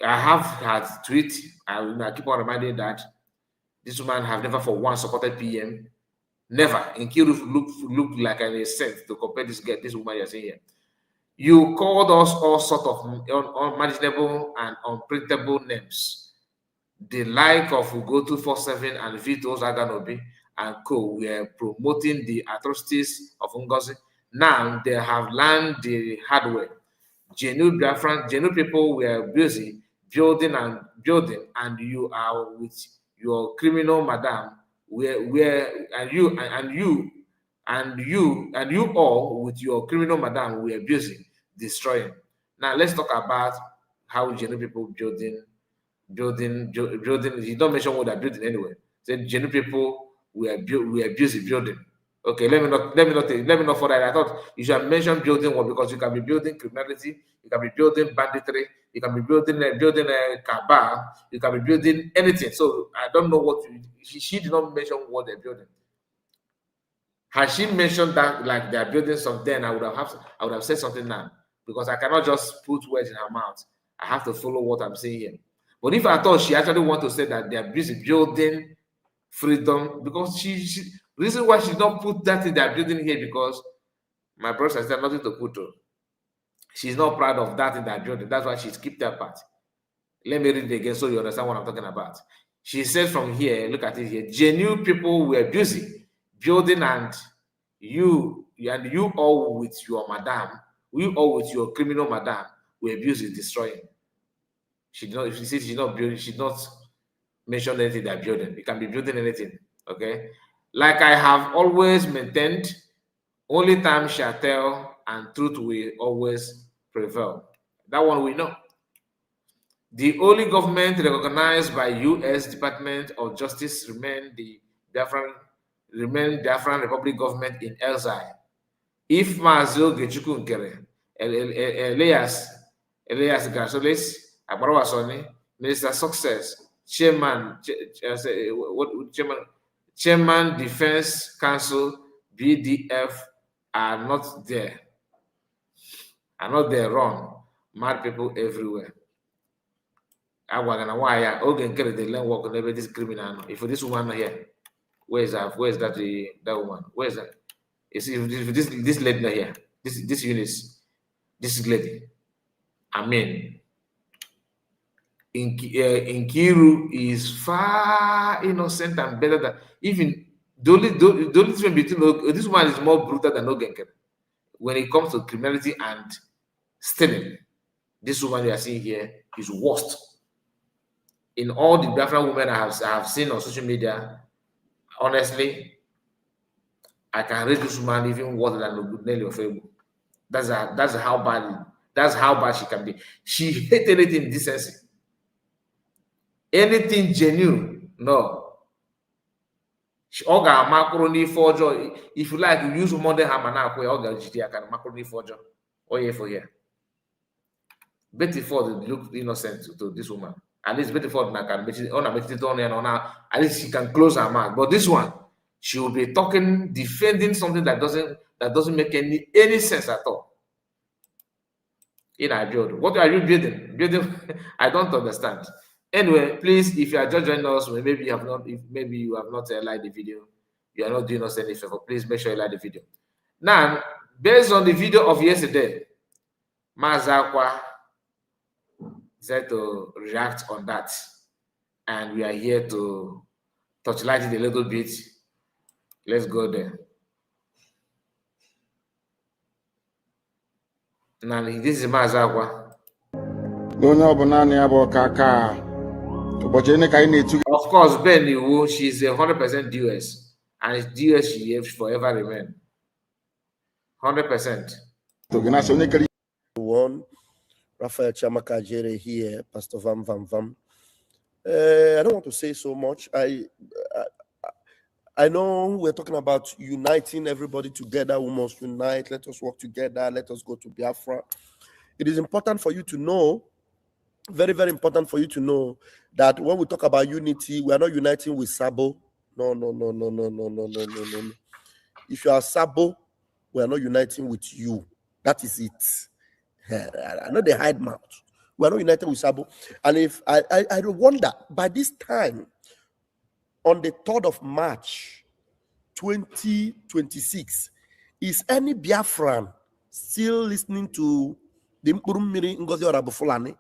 I have had tweet, I keep on reminding that this woman have never for once supported PM. Never. In Kiru look like an ascent to compare this woman you're saying here. You called us all sort of unimaginable and unprintable names. The like of Ugo 247 and Vito Zaganobi and co were promoting the atrocities of Ngozi. Now they have learned the hard way. Genuine people were busy building, and you are with your criminal madam. You all with your criminal madam were busy destroying. Now let's talk about how genuine people building building. You don't mention what they're building anyway. Say genuine people we abuse the building. Okay, let me not further. I thought you should mention building one because you can be building criminality, you can be building banditry, you can be building a cabal, you can be building anything. So I don't know what she did not mention what they're building. Had she mentioned that like they're building something, then I would have said something now because I cannot just put words in her mouth. I have to follow what I'm saying here. But if I thought she actually want to say that they're busy building freedom, because she reason why she don't put that in their building here because my brother said nothing to put to. She's not proud of that in that building. That's why she skipped that part. Let me read it again so you understand what I'm talking about. She said from here, look at it here. Genuine people were busy building, and you all with your madam, you all with your criminal madam were busy destroying. She did not. If she said she's not building, she's not mentioned anything they're building. You can be building anything. Okay. Like I have always maintained, only time shall tell, and truth will always prevail. That one we know. The only government recognized by U.S. Department of Justice remain the Biafran Republic government in exile. If Mazi Ogechukwu Nkere, Elias Gasolis, Agbarawa Soni, Minister Success, Chairman Defense Council, BDF are not there. Run. Mad people everywhere. Akwa gonna why Oge Nkere they learn work on every this criminal. If this woman here, where's that woman? Where is that? You see, if this lady not here, this Eunice, this lady. I mean, Nkiru is far innocent and better than even the only difference between this one is more brutal than Oge Nkere when it comes to criminality and stealing. This woman you are seeing here is worst. In all the Biafran women I have seen on social media, honestly, I can rate this woman even worse than Nelly Ofebu. That's how bad she can be. She hates anything decency. Anything genuine, no. Oga macaroni for joy. If you like, you use modern hammer now. Oga GT can macaroni for joy. Oh yeah, for here. Betty Ford look innocent to this woman. At least Betty Ford can make it on and on. At least she can close her mouth. But this one, she will be talking, defending something that doesn't make any sense at all. In our build, what are you building? I don't understand. Anyway, please, if you are just joining us, maybe you have not liked the video, you are not doing us any favor. Please make sure you like the video. Now, based on the video of yesterday, Mazi Akwa said to react on that, and we are here to touchlight it a little bit. Let's go there. Now, this is Mazi Akwa. Of course, Ben Iwu, she's 100% US, and it's US she forever remain. 100%. One, Raphael Chamaka Jere here, Pastor Vam Vam Vam. I don't want to say so much. I know we're talking about uniting everybody together. We must unite. Let us work together. Let us go to Biafra. It is important for you to know, very, very important for you to know that when we talk about unity, we are not uniting with Sabo. No. If you are Sabo, we are not uniting with you. That is it. I know they hide mouth. We are not united with Sabo. And if I wonder, by this time, on the 3rd of March, 2026, is any Biafran still listening to the Mpurummiri Ngozi Orabufulani?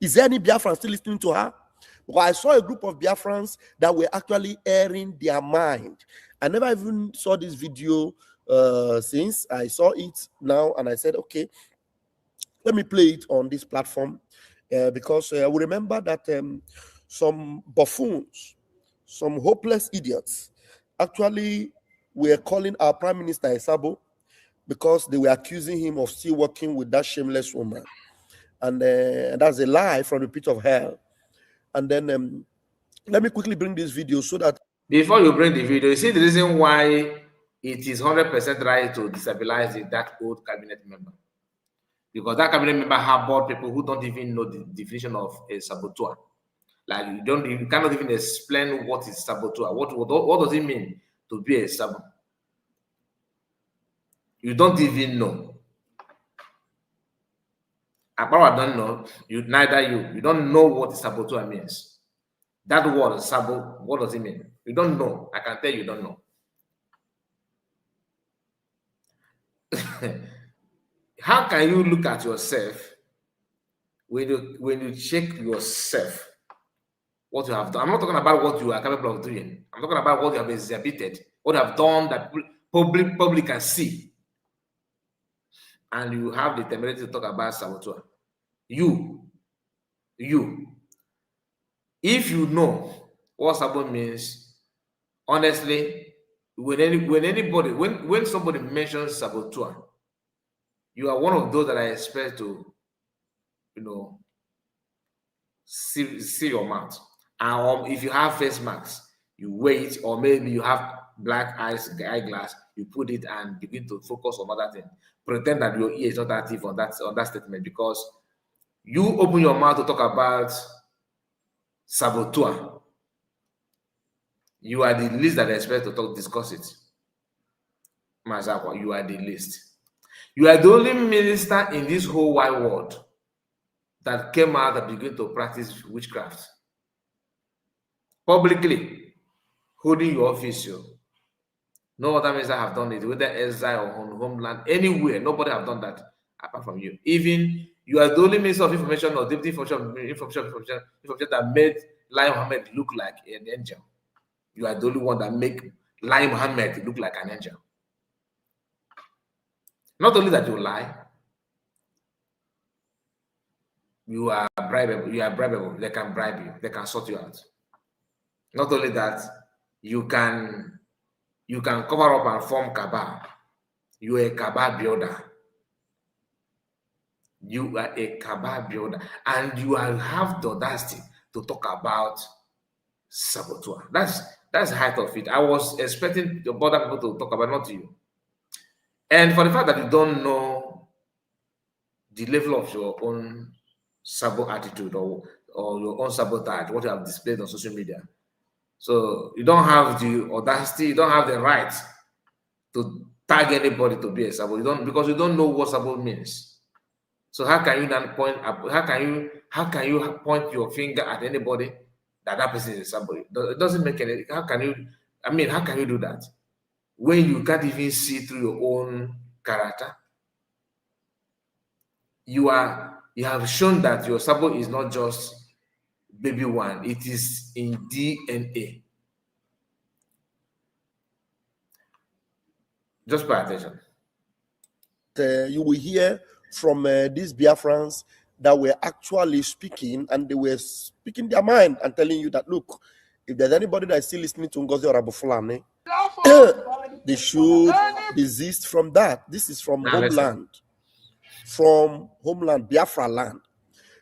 Is there any Biafran still listening to her? Because I saw a group of Biafrans that were actually airing their mind. I never even saw this video since I saw it now, and I said, okay, let me play it on this platform because we remember that some buffoons, some hopeless idiots, actually were calling our Prime Minister Esabo because they were accusing him of still working with that shameless woman. And that's a lie from the pit of hell. And then let me quickly bring this video so that before you bring the video, you see the reason why it is 100% right to destabilize that old cabinet member. Because that cabinet member harbored people who don't even know the definition of a saboteur. Like you cannot even explain what is saboteur. What does it mean to be a saboteur? You don't even know. Akwa don't know. You don't know what saboteur means. That word sabo, what does it mean? You don't know. I can tell you don't know. How can you look at yourself when you check yourself what you have done? I'm not talking about what you are capable of doing. I'm talking about what you have exhibited, what you have done that public can see. And you have the temerity to talk about saboteur. You, if you know what saboteur means, honestly, when somebody mentions saboteur, you are one of those that I expect to, see your mouth. And if you have face masks, you wait, or maybe you have black eyeglass, you put it and begin to focus on other things. Pretend that your ear is not active on that statement, because you open your mouth to talk about saboteur. You are the least that I expect to discuss it. Mazi Akwa, you are the least. You are the only minister in this whole wide world that came out and began to practice witchcraft publicly, holding your office. No other minister have done it, whether exile or on homeland, anywhere. Nobody have done that apart from you. Even you are the only minister of information or deputy information that made Lai Mohammed look like an angel. You are the only one that make Lai Mohammed look like an angel. Not only that you lie, you are bribable. They can bribe you. They can sort you out. Not only that, you can cover up and form cabal. You are a cabal builder. You are a cabal builder, and you have the audacity to talk about saboteur. That's the height of it. I was expecting the other people to talk about, not you. And for the fact that you don't know the level of your own sabo attitude or your own sabotage, what you have displayed on social media. So you don't have the audacity, you don't have the right to tag anybody to be a sabo. Because you don't know what sabo means. So how can you then how can you point your finger at anybody that person is a sabo? It doesn't make any. How can you do that when you can't even see through your own character? You have shown that your sabo is not just baby one, it is in DNA. Just pay attention. You will hear from these Biafrans that were actually speaking, and they were speaking their mind and telling you that, look, if there's anybody that is still listening to Ngozi or Abu Fulani, they should desist from that. This is from homeland. From homeland, Biafra land.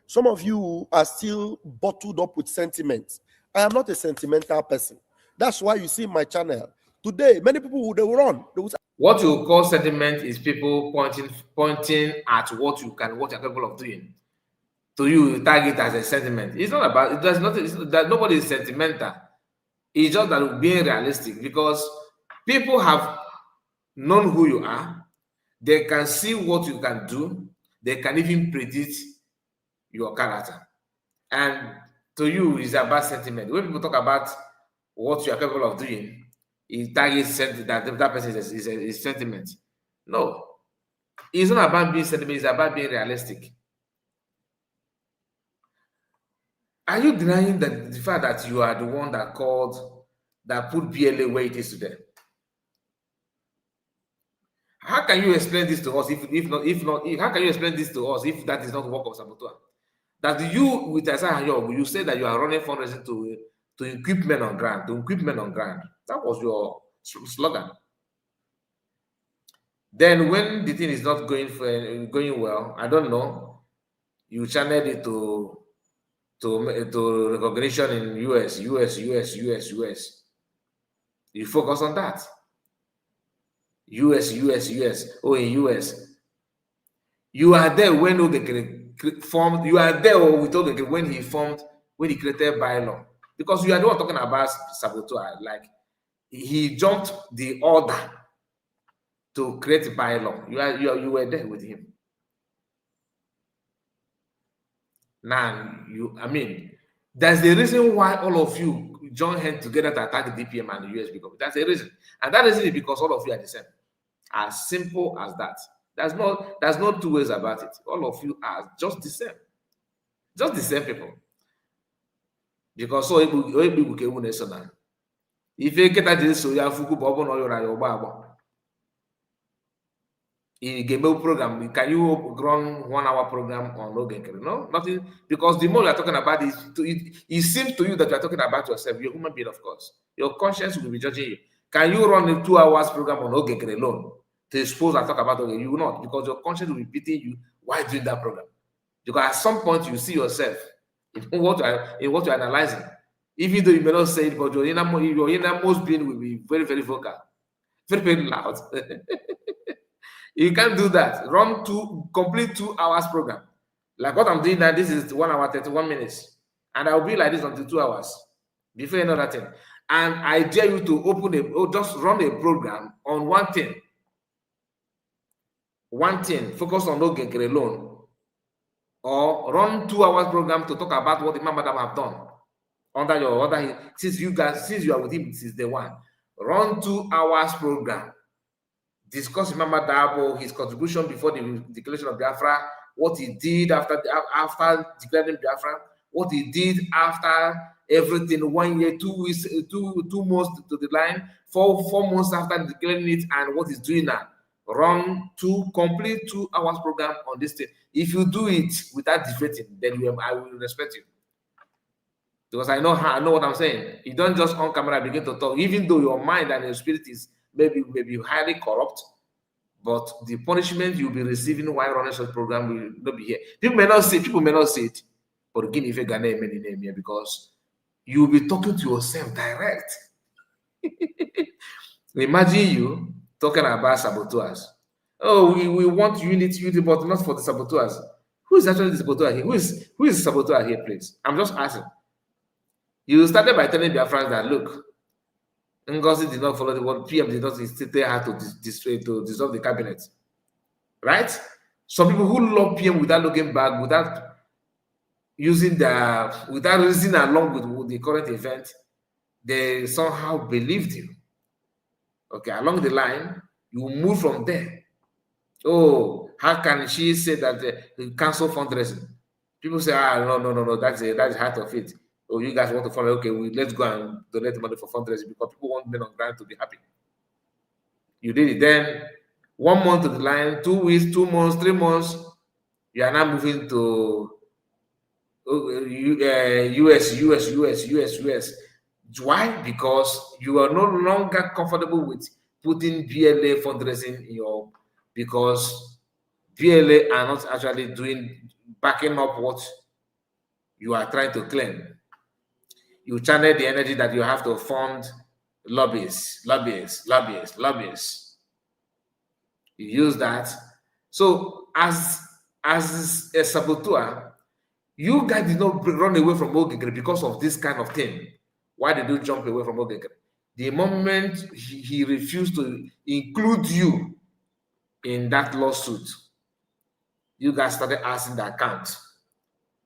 Some of you are still bottled up with sentiments. I am not a sentimental person. That's why you see my channel. Today, many people they will run. They will say, what you call sentiment is people pointing at what you're capable of doing. To you, tag it as a sentiment. It's not about it. Does not. That nobody is sentimental. It's just that being realistic, because people have known who you are. They can see what you can do. They can even predict your character. And to you, it's about sentiment. When people talk about what you are capable of doing, it targets that person is sentiment. No. It's not about being sentiment, it's about being realistic. Are you denying the fact that you are the one that put BLA where it is today? How can you explain this to us how can you explain this to us if that is not work of saboteur? That you, with Isaiah Yob, you say that you are running fundraising to equip men on ground, That was your slogan. Then when the thing is not going well, I don't know, you channeled it to to recognition in US. You focus on that. US. Oh, in US. You are there when Ogekere formed. You are there with Ogekere when he created bylaw. Because you are the one talking about saboteur. Like, he jumped the order to create bylaw. You were there with him. Now, there's a reason why all of you join hands together to attack DPM and the US government. That's a reason. And that reason is because all of you are the same. As simple as that. There's no two ways about it. All of you are just the same. Just the same people. Because so if you get at this, so you have fuku bobo no your in game program, can you run 1 hour program on Ogekere? No, nothing, because the more you're talking about it seems to you that you're talking about yourself. You're a human being, of course. Your conscience will be judging you. Can you run a 2 hours program on Ogekere alone to expose and talk about Ogekere? You will not, because your conscience will be beating you while doing that program. Because at some point you see yourself in what you're analyzing. Even though you may not say it, but your innermost being will be very, very vocal, very, very loud. You can't do that. Complete 2 hours program. Like what I'm doing now, this is 1 hour, 31 minutes. And I'll be like this until 2 hours before another thing. And I dare you to just run a program on one thing. One thing, focus on Ogekere alone. Or run 2 hours program to talk about what Imam Madam have done. Since you are with him since day one. Run 2 hours program. Discuss Imam Dabo, his contribution before the declaration of Biafra, what he did after declaring Biafra, what he did after everything, 1 year, 2 weeks, 2 months to the line, 4 months after declaring it, and what he's doing now. Run complete 2 hours program on this thing. If you do it without deflating, then I will respect you. Because I know what I'm saying. You don't just on camera begin to talk, even though your mind and your spirit is maybe highly corrupt, but the punishment you'll be receiving while running such program will not be here. People may not see it, but again, if you can name any name here, because you'll be talking to yourself direct. Imagine you talking about saboteurs. Oh, we want unity, but not for the saboteurs. Who is actually the saboteur here? Who is the saboteur here, please? I'm just asking. You started by telling their friends that, look, Ngozi did not follow what PM did not stay hard to dissolve the cabinet. Right? Some people who love PM without looking back, without reasoning along with the current event, they somehow believed you. Okay, along the line, you move from there. Oh, how can she say that cancel fundraising? People say, no, that's the heart of it. Oh, you guys want to follow? Okay, let's go and donate money for fundraising because people want men on ground to be happy. You did it. Then 1 month to the line, 2 weeks, 2 months, 3 months, you are now moving to US. Why? Because you are no longer comfortable with putting BLA fundraising in because BLA are not actually backing up what you are trying to claim. You channel the energy that you have to fund lobbyists. You use that. So as a saboteur, you guys did not run away from Ogekere because of this kind of thing. Why did you jump away from Ogekere? The moment he refused to include you in that lawsuit, you guys started asking the account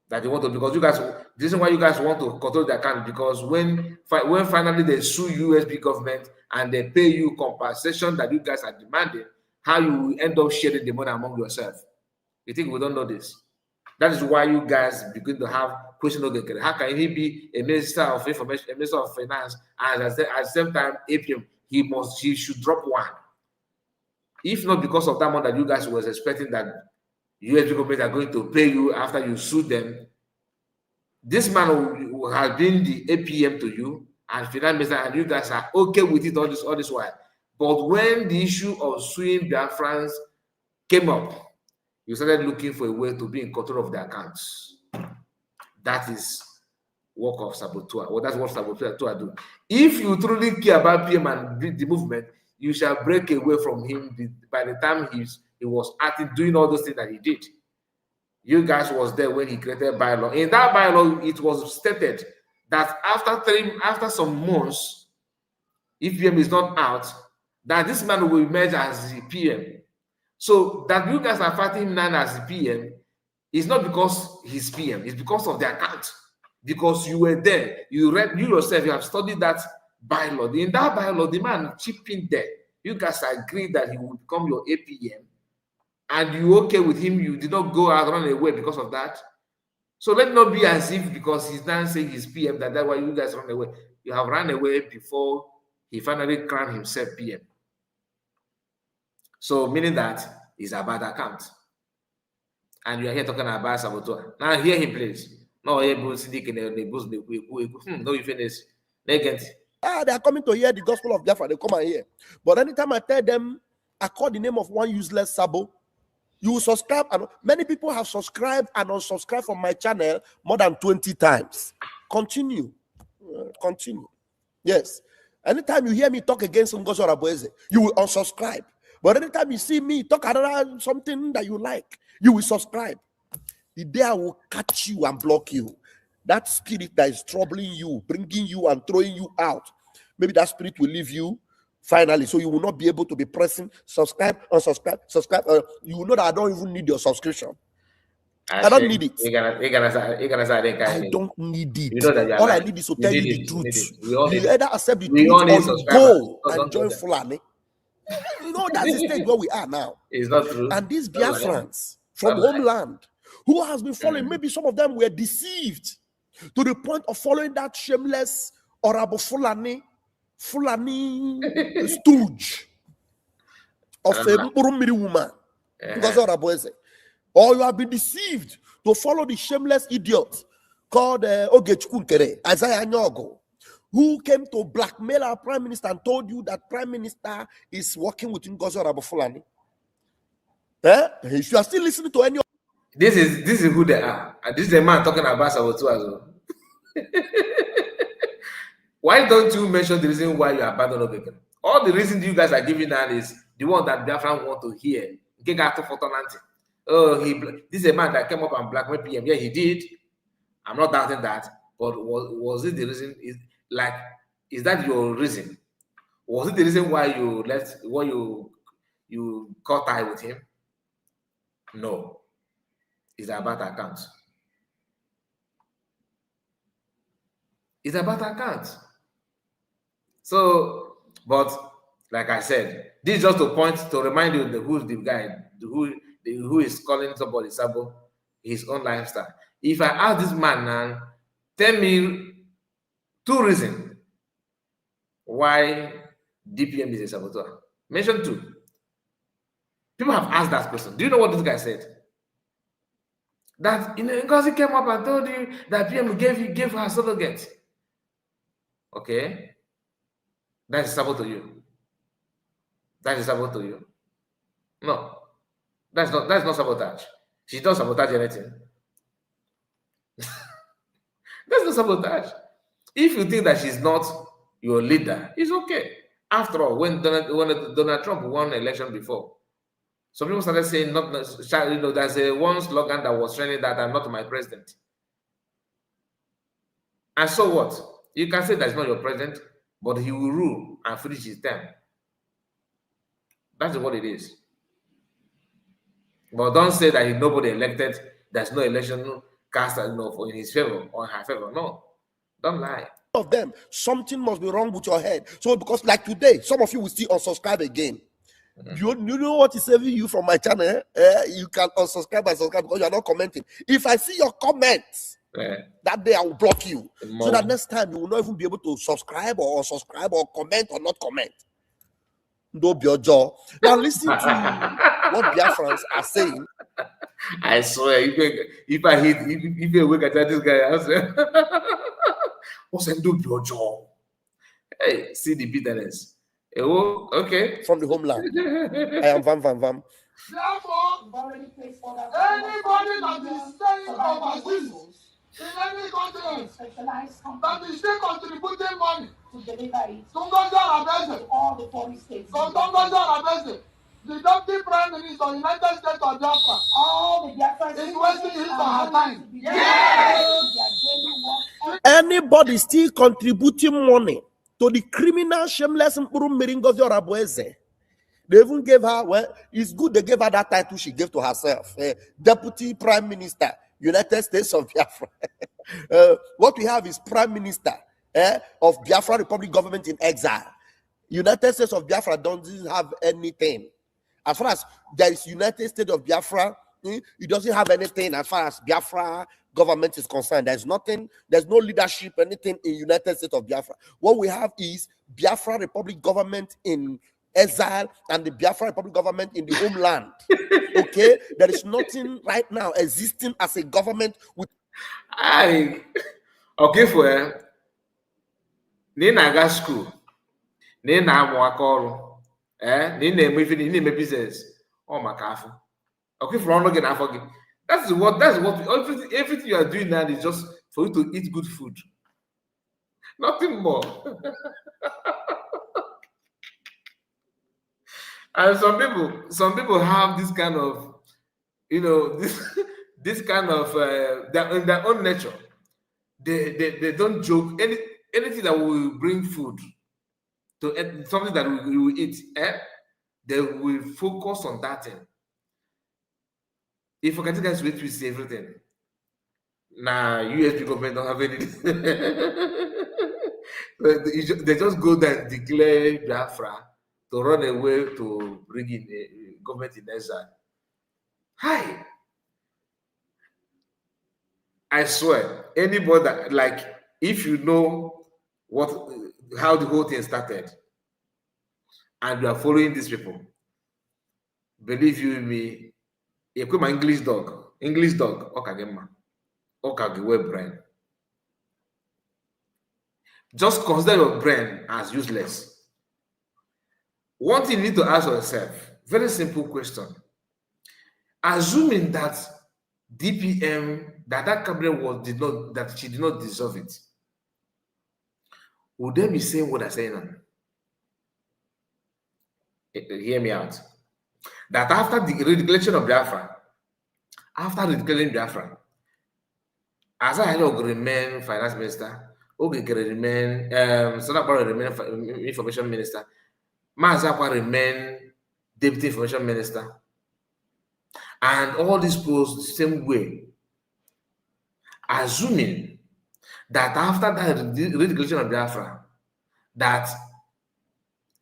that you want to, because you guys, the reason why you guys want to control the account, because when finally they sue USB government and they pay you compensation that you guys are demanding, how you end up sharing the money among yourself. You think we don't know this? That is why you guys begin to have question of Ogekere. How can he be a minister of information, a minister of finance, and at the same time APM, he should drop one? If not because of that money that you guys was expecting that US government are going to pay you after you sue them, this man who has been the APM to you and finance minister, and you guys are okay with it all this while. But when the issue of suing Biafrans came up, you started looking for a way to be in control of the accounts. That is work of saboteur. Well, that's what saboteur do. If you truly care about PM and the movement, you shall break away from him by the time he was acting, doing all those things that he did. You guys was there when he created bylaw. In that bylaw, it was stated that after some months, if PM is not out, that this man will emerge as the PM. So that you guys are fighting him now as the PM is not because he's PM, it's because of the account. Because you were there, you yourself, you have studied that bylaw. In that bylaw, the man chipped in there. You guys agreed that he would become your APM, and you okay with him, you did not go out, run away because of that. So let it not be as if because he's now saying he's PM, that's why you guys run away. You have run away before he finally crowned himself PM. So meaning that is a bad account. And you are here talking about saboteur. Now hear him, please. No, you finish. They are coming to hear the gospel of Biafra. They come and hear. But anytime I tell them, I call the name of one useless sabo, you will subscribe. And many people have subscribed and unsubscribed from my channel more than 20 times. Continue. Continue. Yes. Anytime you hear me talk against Ngozi Orabueze, you will unsubscribe. But anytime you see me talk about something that you like, you will subscribe. The day I will catch you and block you, that spirit that is troubling you, bringing you and throwing you out, maybe that spirit will leave you finally. So you will not be able to be pressing subscribe, unsubscribe, subscribe. You will know that I don't even need your subscription. I don't need it. I don't need it. You know that all I need is to tell you the truth. You either accept the truth or go and join Fulani. You know, that's the stage where we are now. It's not true. And these Biafrans from homeland who has been following, maybe some of them were deceived to the point of following that shameless Orabo Fulani stooge of a Murumiri woman. Or you have been deceived to follow the shameless idiot called Ogechukunkere, Isaiah Nyogo, who came to blackmail our prime minister and told you that prime minister is working with Ngozi Orabo-Fulani. If you are still listening to any of this is who they are. And this is a man talking about saboteur as well. Why don't you mention the reason why you abandoned Obeke? All the reasons you guys are giving now is the one that Biafran want to hear. Oh, this is a man that came up and blackmailed PM. Yeah, he did. I'm not doubting that. But was it the reason? Is that your reason? Was it the reason why you left? Why you cut tie with him? No. It's about accounts. It's about accounts. So, but like I said, this is just a point to remind you who's the guy, who is calling somebody Sabo, his own lifestyle. If I ask this man now, tell me 2 reasons why DPM is a saboteur. Mention 2. People have asked that question. Do you know what this guy said? That because he came up and told you that PM gave her surrogate. Okay, that is saboteur to you. That is saboteur to you. No, that's not sabotage. She don't sabotage anything. That's not sabotage. If you think that she's not your leader, it's okay. After all, when Donald Trump won the election before, some people started saying, there's one slogan that was trending that I'm not my president. And so what? You can say that's not your president, but he will rule and finish his term. That's what it is. But don't say that nobody elected, there's no election cast in his favor or her favor. No. Don't lie. Of them, something must be wrong with your head. So because like today, some of you will still unsubscribe again. You know what is saving you from my channel? You can unsubscribe and subscribe because you are not commenting. If I see your comments, that day I will block you. So that next time you will not even be able to subscribe or unsubscribe or comment or not comment. No be your jaw. Now listen to what Biafrans are saying. I swear, if I wake at this guy, I say, what's a do your jaw? Hey, see the bitterness. Oh, okay. From the homeland. I am Vam. Therefore, anybody that is saying about this in any continent Specialized company that is still contributing money to deliver it to Gonzalo Abese. to all the 40 states. So Gonzalo Abese, the Deputy Prime Minister of the United States of Biafra, All the Biafran is wasting his or her time. Anybody still contributing money to the criminal, shameless Mpuru Ngozi Orabueze. They even gave her, well, it's good they gave her that title she gave to herself. Deputy Prime Minister, United States of Biafra. What we have is Prime Minister of Biafra Republic Government in Exile. United States of Biafra doesn't have anything. As far as there is United States of Biafra, it doesn't have anything as far as Biafra government is concerned. There's nothing, there's no leadership, anything in United States of Biafra. What we have is Biafra Republic government in exile and the Biafra Republic government in the homeland. Okay, there is nothing right now existing as a government with. Okay, for na school, na-amụ aka ọrụ, na-eme business, maka afọ. Okay, for ọnụ gị na afọ gị. That's what everything you are doing now is just for you to eat good food. Nothing more. And some people have this kind of, this kind of in their own nature. They don't joke. Anything that will bring food to something that we will eat, they will focus on that thing. If you can take us with see everything. Nah, US government don't have anything. They just go there and declare Biafra to run away to bring in a government in exile. Hi. I swear, anybody that, like, if you know how the whole thing started, and you are following these people, believe you me, you come English dog, web brain. Just consider your brain as useless. One thing you need to ask yourself, very simple question. Assuming that DPM, that cabinet she did not dissolve it, would they be saying what I'm saying now? Hear me out. That after the redeclaration of Biafra, after redeclaring Biafra, as I remain finance minister, remain remain information minister, Mazi Akwa remain deputy information minister, and all these posts the same way. Assuming that after that redeclaration of Biafra, that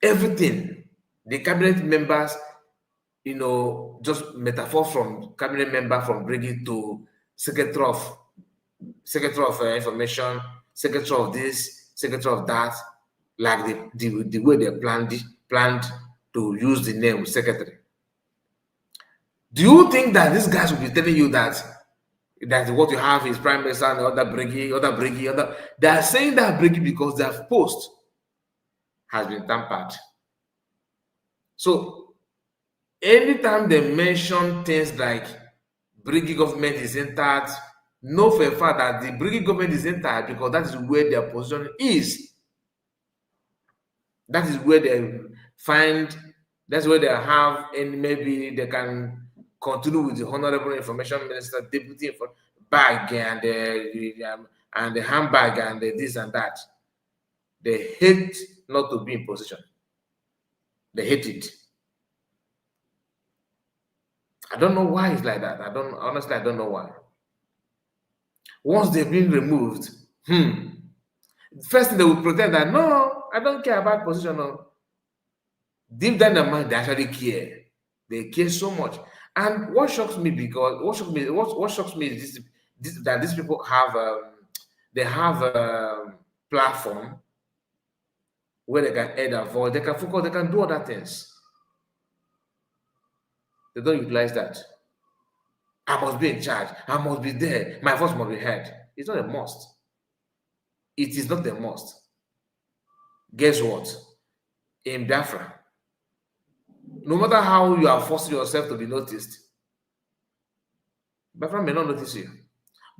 everything, the cabinet members, just metaphor from cabinet member from bringing to secretary of information, secretary of this, secretary of that, like the way they planned to use the name secretary. Do you think that these guys will be telling you that what you have is prime minister and other briggy? They are saying that briggy because their post has been tampered. So anytime they mention things like briggy government is entered, know for a fact that the briggy government is entered because that is where their position is. That is where they find, that's where they have, and maybe they can continue with the honorable information minister, deputy bag and the handbag and the this and that. They hate not to be in position. They hate it. I don't know why it's like that. I don't know why. Once they've been removed, first thing they will pretend that no, I don't care about position. No. Deep down in their mind, they actually care. They care so much. And what shocks me is that these people have a platform where they can add their voice, they can focus, they can do other things. They don't utilize that. I must be in charge. I must be there. My voice must be heard. It's not a must. It is not a must. Guess what? In Biafra, no matter how you are forcing yourself to be noticed, Biafra may not notice you.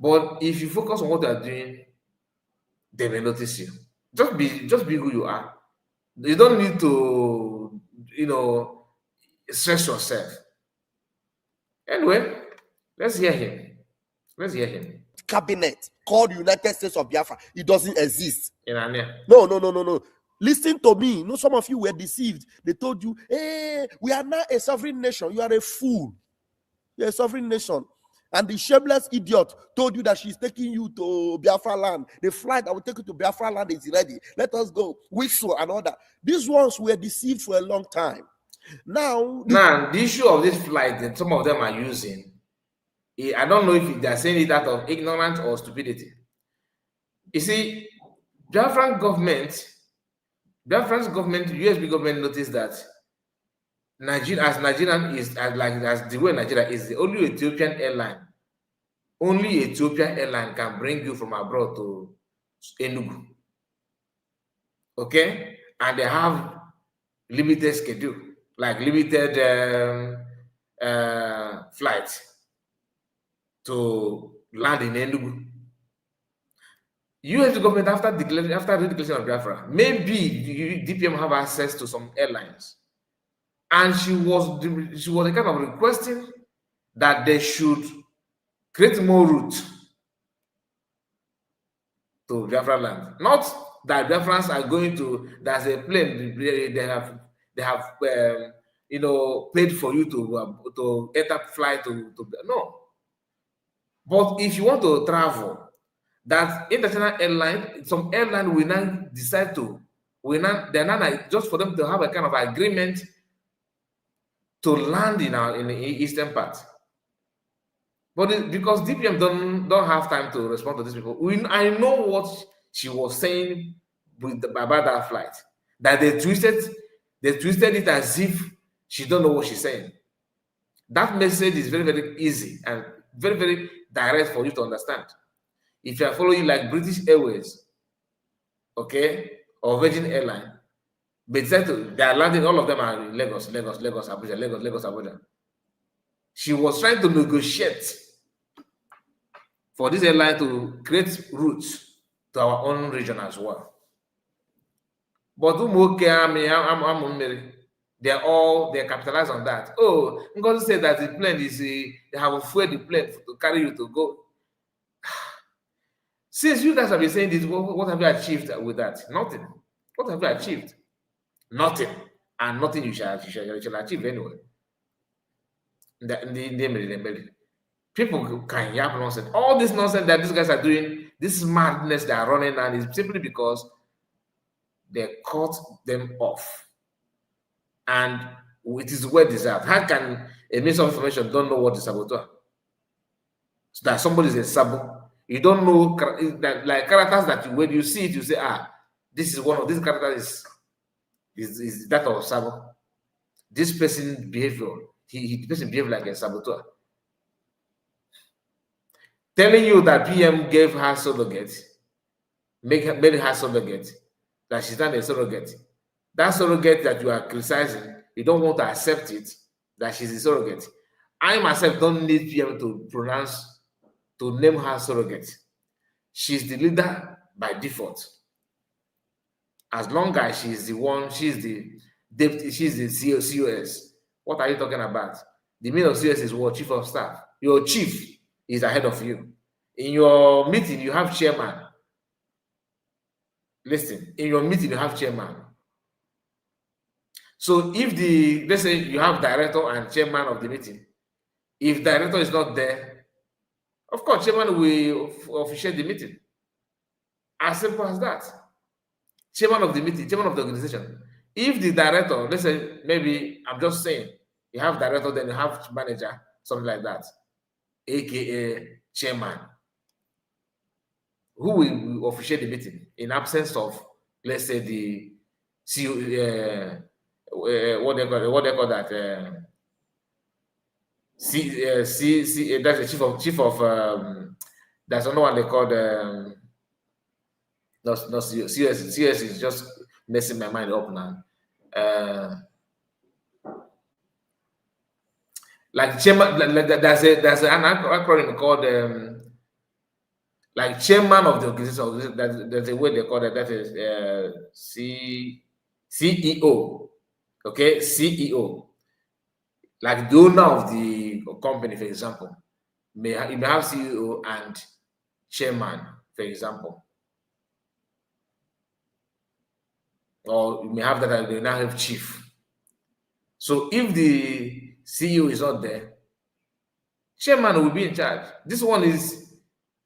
But if you focus on what you are doing, they will notice you. Just be who you are. You don't need to, stress yourself. Anyway, let's hear him. Let's hear him. Cabinet called United States of Biafra. It doesn't exist. In Ania. No. Listen to me. No, some of you were deceived. They told you, hey, we are now a sovereign nation. You are a fool. You're a sovereign nation. And the shameless idiot told you that she's taking you to Biafra land. The flight that will take you to Biafra land is ready. Let us go. Whistle and all that. These ones were deceived for a long time. Now, the issue of this flight that some of them are using, I don't know if they're saying it out of ignorance or stupidity. You see, Biafran government, USB government noticed that Nigeria, as the way Nigeria is the only Ethiopian airline. Only Ethiopian airline can bring you from abroad to Enugu. Okay? And they have limited schedule, like limited flights to land in Enugu. US government, after redeclaration of Biafra, maybe DPM have access to some airlines. And she was kind of requesting that they should create more routes to Biafra land. Not that Biafrans are going to, there's a plane they have paid for you to enter flight to no. But if you want to travel, that international airline, some airline will now decide they're not just for them to have a kind of agreement to land in the eastern part. But because DPM don't have time to respond to these people, I know what she was saying about that flight. That they twisted it as if she don't know what she's saying. That message is very, very easy and very, very direct for you to understand. If you are following like British Airways, okay, or Virgin Airline, they are landing, all of them are in Lagos, Abuja, Lagos, Abuja. She was trying to negotiate for this airline to create routes to our own region as well. But they're capitalized on that. Oh, I'm going to say that the plane they have fueled the plane to carry you to go. Since you guys have been saying this, what have you achieved with that? Nothing. What have you achieved? Nothing. And nothing you shall achieve anyway. People can yap nonsense. All this nonsense that these guys are doing, this madness they are running on, is simply because they cut them off. And it is well deserved. How can a minister of information don't know what is saboteur? So that somebody is a sabo. You don't know that, like characters that when you see it, you say, this is one of these characters is that of sabo. This person behavior, the person behave like a saboteur. Telling you that PM gave her surrogate, made her surrogate, that she's not a surrogate. That surrogate that you are criticizing, you don't want to accept it, that she's a surrogate. I myself don't need PM to name her surrogate. She's the leader by default. As long as she's the one, she's the deputy, she's the COS. What are you talking about? The meaning of COS is what? Chief of staff. Your chief is ahead of you. In your meeting, you have chairman. Listen, in your meeting, you have chairman. So if let's say you have director and chairman of the meeting, if director is not there, of course, chairman will officiate the meeting. As simple as that. Chairman of the meeting, chairman of the organization. If the director, let's say, maybe, I'm just saying, you have director, then you have manager, something like that, aka chairman, who will officiate the meeting in absence of, let's say, the CEO, what they call that? That's the chief of that's another one they call no CS. CS is just messing my mind up now. Like chairman, there's an acronym called like chairman of the organization. There's a way they call it. That is CEO. Okay, CEO. Like the owner of the company, for example, you may have CEO and chairman, for example, or you may have that they now have chief. So if the CEO is not there, chairman will be in charge. This one is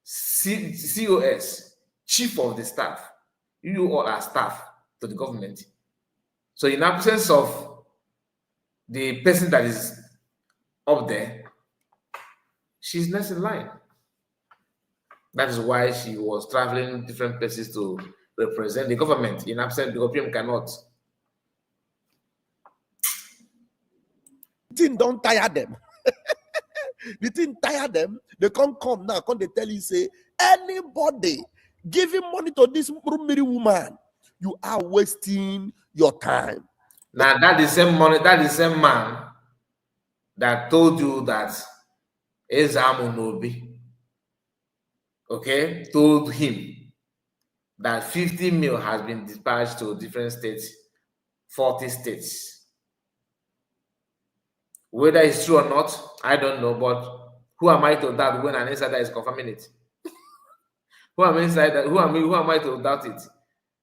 COS, chief of the staff. You all are staff to the government. So in absence of the person that is up there, she's next in line. That is why she was traveling different places to represent the government. In absence, the OPM cannot. The thing don't tire them. The thing tire them. They can't come now. Can't they tell you, say, anybody giving money to this woman, you are wasting your time. Now that the same money, that the same man that told you that Ezamunobi, okay, told him that 50 mil has been dispatched to different states, 40 states. Whether it's true or not, I don't know, but who am I to doubt when an insider is confirming it? Who am I to doubt it?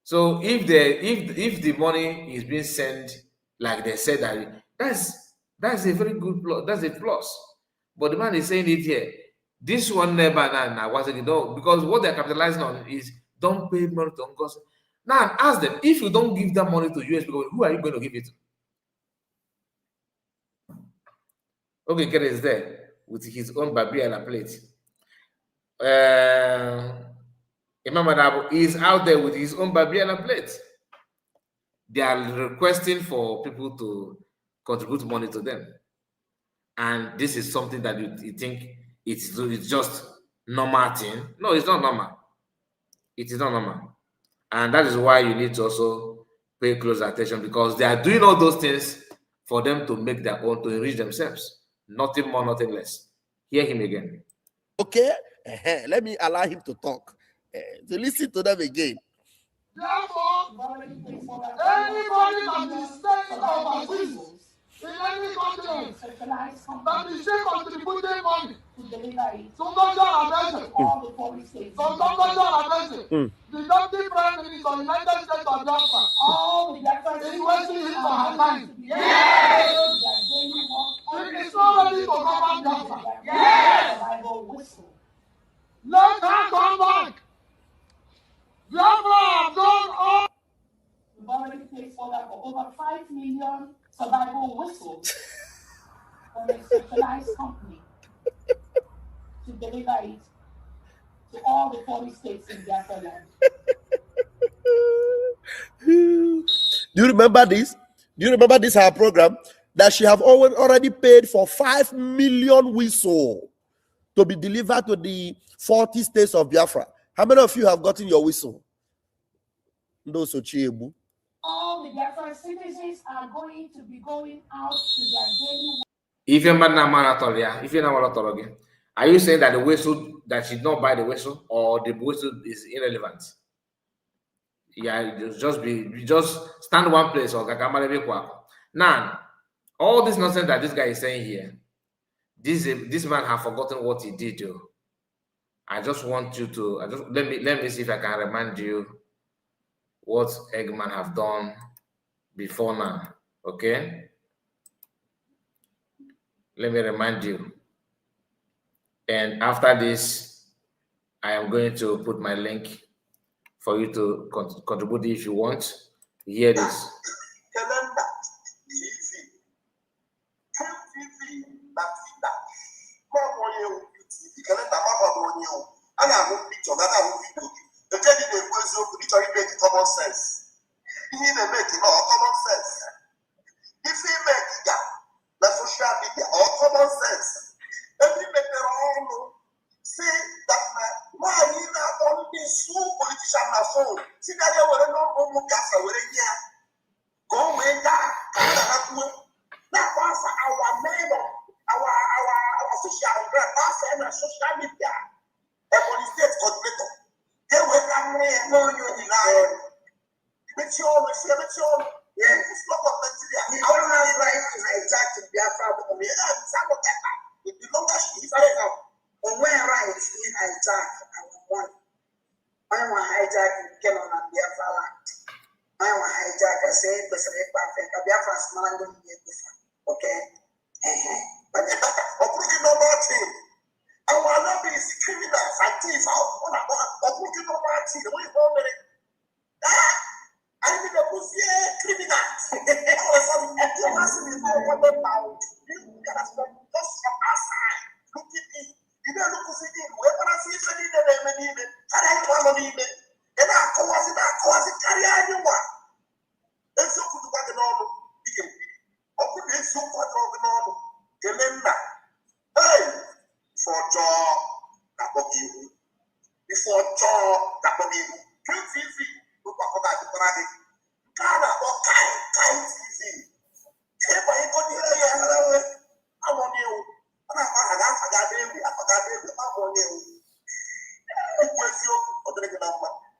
So if the money is being sent like they said, that's a very good plus. That's a plus. But the man is saying it here. This one never now wasn't it? No, because what they're capitalizing on is don't pay money to Ngozi. Now ask them, if you don't give that money to US people, who are you going to give it to? Okay, Kere is there with his own Babiala plate. Imam Adabu is out there with his own Babiala plate. They are requesting for people to contribute money to them. And this is something that you think it's just normal thing. No, it's not normal. It is not normal. And that is why you need to also pay close attention, because they are doing all those things for them to make their own, to enrich themselves. Nothing more, nothing less. Hear him again. Okay, let me allow him to talk. To listen to them again. Therefore, anybody that is staying overseas in any continent that is still contributing money to the deputy prime minister of the United States of Biafra is wasting his or her time. Yes! It is not ready to govern Biafra. Yes! Let her come back. Biafra have done all. We've already placed order for over 5 million survival whistles from a specialized company to deliver it to all the 40 states in Biafra land. Do you remember this? Do you remember this our program? That she have already paid for 5 million whistle to be delivered to the 40 states of Biafra. How many of you have gotten your whistle? Those All the Biafra citizens are going to be going out to their daily work. If you're not again, are you saying that the whistle, that she did not buy the whistle, or the whistle is irrelevant? Yeah, just stand one place or now. All this nonsense that this guy is saying here, this man have forgotten what he did. I just want you to let me see if I can remind you what Eggman have done before now. Okay, let me remind you. And after this, I am going to put my link for you to contribute if you want. Hear this. Common sense. If he make common sense. If he make the social media or common sense, every make their own say that why you not on this politician na phone. See that you were no gas away here. Go away that was our neighbor, our social graph, our social media. Ebonyi State coordinator. They were coming you deny. Yes, it's not of Nigeria. We don't have right to hijack the Biafra. We have some of that. It belongs to Israel. And when rights we hijack our one. I want hijack in Kenon and Biafra land. I want hijack and say, Biafra is not going to be okay. But Opuki no more thing. I will not be criminals and thieves. Opuki no more thing. We hold it. I need a criminals. I was on the massive about just from outside. Look at me. You don't look at me. Whenever I see something that I need it, and I want to need it. And I cause it, carry anyone. And so could what the normal. Open it so what the normal. Remember, hey, for job, that will give you. Before job, that will give you. Can't see. Look at the product. Ghana or kind TV. If I go to the I'm on you. I forgot baby. I'm on you.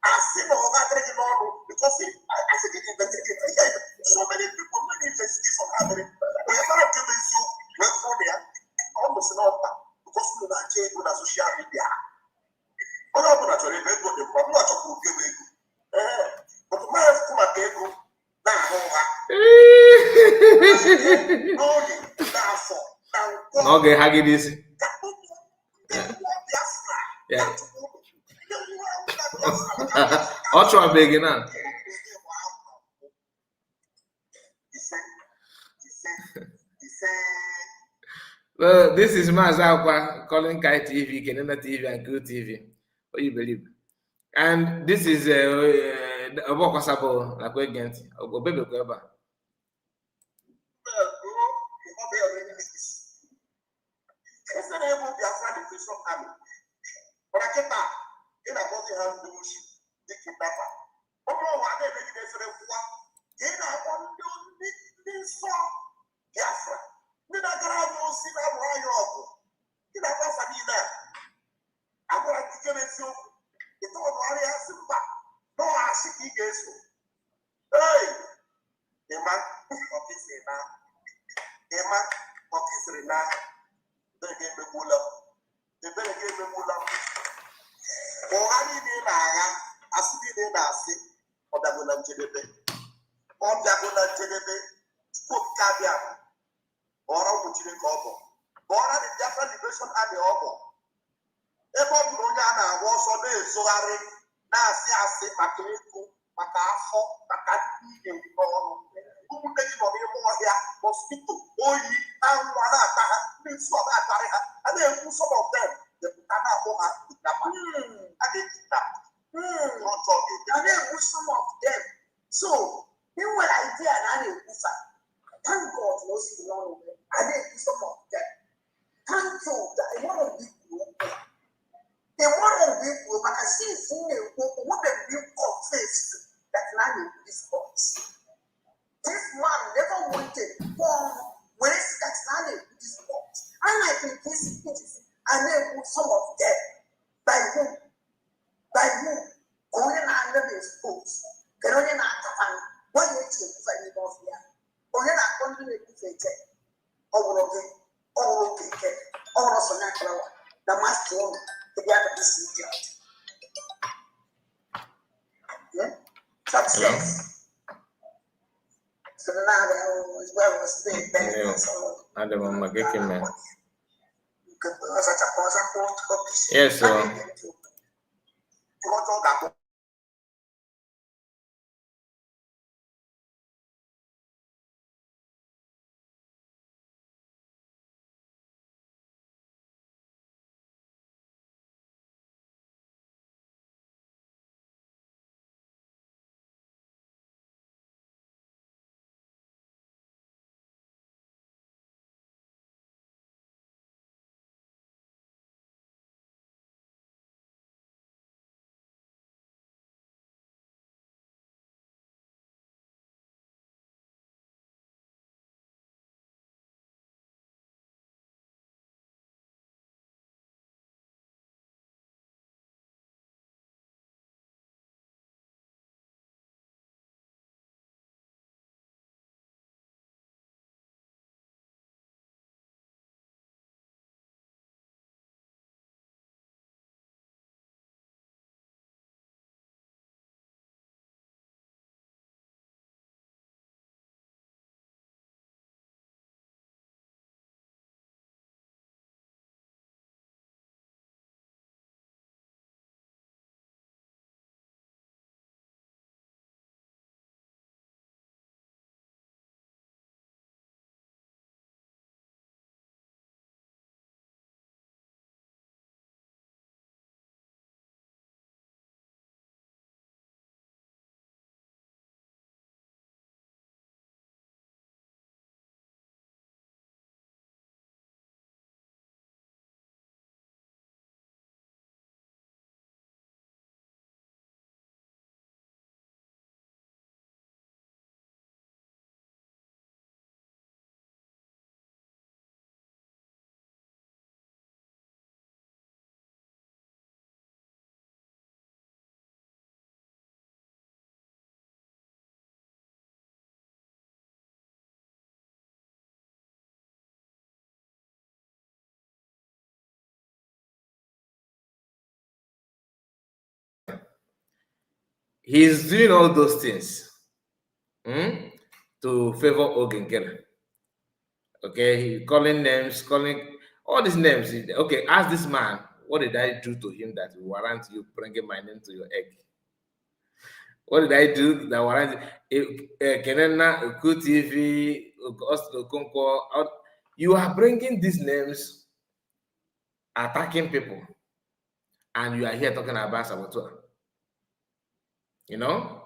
I see no other because I think it's investigated. So many people when investigation happening. Whenever I give you work for there, almost not because we don't change on social media. What happened actually? They go the problem. What you give me? But my come at go now. Okay, how get this? Yeah. Ultra big now. Well, this is Mazi Akwa calling Kai TV, Kenena TV, and Crew TV. What you believe? And this is Obokosabo, like we get Obebe Kweba. Yes, sir. He's doing all those things to favor Ogenkere. Okay, he calling names, calling all these names. Okay, ask this man, what did I do to him that will warrant you bringing my name to your egg? What did I do that warrants Kenena, TV, Okonkwo? You are bringing these names, attacking people, and you are here talking about saboteur. You know?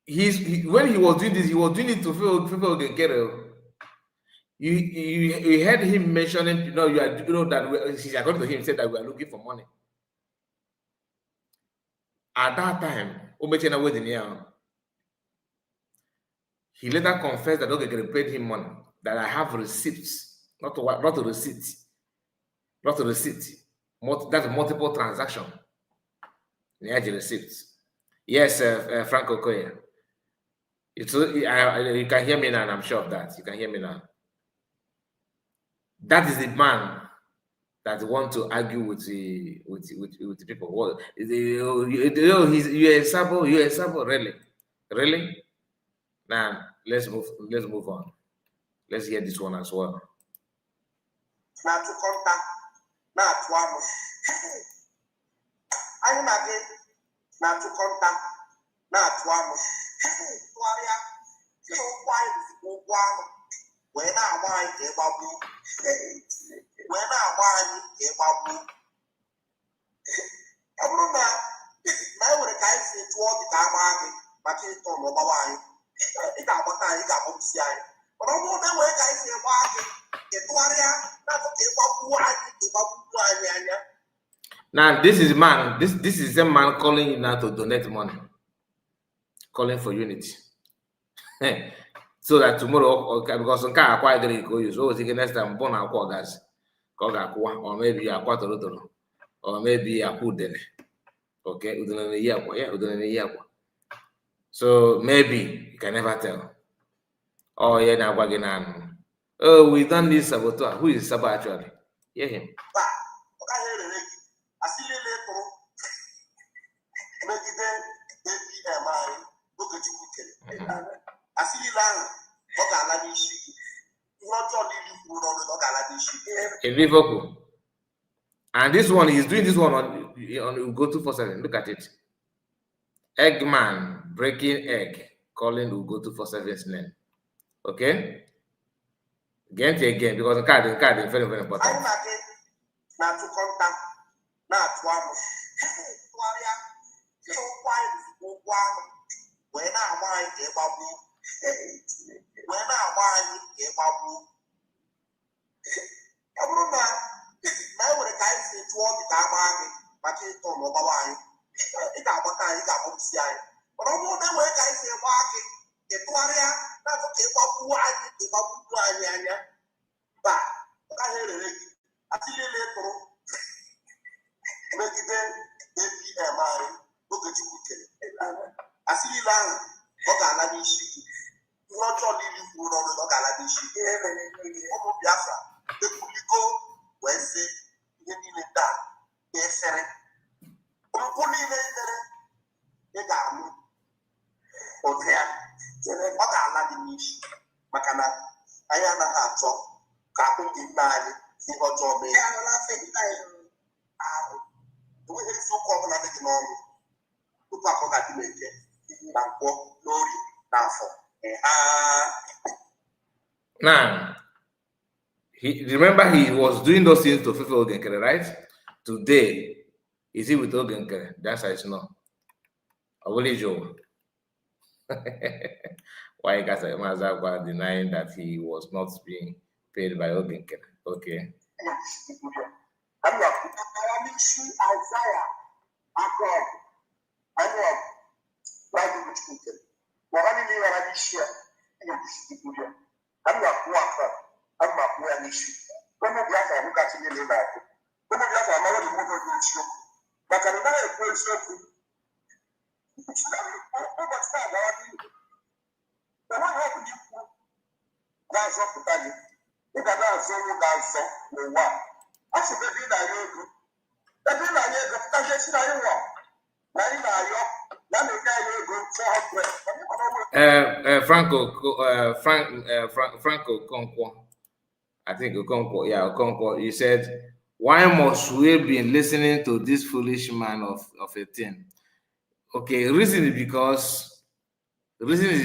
When he was doing this, he was doing it to people can get you heard him mentioning, that he's according to him said that we are looking for money. At that time, he later confessed that Ogekere paid him money, that I have receipts, not a receipt. Not a receipt. That's a multiple transaction. The receipts. Yes, Frank Okoye. You can hear me now, and I'm sure of that. You can hear me now. That is the man that want to argue with the people. Well, you're a sabo, really. Now let's move on. Let's hear this one as well. Now to contact, now to I'm again. Now to contact, now to when I want a babu, when I want a babu, I don't know. Now, when the guy said to all the time, I can't talk about why. It got what I got on CI. But I don't know where guys say, why. Now, this is man. This is a man calling you now to donate money, calling for unity. So that tomorrow, okay, because some car Akwa going to go use. So next time, born Akwa gas, Akwa, or maybe Akwa Torotoro, or maybe Akuden. Okay, Udon. So maybe you can never tell. Oh yeah, now again. Oh, we done this saboteur. Who is Sabo actually? Hear him. In Liverpool. And this one, he's doing this one on Ugo 247. Look at it. Eggman breaking egg, calling Ugo 247's name. Okay? Again, because the card is very, very important. Now to contact, now to when I want a babu, when I want a babu, I don't know. Now when the guy said to all the time, I can't talk about why. It got what I got on CI. But I don't know where guys say, walking, the Toria, not to keep up who I did, but I heard it. I see you later. Make it then, look at you. I see you land. What I like is not only you know the Galadish. The Kuliko, Wednesday, you need that. Yes, sir. Only they got me. Oh, there. What I like is Macana. I am a half talk. Captain in Mali. He got your baby. The way it's so common at the moment. Who talk about the maker? Now, remember he was doing those things to fulfill Ogenkere, right? Today, is he with Ogenkere? The answer is no. Awole Joe. Why guys Mazi denying that he was not being paid by Ogenkere? Okay. Franco Okonkwo. I think Okonkwo, yeah, Okonkwo. He said, "Why must we be listening to this foolish man of a thing?" Okay, the reason is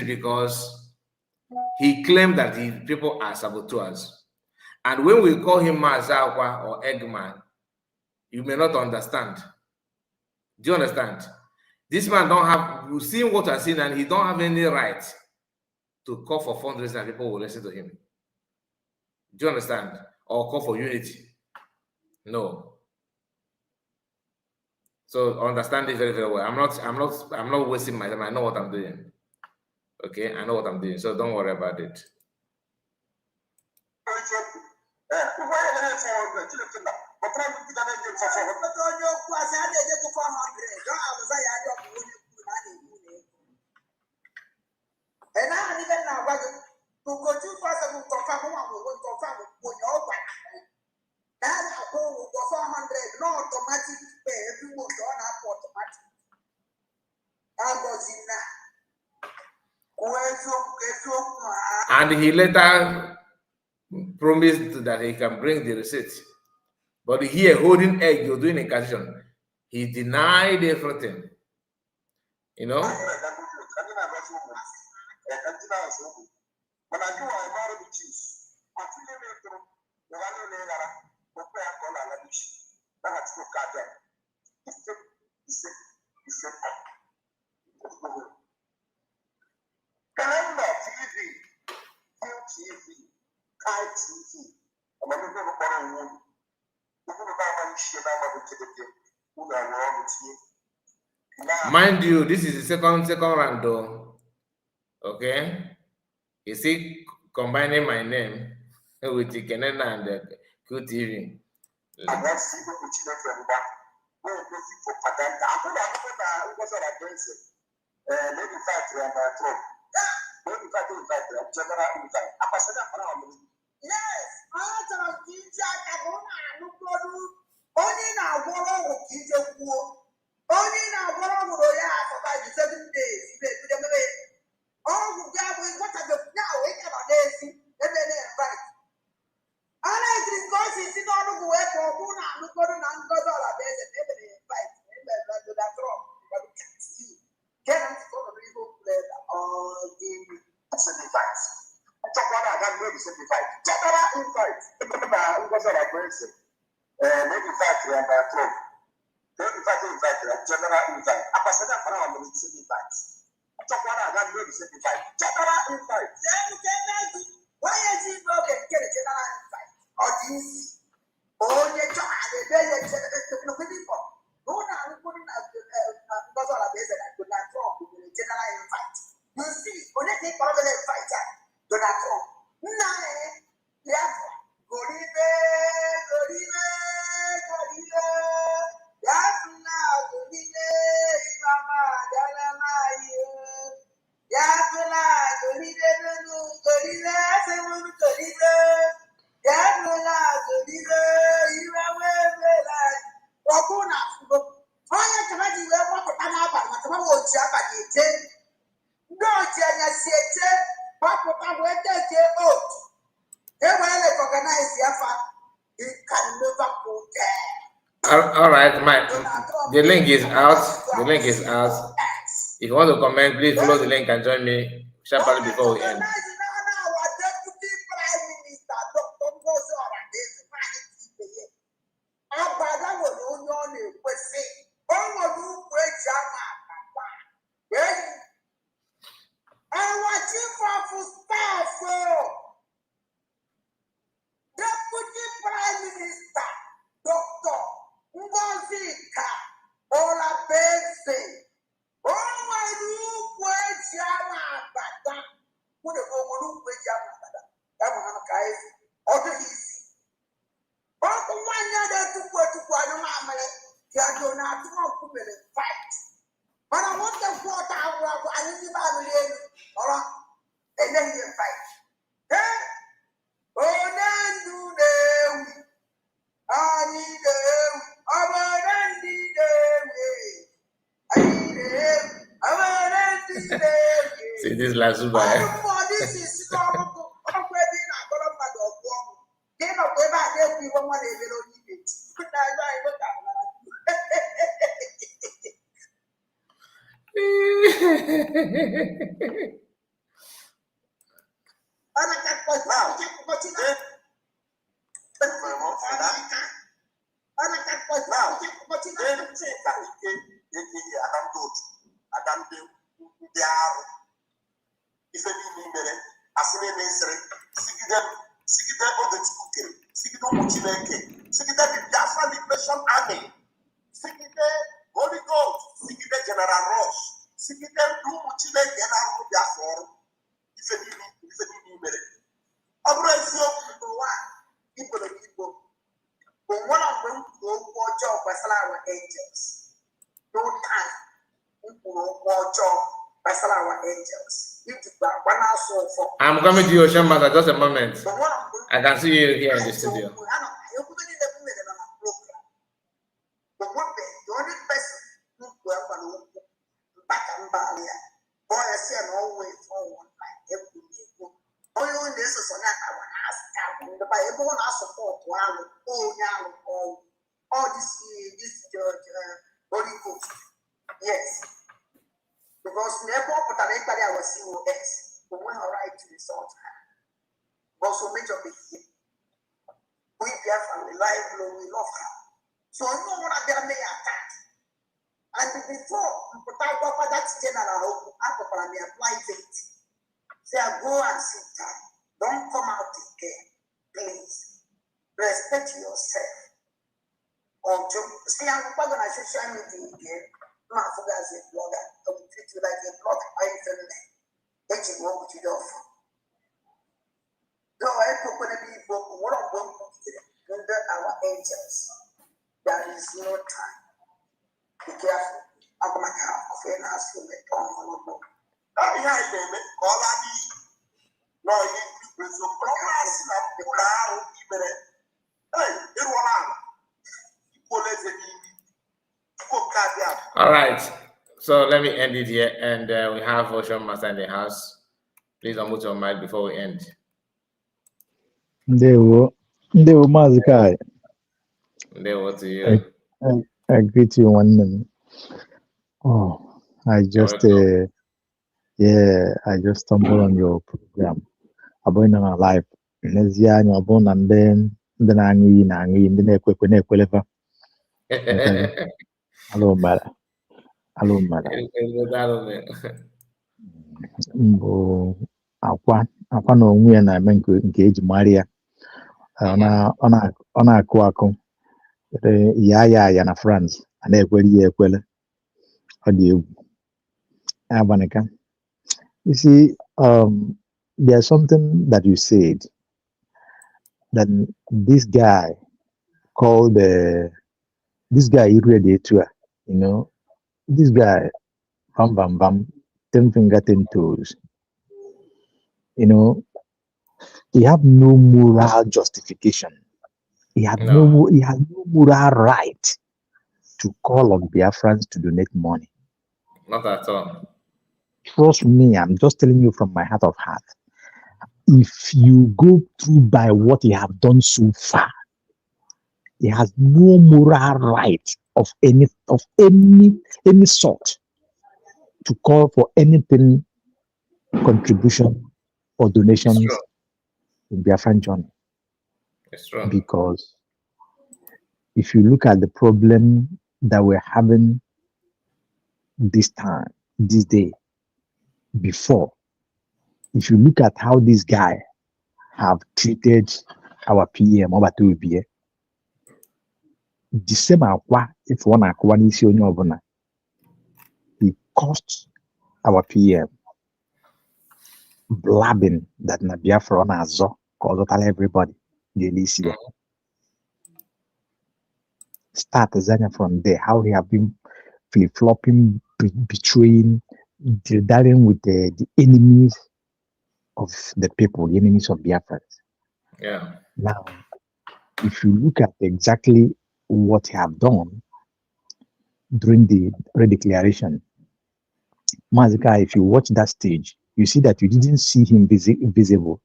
because he claimed that people are saboteurs, and when we call him Mazi Akwa or Eggman, you may not understand. Do you understand? This man don't have, we've seen what I've seen, and he don't have any right to call for fundraising and people will listen to him. Do you understand? Or call for unity. No. So understand it very, very well. I'm not wasting my time. I know what I'm doing. Okay, I know what I'm doing. So don't worry about it. And I even now to go too fast and confirm one will confirm when you're back. That's a whole 400, no automatic pay, everyone don't have automatic. I was in And he later promised that he can bring the receipt. But here, holding egg, you're doing incantation. He denied everything. You know? Mind you, this is the second round though. Okay? You see, combining my name with the Kenena and the QTV. All right, the link is out. The link is out. If you want to comment, please follow the link and join me sharply before we end. See this last All by. for this is normal. Already not going to do one. They not going back there. We want one little bit. Holy Ghost, General Ross, ọ bụrụ eziokwu n'ụwa Igbo na Igbo bụ nwa mgbe m kwuru okwu ọjọọ gbasara our angels. No time m kwuru okwu ọjọọ gbasara our angels. Ijikwa agba na-asụ ụfọ. I'm coming to you, Ocean Master, just a moment. I can see you here in the studio. The only person who back and back here, boy, I see an always forward like every day. Only this is on that I want to ask the Bible on our support to all this Holy Ghost. Yes. Because never put anybody I was COS, but when I write to result, also major big here. We care from the life, we love her. So no one of them may attack. And before we put out that general, I may apply it. Say, go and sit down. Don't come out again. Please. Respect yourself. Or see, I'm not going to social media again. I'm not as a blogger. I will treat you like a blog. I even let you walk with your phone. No, I put going to be what I'm going to do under our angels. There is no time. Be careful. I'm going to have a fair ask you to come on. All I need. No, you so All right. So let me end it here. And we have Ocean Master in the house. Please unmute your mic before we end. Ndewo Mazi Kai. Ndewo to you. I greet you one name. Oh, I just stumbled on your program. About on live. N'ezie anya ọ bụrụ na ndị na-aṅụ iyi na-aṅụ iyi ndị na-ekwekwe na-ekwelefa. Alụ mara. Mbụ akwa na onwe ya na-eme nke eji mara ya. Ọ na-akụ akụ. Ya na France a na-ekwere ya ekwele. Ọ dị egwu. Abanika. You see, there's something that you said that this guy called this guy Irradiator, this guy bam 10 finger 10 toes. He have no moral justification. He has no moral right to call on Biafrans to donate money. Not at all. Trust me, I'm just telling you from my heart of heart. If you go through by what he have done so far, he has no moral right of any sort to call for anything, contribution or donations in Biafran journey. It's true. Because if you look at the problem that we're having this day, before, if you look at how this guy have treated our PM over to be the same Akwa, if one Akwa is onye he cost our PM blabbing that na Biafra na azo cause tell everybody the listen. Start Zanya from there, how he have been flip-flopping, betraying, dealing with the enemies of the people, the enemies of Biafra. Yeah. Now, if you look at exactly what he have done during the redeclaration, Mazika, if you watch that stage, you see that you didn't see him visible.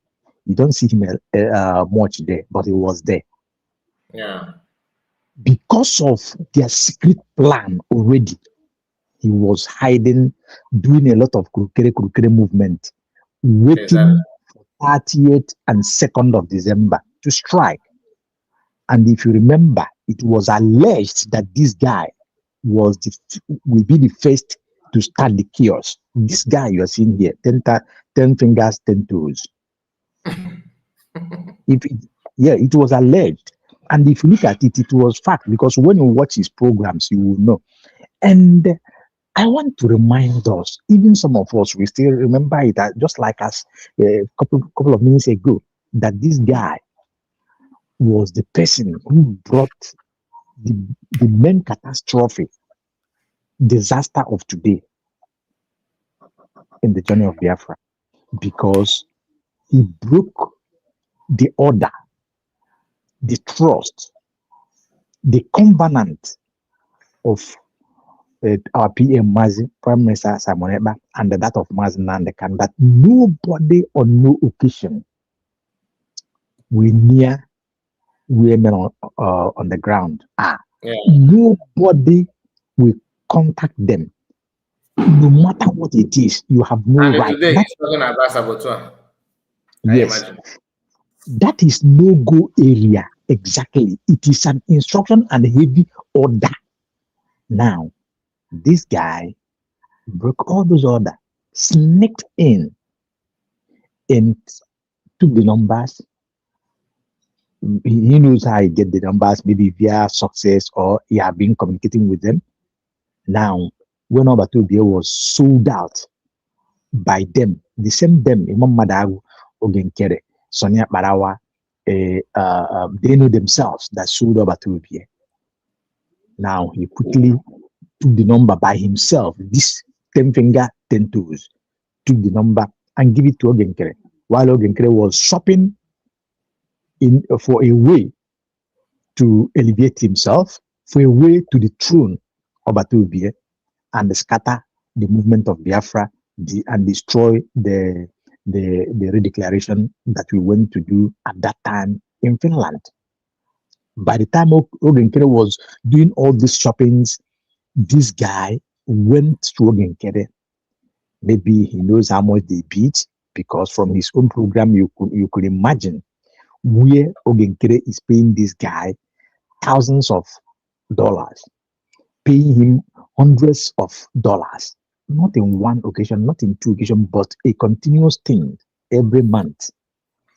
You don't see him much there, but he was there. Yeah. Because of their secret plan already, he was hiding, doing a lot of kurukere movement, waiting Exactly. for 30th and 2nd of December to strike. And if you remember, it was alleged that this guy will be the first to start the chaos. This guy you are seeing here, 10 fingers, 10 toes. It was alleged. And if you look at it, it was fact, because when you watch his programs, you will know. And I want to remind us, even some of us, we still remember it, just like us a couple of minutes ago, that this guy was the person who brought the main catastrophe, disaster of today in the journey of Biafra, because he broke the order, the trust, the covenant of our PM Mazi, Prime Minister Simon Ekpa, and that of Mazi Nandekan, that nobody on no occasion will near women on the ground. Yeah. Nobody will contact them. No matter what it is, you have no And right. today he's talking about saboteur. Yes, Imagine. that is no-go area. Exactly. It is an instruction and heavy order. Now, this guy broke all those orders, sneaked in, and took the numbers. He knows how he get the numbers, maybe via success, or he have been communicating with them. Now, when Obatobia was sold out by them, the same them, Imam Madagu, Ogenkere, Sonia Barawa, they know themselves that sold Obatobia. Now, he quickly took the number by himself, this 10 finger, 10 toes, took the number and give it to Ogenkere, while Ogenkere was shopping for a way to elevate himself, for a way to the throne of Batubie, and scatter the movement of Biafra and destroy the redeclaration that we went to do at that time in Finland. By the time Ogenkere was doing all these shoppings, this guy went to Ogenkere. Maybe he knows how much they beat, because from his own program, you could imagine where Ogenkere is paying this guy thousands of dollars, paying him hundreds of dollars, not in one occasion, not in two occasions, but a continuous thing every month.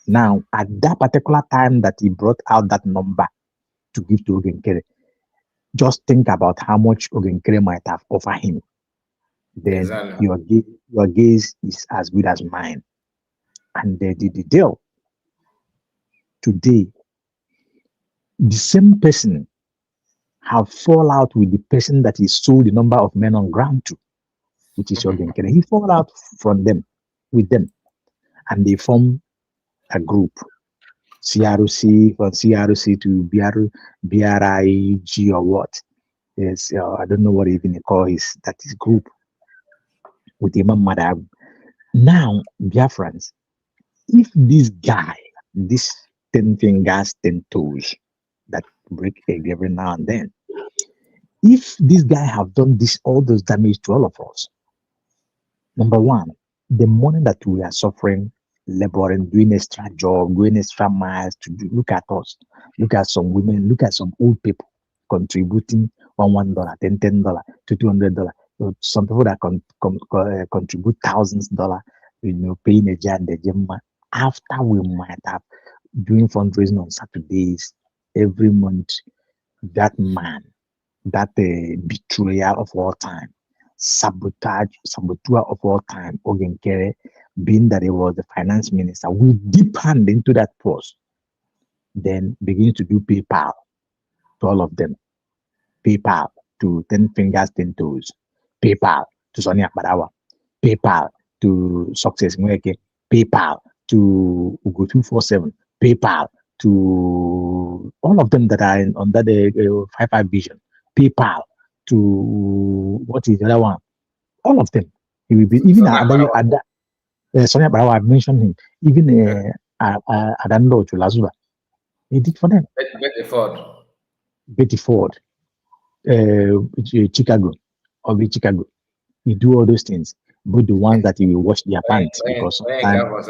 Now, at that particular time that he brought out that number to give to Ogenkere, just think about how much Ogenkere might have offered him. Then Exactly. your gaze is as good as mine. And they did the deal. Today, the same person have fall out with the person that he sold the number of men on ground to, which is Ogenkere. He fall out with them, and they form a group, CRC, from CRC to BRIG or what. Yes, I don't know what even they call that is group with Imam Madab. Now, Biafrans, if this guy, this 10 fingers, 10 toes that break egg every now and then, if this guy have done all those damage to all of us, number one, the money that we are suffering, laboring, doing extra job, going extra miles to look at us, look at some women, look at some old people contributing $1, $10, $200. Some people that contribute $1,000, paying a jar and the gym. After we might have doing fundraising on Saturdays every month, that man, that betrayal of all time, saboteur of all time, Ogenkere, being that he was the finance minister, we deep hand into that post, then begin to do PayPal to all of them. PayPal to 10 fingers, 10 toes. PayPal to Sonia Barawa. PayPal to Success Mweke. PayPal to Ugo 247. PayPal to all of them that are on that 55 vision. PayPal to what is the other one? All of them. He will be even at that. Sonia Barawa, I mentioned him. Even Adando to Lazuba, he did for them. Betty Ford. Betty Ford, Chicago, Chicago. He do all those things, but the ones that he will wash their pants because sometimes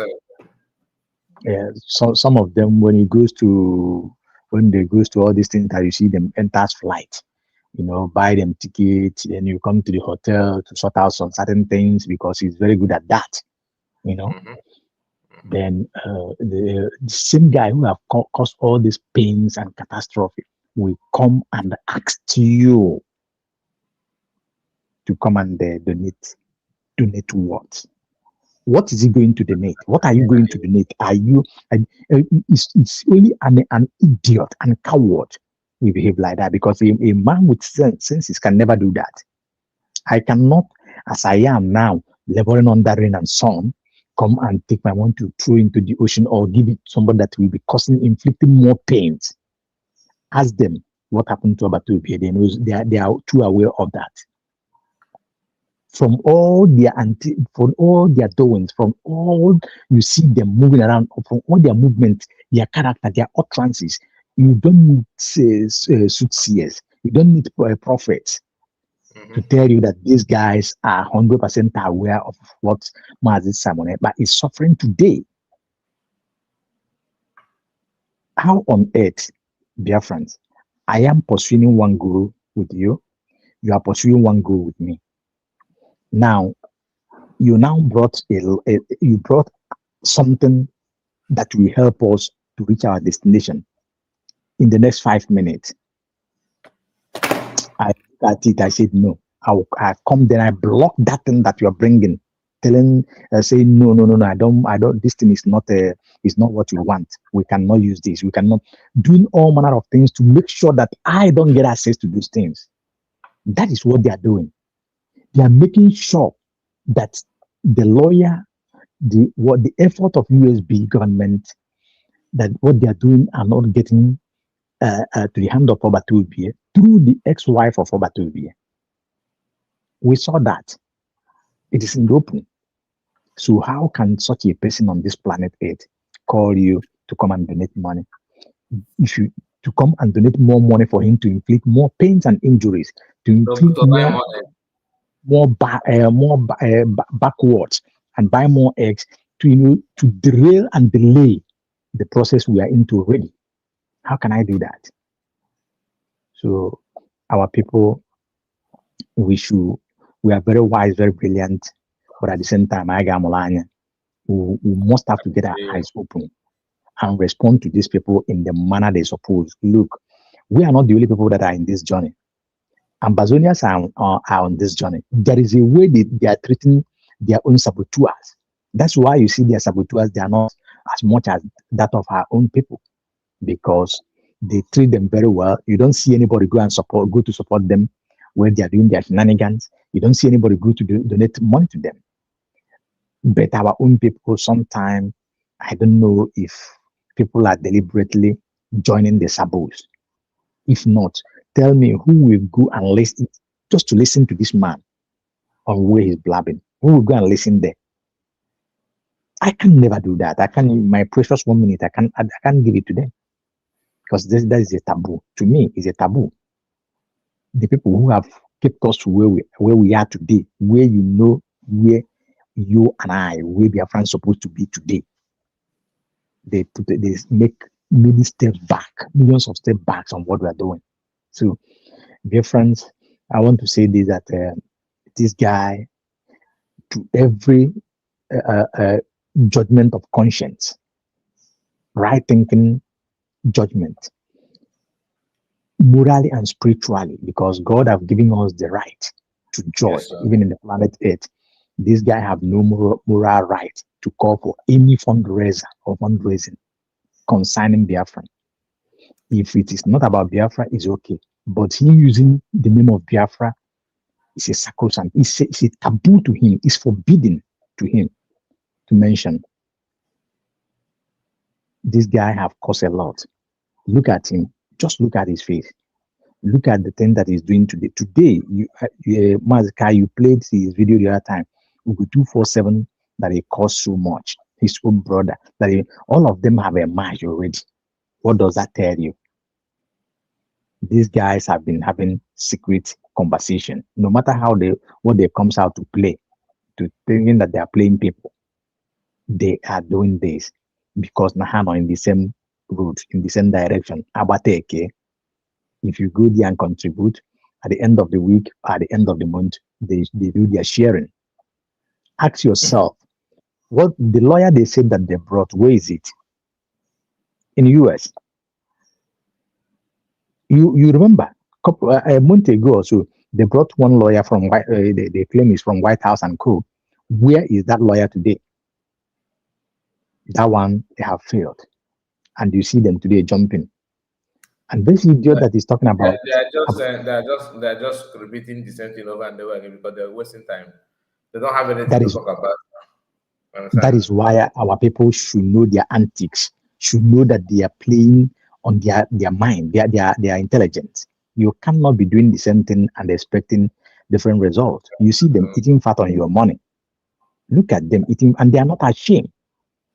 some of them when they goes to all these things that you see them enters flight, buy them tickets, and you come to the hotel to sort out some certain things because he's very good at that, Then the same guy who have caused all these pains and catastrophe will come and ask you to come and donate what? What is he going to donate? What are you going to donate? It's only an idiot and coward will behave like that because a man with senses can never do that. I cannot, as I am now, laboring under rain and sun, come and take my money to throw into the ocean or give it to somebody that will be inflicting more pains. Ask them what happened to Abatubi. They are too aware of that. From all their doings, from all you see them moving around, from all their movements, their character, their utterances, you don't need soothsayers, you don't need prophets to tell you that these guys are 100% aware of what Mazi Simon is suffering today. How on earth, dear friends, I am pursuing one guru with you, you are pursuing one guru with me. Now, you brought you brought something that will help us to reach our destination in the next 5 minutes. I looked at it, I said, no, I come then I block that thing that you're bringing, saying, no, I don't, this thing is not what you want. We cannot use this. We cannot, doing all manner of things to make sure that I don't get access to those things. That is what they are doing. They are making sure that the lawyer, the effort of USB government, that what they are doing are not getting to the hand of Obatubie through the ex-wife of Obatubie. We saw that. It is in the open. So how can such a person on this planet Earth call you to come and donate money? To come and donate more money for him to inflict more pains and injuries, to inflict more backwards and buy more eggs to derail and delay the process we are into already. How can I do that? So our people, we are very wise, very brilliant, but at the same time, we must have to get our eyes open and respond to these people in the manner they suppose. Look, we are not the only people that are in this journey. Ambazonians are on this journey. There is a way they are treating their own saboteurs. That's why you see their saboteurs, they are not as much as that of our own people, because they treat them very well. You don't see anybody go to support them when they are doing their shenanigans. You don't see anybody go to donate money to them. But our own people, sometimes, I don't know if people are deliberately joining the sabos. If not, tell me who will go and listen just to listen to this man on where he's blabbing. Who will go and listen there? I can never do that. I can, my precious 1 minute, I can't give it to them, because that is a taboo. To me, it's a taboo. The people who have kept us to where we are today, where where you and I, where we are friends supposed to be today, they make many steps back, millions of steps back on what we are doing. So, dear friends, I want to say this, that this guy, to every judgment of conscience, right thinking judgment, morally and spiritually, because God have given us the right to judge, even in the planet Earth. This guy have no moral right to call for any fundraiser or fundraising concerning Biafra. If it is not about Biafra, it's okay. But he using the name of Biafra is a sacrosanct. It's a taboo to him. It's forbidden to him to mention. This guy have caused a lot. Look at him. Just look at his face. Look at the thing that he's doing today. Today, Mazika, you played his video the other time. Ugu 247 that he caused so much, his own brother, all of them have a match already. What does that tell you? These guys have been having secret conversation. No matter what they comes out to play, to thinking that they are playing people, they are doing this because Nahano in the same route, in the same direction. Abateke, if you go there and contribute, at the end of the week, at the end of the month, they do their sharing. Ask yourself, what the lawyer they said that they brought, where is it? In the US. You remember a month ago or so, they brought one lawyer from they claim is from White House and Co. Where is that lawyer today? That one they have failed, and you see them today jumping. And this idiot that is talking about, they're just repeating the same thing over and over again because they're wasting time. They don't have anything that to is talk about. that is why our people should know their antics, should know that they are playing on their mind, their intelligence. You cannot be doing the same thing and expecting different results. You see them eating fat on your money. Look at them eating, and they are not ashamed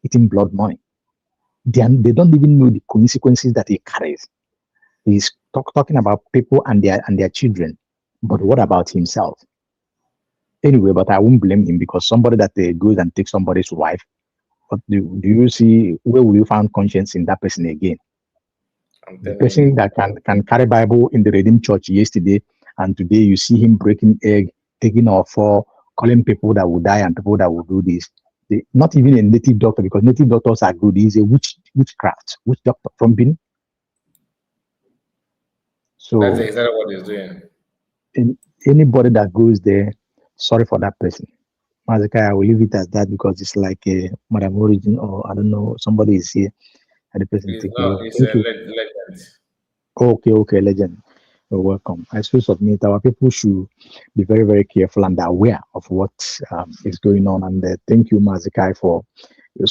eating blood money. They don't even know the consequences that it carries. He's talking about people and their children, but what about himself? Anyway, but I won't blame him because somebody that goes and takes somebody's wife. But do you see where will you find conscience in that person again? The person that can carry Bible in the Redeemed Church yesterday and today you see him breaking egg, taking off for calling people that will die and people that will do this. Not even a native doctor, because native doctors are good. He's a witchcraft doctor from Benin. So that's exactly what he's doing. Anybody that goes there, sorry for that person. Mazikai, I will leave it as that because it's like a Madam Origin, or I don't know, somebody is here and the person take it over. Thank you. Legend. Okay, legend. You're welcome. I still submit our people should be very, very careful and aware of what is going on. And thank you, Mazikai, for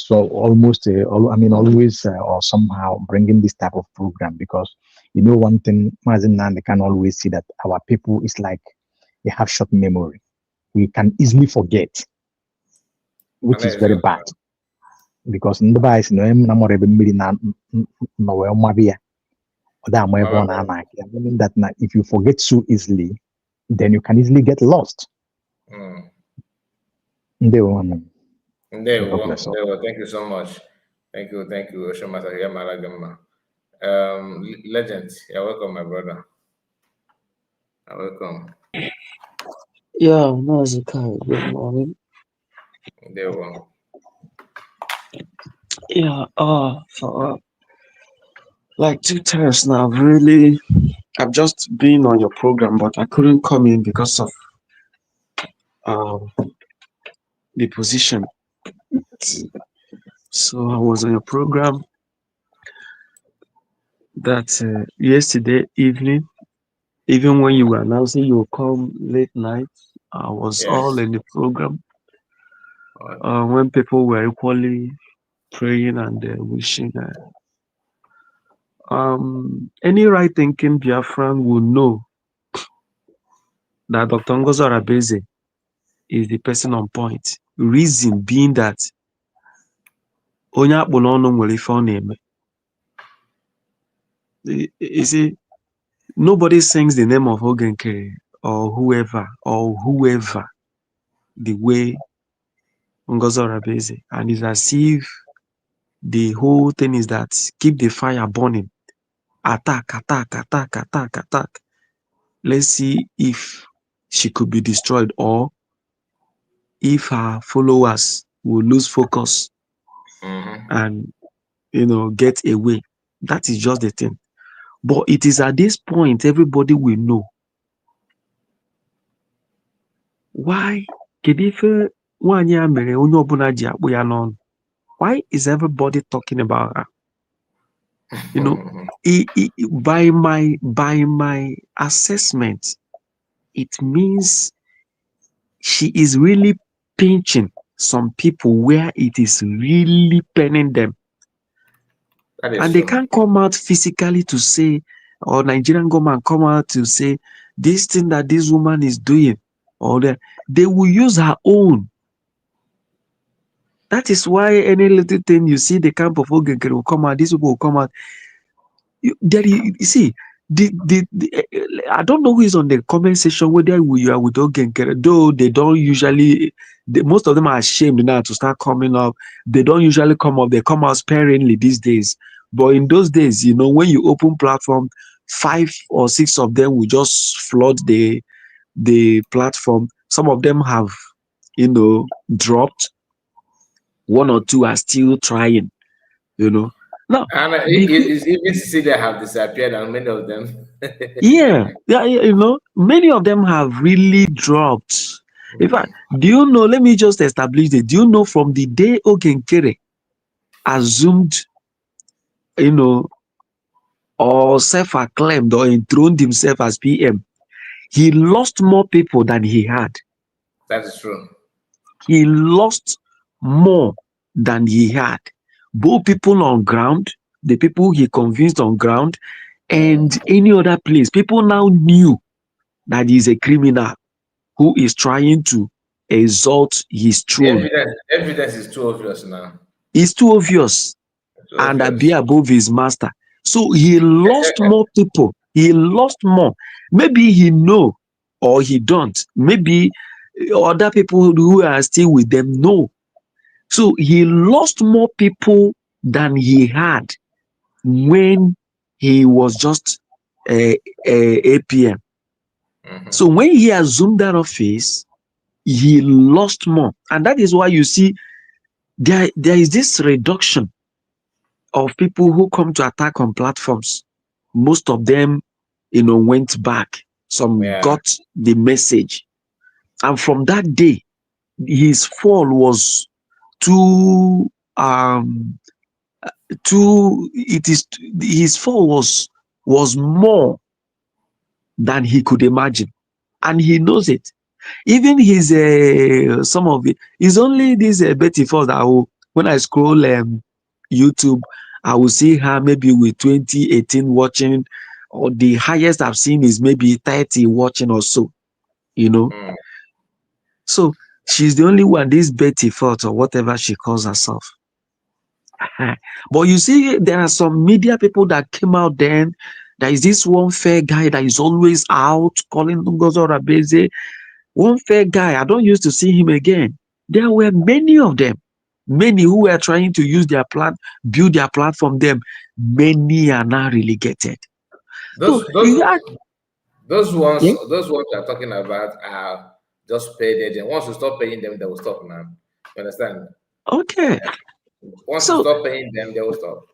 always or somehow bringing this type of program, because one thing, Mazinand can always see that our people is like they have short memory. We can easily forget, which is very bad. Because meaning that if you forget so easily, then you can easily get lost. Thank you so much. Thank you. Legend, you're welcome, my brother. You're welcome. Yeah, Nazikai, good morning. Yeah, for like 2 times now, really, I've just been on your program, but I couldn't come in because of the position. So I was on your program that yesterday evening, even when you were announcing you will come late night, I was all in the program. When people were equally praying and wishing. Any right-thinking Biafran will know that Dr. Ngozi Arabeze is the person on point. Reason being that onye akpụ n'ọnụ nwere ife ọ na-eme. You see, nobody sings the name of Ogenkere or whoever the way Ngozi Arabeze, and it's as if the whole thing is that keep the fire burning. Attack. Let's see if she could be destroyed or if her followers will lose focus and get away. That is just the thing. But it is at this point everybody will know why. Why is everybody talking about her? By my assessment, it means she is really pinching some people where it is really paining them. And they can't come out physically to say, or Nigerian government come out to say, this thing that this woman is doing, or that they will use her own That is why any little thing you see, the camp of Ogenkere will come out, these people will come out. You see, I don't know who is on the comment section, whether you are with Ogenkere, though they don't usually, most of them are ashamed now to start coming up. They don't usually come up, they come out sparingly these days. But in those days, when you open platform, 5 or 6 of them will just flood the platform. Some of them have, dropped. 1 or 2 are still trying, Now, And it's even see they have disappeared, and many of them. yeah, many of them have really dropped. In fact, do you know, let me just establish it. Do you know from the day Ogenkere assumed, or self-acclaimed or enthroned himself as PM, he lost more people than he had. That is true. He lost more than he had. Both people on ground, the people he convinced on ground, and any other place. People now knew that he's a criminal who is trying to exalt his throne. Evidence is too obvious now. It's too obvious. Too and obvious. be above his master. So he lost more people. He lost more. Maybe he know or he don't. Maybe other people who are still with them know. So he lost more people than he had when he was just a APM. So when he assumed that office, he lost more. And that is why you see there is this reduction of people who come to attack on platforms. Most of them, went back. Some got the message. And from that day, his fall was his fall was more than he could imagine. And he knows it. Even his some of it is only this Betty Ford that when I scroll YouTube, I will see her maybe with 2018 watching, or the highest I've seen is maybe 30 watching or so, So she's the only one, this Betty Ford or whatever she calls herself. But you see, there are some media people that came out then. There is this one fair guy that is always out calling Ngozo Rabeze. One fair guy, I don't used to see him again. There were many of them, many who were trying to use their build their platform. Them, many are now relegated. Those ones you're talking about are just paid agents. Once you stop paying them, they will stop now. You understand? Okay. Once you stop paying them, they will stop.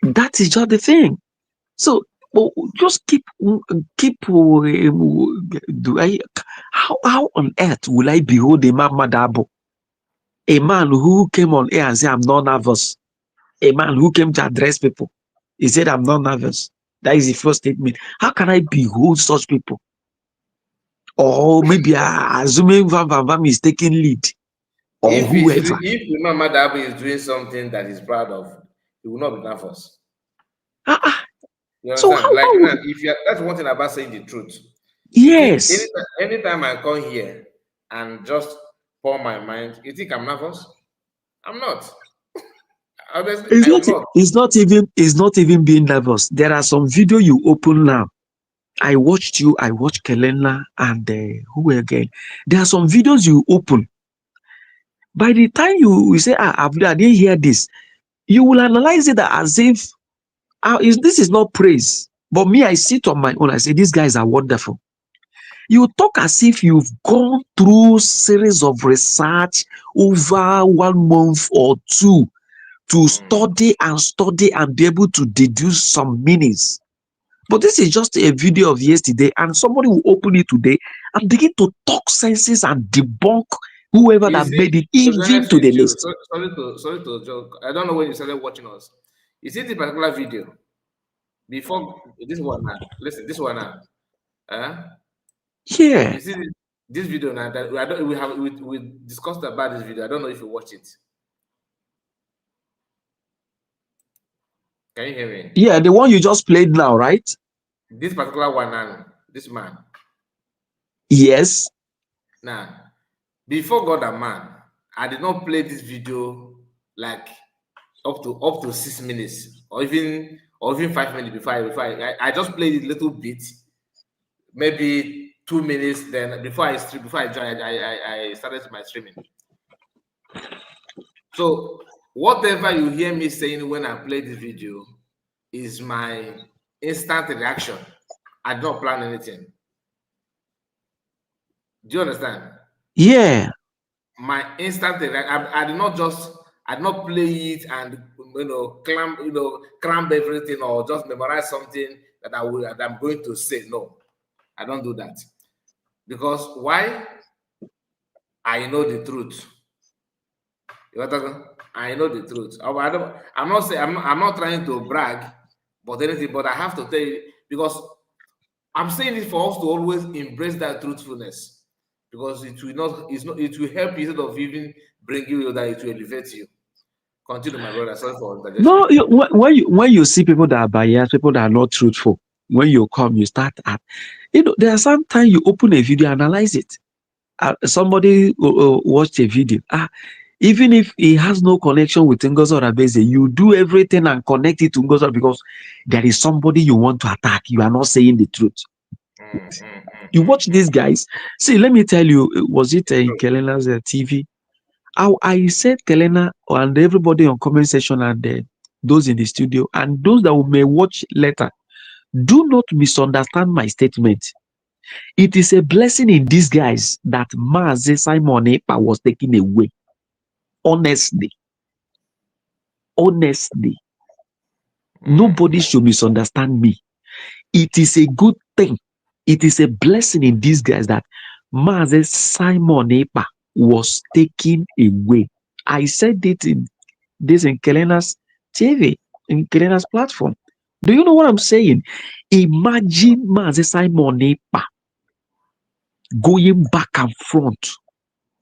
That is just the thing. So just keep how on earth will I behold a man Madabo? A man who came on air and said, I'm not nervous. A man who came to address people. He said, I'm not nervous. That is the first statement. How can I behold such people? Or maybe assuming Van Van is taking lead. Or whoever. If Imam Madabo is doing something that he's proud of, he will not be nervous. You So understand? That's one thing about saying the truth. Yes. Anytime I come here and just pour my mind, you think I'm nervous? I'm not. Honestly, it's not even being nervous. There are some video you open now. I watched Kelena and who again? There are some videos you open. By the time you say, I didn't hear this, you will analyze it as if this is not praise. But me, I sit on my own. I say, these guys are wonderful. You talk as if you've gone through series of research over 1 month or 2 to study and be able to deduce some meanings. But this is just a video of yesterday, and somebody will open it today and begin to talk senses and debunk whoever that made it even to the list. Sorry to joke. I don't know when you started watching us. You see the particular video before this one now. Listen, this one now. Yeah. You see this video now that we discussed about this video. I don't know if you watch it. Can you hear me? Yeah, the one you just played now, right? This particular one now, this man. Yes. Now, before God and man, I did not play this video like up to 6 minutes or even 5 minutes before I just played it a little bit, maybe 2 minutes. Then before I joined, I started my streaming. So whatever you hear me saying when I play this video is my instant reaction. I don't plan anything. Do you understand? Yeah. My instant reaction. I did not play it and cram everything or just memorize something that I'm going to say. No, I don't do that. Because why? I know the truth. I know the truth. I'm not trying to brag, but anything. But I have to tell you, because I'm saying it for us to always embrace that truthfulness, because it will help you instead of even bring you that, it will elevate you. Continue, my brother. Sorry for that. No, when you see people that are biased, people that are not truthful, when you come, you start at, there are sometimes you open a video, analyze it. Somebody watched a video. Even if he has no connection with Ngozi Oraveze, you do everything and connect it to Ngozi because there is somebody you want to attack. You are not saying the truth. You watch these guys. See, let me tell you, was it in Kelena's TV? I said Kelena and everybody on comment section and those in the studio and those that may watch later, do not misunderstand my statement. It is a blessing in disguise that Mazi Simon Ekpa was taken away. Honestly, nobody should misunderstand me. It is a good thing. It is a blessing in disguise that Mazi Simon Ekpa was taken away. I said it in Kelena's TV, in Kelena's platform. Do you know what I'm saying? Imagine Mazi Simon Ekpa going back and front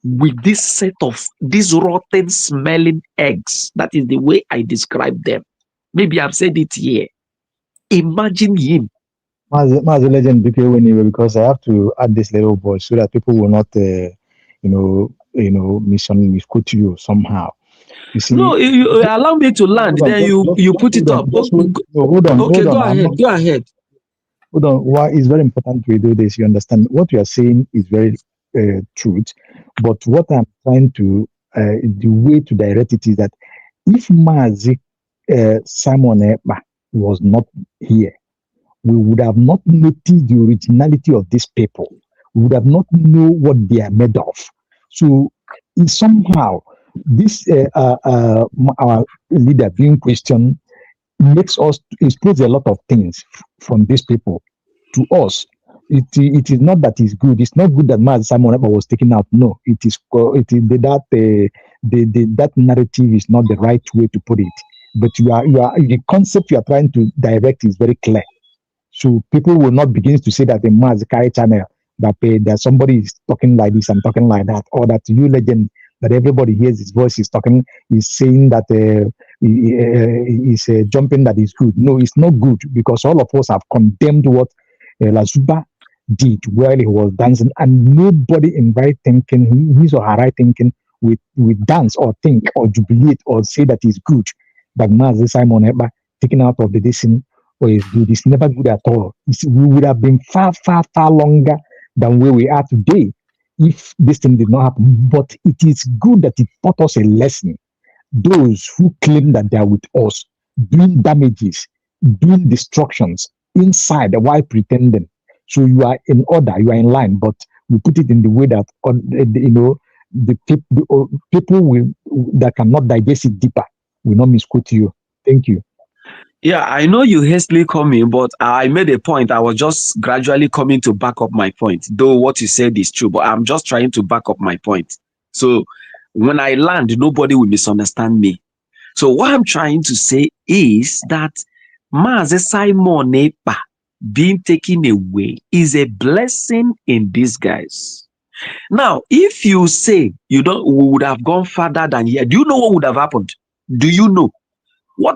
with this set of these rotten smelling eggs. That is the way I describe them. Maybe I've said it here. Imagine him. Mazi legend because I have to add this little voice so that people will not misquote you somehow. You see, no, you allow me to land. Then you put it up. Hold on. Okay, go ahead. Hold on. Why it's very important we do this. You understand what you are saying is very truth, but what I'm trying to the way to direct it is that if Mazi Simon Ekpa was not here, we would have not noticed the originality of these people. We would have not know what they are made of. So somehow this our leader being questioned makes us expose a lot of things from these people to us. It is not that it's good. It's not good that Mazi Simon Ekpa was taken out. No, it is that narrative is not the right way to put it. But the concept you are trying to direct is very clear. So people will not begin to say that the Mazi carry channel that somebody is talking like this and talking like that, or that you legend that everybody hears his voice is talking is saying that is jumping that is good. No, it's not good because all of us have condemned what Lazuba did while he was dancing, and nobody in right thinking, his or her right thinking, with dance or think or jubilate or say that is good. But Mazi Simon Ekpa taken out of the distance or is good. It's never good at all. We would have been far, far, far longer than where we are today if this thing did not happen. But it is good that it taught us a lesson. Those who claim that they are with us, doing damages, doing destructions inside while pretending. So you are in order, you are in line, but we put it in the way that the people that cannot digest it deeper will not misquote you. Thank you. Yeah, I know you hastily come in, but I made a point. I was just gradually coming to back up my point, though what you said is true, but I'm just trying to back up my point. So when I land, nobody will misunderstand me. So what I'm trying to say is that Mazi Simon Ekpa being taken away is a blessing in disguise. Now, if you say we would have gone further than here, do you know what would have happened? Do you know? Are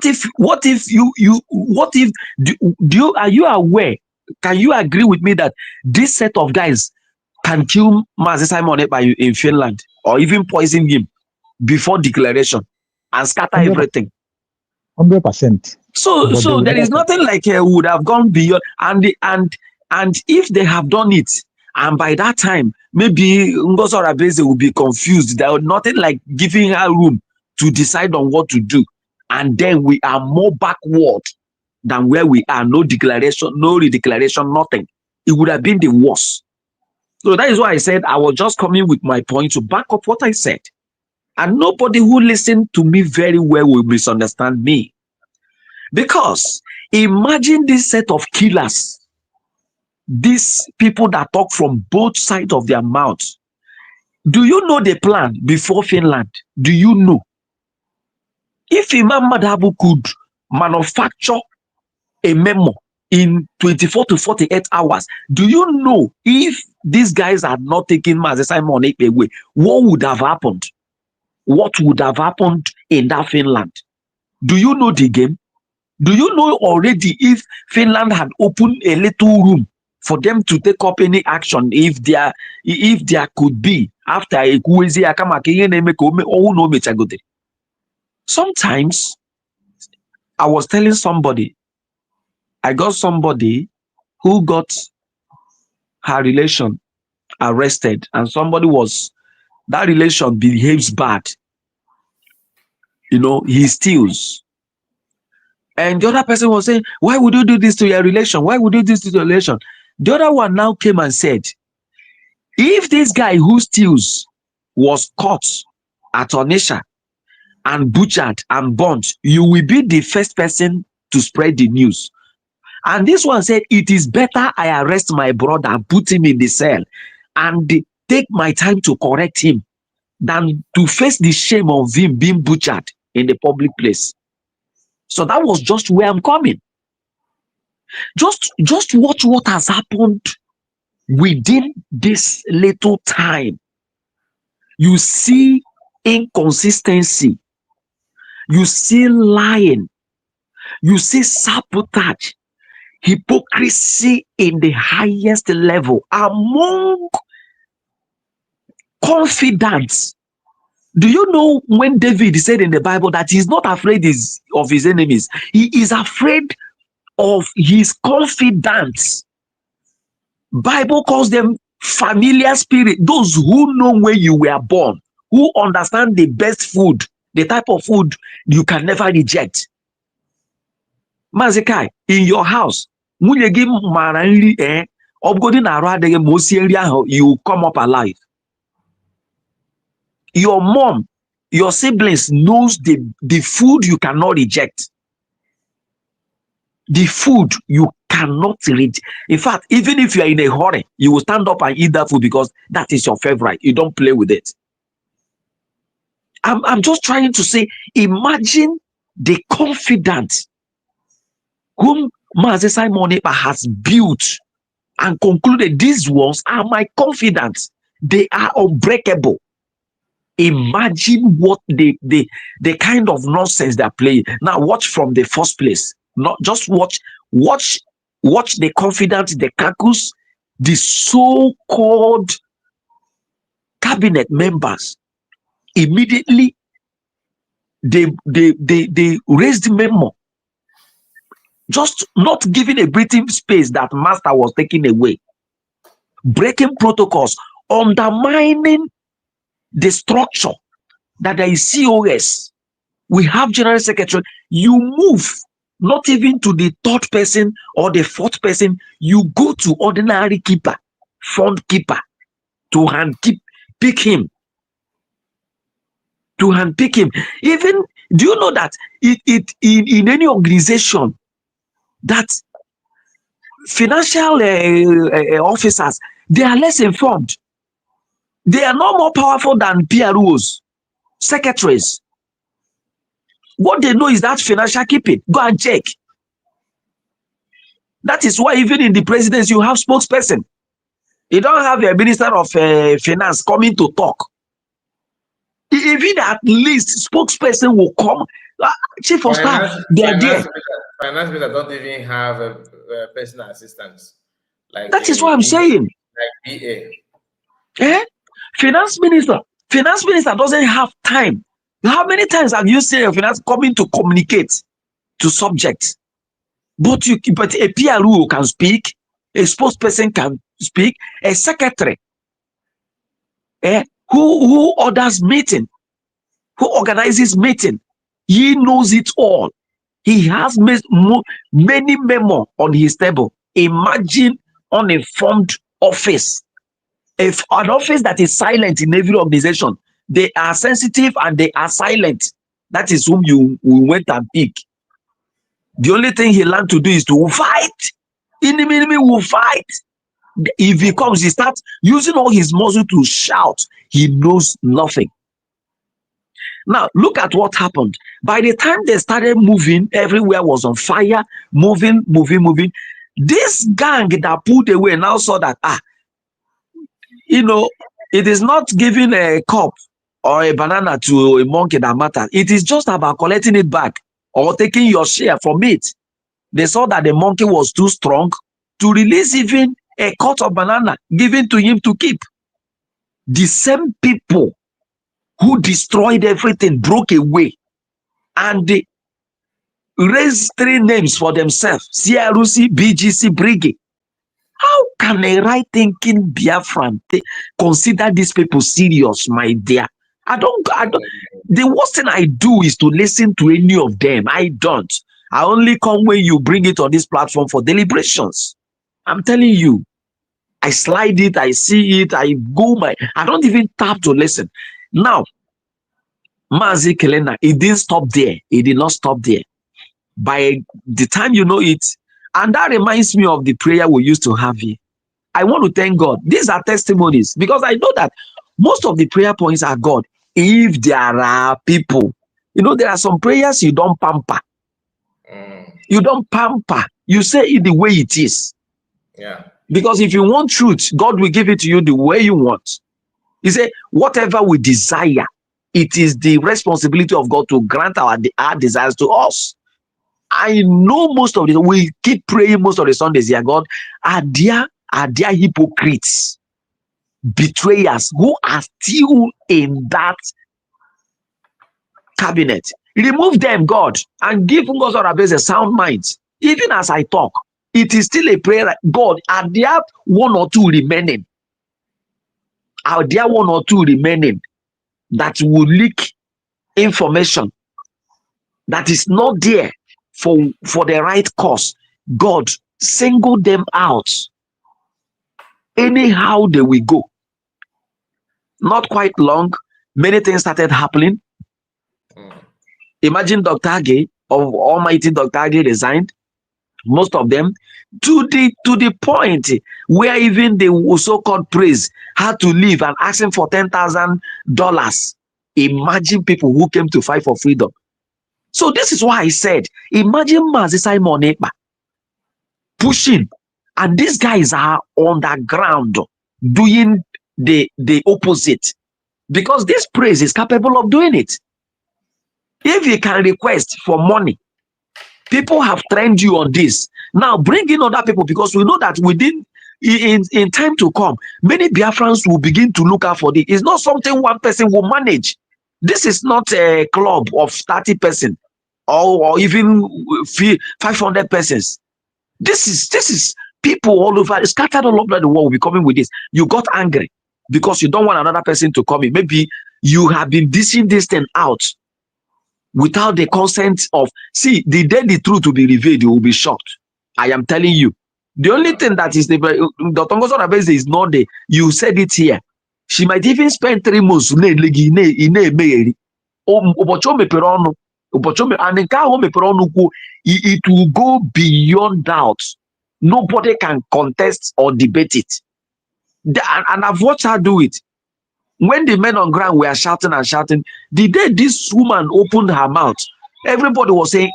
you aware? Can you agree with me that this set of guys can kill Mazi Simon Ekpa in Finland or even poison him? before declaration and scatter everything. 100%. So there is nothing like would have gone beyond, and if they have done it, and by that time maybe Ngozi Arabeze will be confused. There was nothing like giving her room to decide on what to do, and then we are more backward than where we are. No declaration, no redeclaration, nothing. It would have been the worst. So that is why I said I was just coming with my point to back up what I said, and nobody who listened to me very well will misunderstand me. Because imagine this set of killers, these people that talk from both sides of their mouths. Do you know the plan before Finland? Do you know? If Imam Madhabu could manufacture a memo in 24 to 48 hours, do you know if these guys had not taken Mazi Simon away, what would have happened? What would have happened in that Finland? Do you know the game? Do you know already if Finland had opened a little room for them to take up any action, if there could be after a sometimes I was telling somebody, I got somebody who got her relation arrested, and somebody that relation behaves bad. You know, he steals. And the other person was saying, why would you do this to your relation? Why would you do this to your relation? The other one now came and said, if this guy who steals was caught at Onisha and butchered and burnt, you will be the first person to spread the news. And this one said, it is better I arrest my brother and put him in the cell and take my time to correct him than to face the shame of him being butchered in the public place. So that was just where I'm coming. Just watch what has happened within this little time. You see inconsistency. You see lying. You see sabotage. Hypocrisy in the highest level among confidants. Do you know when David said in the Bible that he's not afraid of his enemies? He is afraid of his confidants. Bible calls them familiar spirit, those who know where you were born, who understand the best food, the type of food you can never reject. Mazi, in your house, you come up alive. Your mom, your siblings knows the food you cannot reject. The food you cannot read. In fact, even if you are in a hurry, you will stand up and eat that food because that is your favorite. You don't play with it. I'm just trying to say, imagine the confidence whom Mazi Simon Ekpa has built and concluded, these ones are my confidence. They are unbreakable. Imagine what the kind of nonsense they're playing. Now watch from the first place. Not just watch the confidence, the caucus, the so-called cabinet members. Immediately they raised memo, just not giving a breathing space that master was taking away, breaking protocols, undermining the structure that there is COS. We have general secretary. You move not even to the third person or the fourth person. You go to ordinary keeper, front keeper, to pick him. To handpick him. Even, do you know that in any organization that financial officers, they are less informed. They are not more powerful than PROs, secretaries. What they know is that financial keeping. Go and check. That is why even in the presidency, you have spokesperson. You don't have a minister of finance coming to talk. Even at least spokesperson will come. Chief of staff, they are there. Finance minister don't even have a personal assistants. Like that is what I'm saying. Like BA. Finance minister Finance minister doesn't have time. How many times have you seen a finance coming to communicate to subjects? But a PRO can speak, a spokesperson can speak, a secretary who orders meeting, who organizes meeting, he knows it all. He has many memo on his table. Imagine uninformed office. If an office that is silent in every organization, they are sensitive and they are silent. That is whom you went and pick. The only thing he learned to do is to fight. Enemy will fight. If he comes, he starts using all his muscle to shout. He knows nothing. Now, look at what happened. By the time they started moving, everywhere was on fire, moving. This gang that pulled away now saw that, it is not giving a cup or a banana to a monkey that matters. It is just about collecting it back or taking your share from it. They saw that the monkey was too strong to release even a cut of banana given to him to keep. The same people who destroyed everything broke away and they raised 3 names for themselves: CRC, BGC, Brigade. How can a right-thinking Biafran consider these people serious, my dear? I don't. The worst thing I do is to listen to any of them. I don't. I only come when you bring it on this platform for deliberations. I'm telling you. I slide it, I see it, I don't even tap to listen. Now, Mazi Kelena, it didn't stop there. It did not stop there. By the time you know it, and that reminds me of the prayer we used to have here. I want to thank God. These are testimonies because I know that most of the prayer points are God. If there are people, there are some prayers you don't pamper. You don't pamper. You say it the way it is. Yeah. Because if you want truth, God will give it to you the way you want. He said, whatever we desire, it is the responsibility of God to grant our desires to us. I know most of we keep praying most of the Sundays here, God, are there hypocrites, betrayers who are still in that cabinet. Remove them, God, and give us a sound mind. Even as I talk, it is still a prayer. God, are there 1 or 2 remaining? Are there 1 or 2 remaining that will leak information that is not there for the right cause? God, single them out. Anyhow they will go. Not quite long, many things started happening. Imagine Dr. Age, of Almighty Dr. Age, resigned. Most of them to the point where even the so-called praise had to leave and asking for $10,000. Imagine people who came to fight for freedom. So this is why I said, imagine Mazi Simon Ekpa pushing, and these guys are on the ground doing the opposite, because this praise is capable of doing it. If you can request for money, people have trained you on this. Now bring in other people, because we know that in time to come, many Biafrans will begin to look out for this. It's not something one person will manage. This is not a club of 30 persons or even 500 persons. This is people all over, scattered all over the world will be coming with this. You got angry because you don't want another person to come in. Maybe you have been dishing this thing out without the consent of, see, the day the truth will be revealed, you will be shocked. I am telling you. The only thing that is Dr. Ngozi Onabeze is not there. You said it here. She might even spend 3 months and it will go beyond doubt. Nobody can contest or debate it. And I've watched her do it. When the men on ground were shouting and shouting, the day this woman opened her mouth, everybody was saying,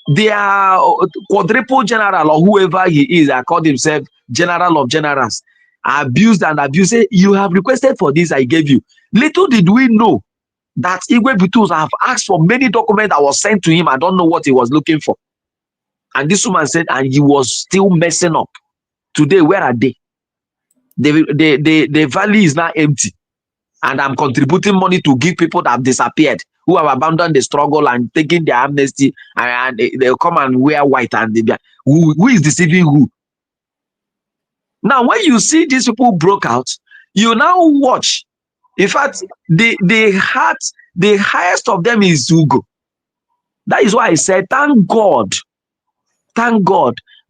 they are quadruple general or whoever he is, I called himself general of generals, abused and abused. You have requested for this, I gave you. Little did we know that Igwe Bitus have asked for many documents that was sent to him. I don't know what he was looking for. And this woman said, and he was still messing up. Today, where are they? The valley is now empty. and I'm contributing money to give people that have disappeared, who have abandoned the struggle and taking their amnesty, and they'll come and wear white, and who is deceiving who? Now, when you see these people broke out, you now watch. In fact, the highest of them is Ugo. That is why I said, thank God,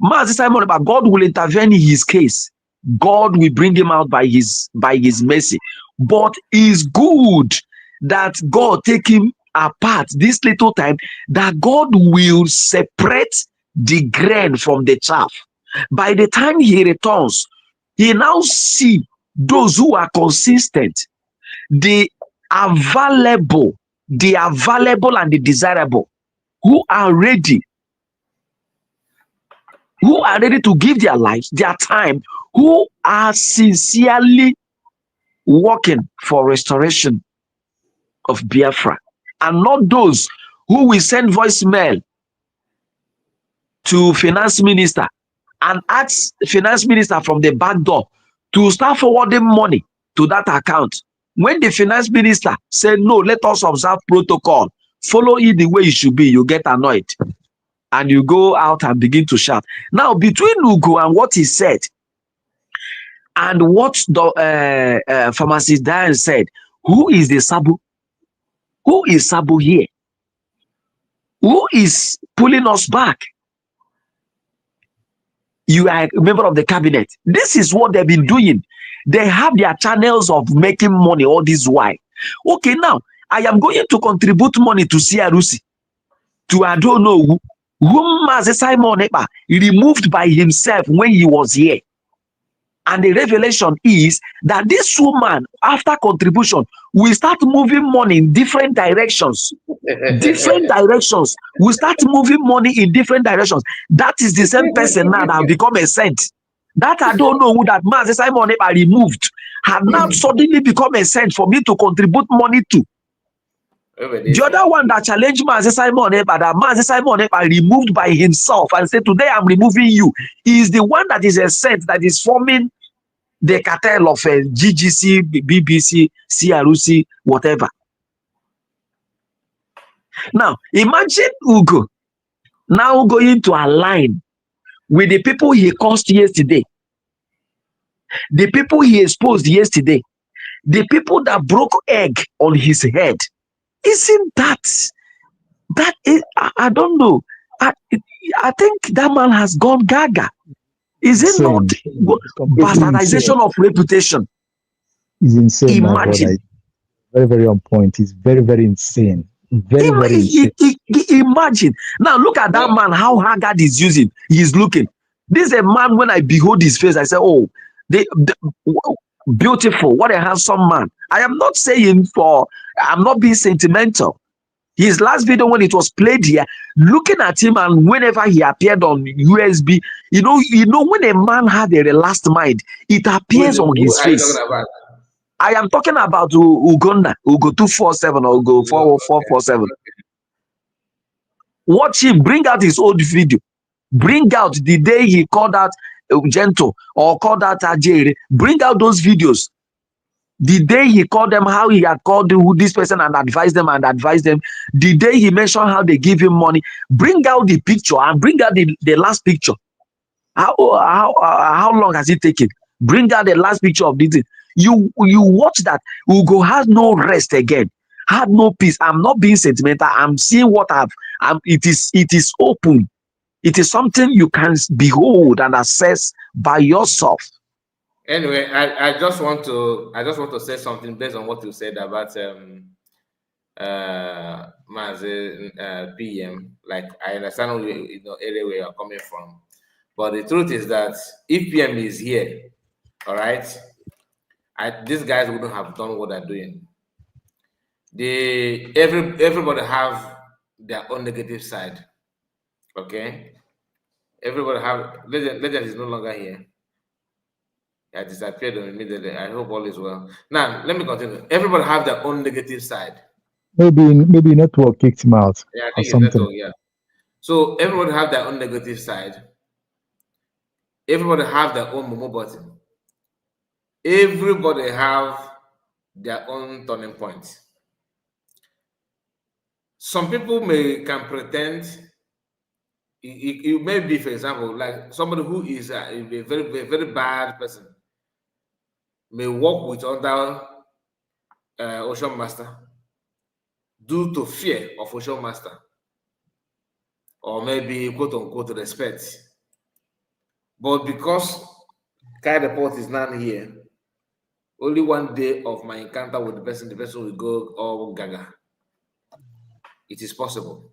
Mazi Simon, but God will intervene in his case. God will bring him out by his mercy. But it's good that God take him apart this little time, that God will separate the grain from the chaff. By the time he returns, he now see those who are consistent, the available and the desirable, who are ready to give their lives, their time, who are sincerely working for restoration of Biafra, and not those who will send voicemail to finance minister and ask finance minister from the back door to start forwarding money to that account. When the finance minister said, no, let us observe protocol, follow it the way it should be, you get annoyed and you go out and begin to shout. Now, between Ugo and what he said and what the pharmacist Diane said, who is the Sabu? Who is Sabu here? Who is pulling us back? You are a member of the cabinet. This is what they've been doing. They have their channels of making money all this while. Okay, now I am going to contribute money to CRUC, to I don't know whom Mazi Simon Ekpa removed by himself when he was here. And the revelation is that this woman, after contribution, will start moving money in different directions. Different directions. We start moving money in different directions. That is the same person now that have become a saint. That I don't know who that Mazi Simon Ekpa removed had now suddenly become a saint for me to contribute money to. The other one that challenged Mazi Simon Ekpa, that Mazi Simon Ekpa removed by himself and said, today I'm removing you, is the one that is a saint that is forming the cartel of GGC, BBC, CRUC, whatever. Now, imagine Ugo now going to align with the people he cursed yesterday, the people he exposed yesterday, the people that broke egg on his head. Isn't that is, I don't know. I think that man has gone gaga. Is it not bastardization of reputation? It's insane. Imagine. Very, very on point. It's very, very insane. Very insane. Imagine. Now look at that man, how haggard he's using. He's looking. This is a man, when I behold his face, I say, oh, beautiful. What a handsome man. I am not saying I'm not being sentimental. His last video, when it was played here, looking at him, and whenever he appeared on USB, you know, when a man had a relaxed mind, it appears on his face. I am talking about Uganda, Ugo 247 or Ugo 4447. Watch him, bring out his old video. Bring out the day he called out Gentle or called out Ajere. Bring out those videos. The day he called them, how he had called this person and advised them. The day he mentioned how they give him money. Bring out the picture and bring out the last picture. How long has it taken? Bring out the last picture of this. You watch that. Ugo has no rest again. Had no peace. I'm not being sentimental. I'm seeing what it is open. It is something you can behold and assess by yourself. Anyway, I just want to say something based on what you said about Mazi PM. Like, I understand area where you're coming from, but the truth is that if PM is here, all right, these guys wouldn't have done what they're doing. Everybody have their own negative side. Okay, everybody have. Legend is no longer here. I disappeared immediately. I hope all is well. Now, let me continue. Everybody have their own negative side. Maybe network kicked him out. Yeah, I think or something. Network, yeah. So everybody have their own negative side. Everybody have their own Momo button. Everybody have their own turning point. Some people can pretend. It may be, for example, like somebody who is a very bad person may work with other ocean master due to fear of ocean master, or maybe quote unquote respect. But because Kai report is not here, only one day of my encounter with the person will go all gaga. It is possible.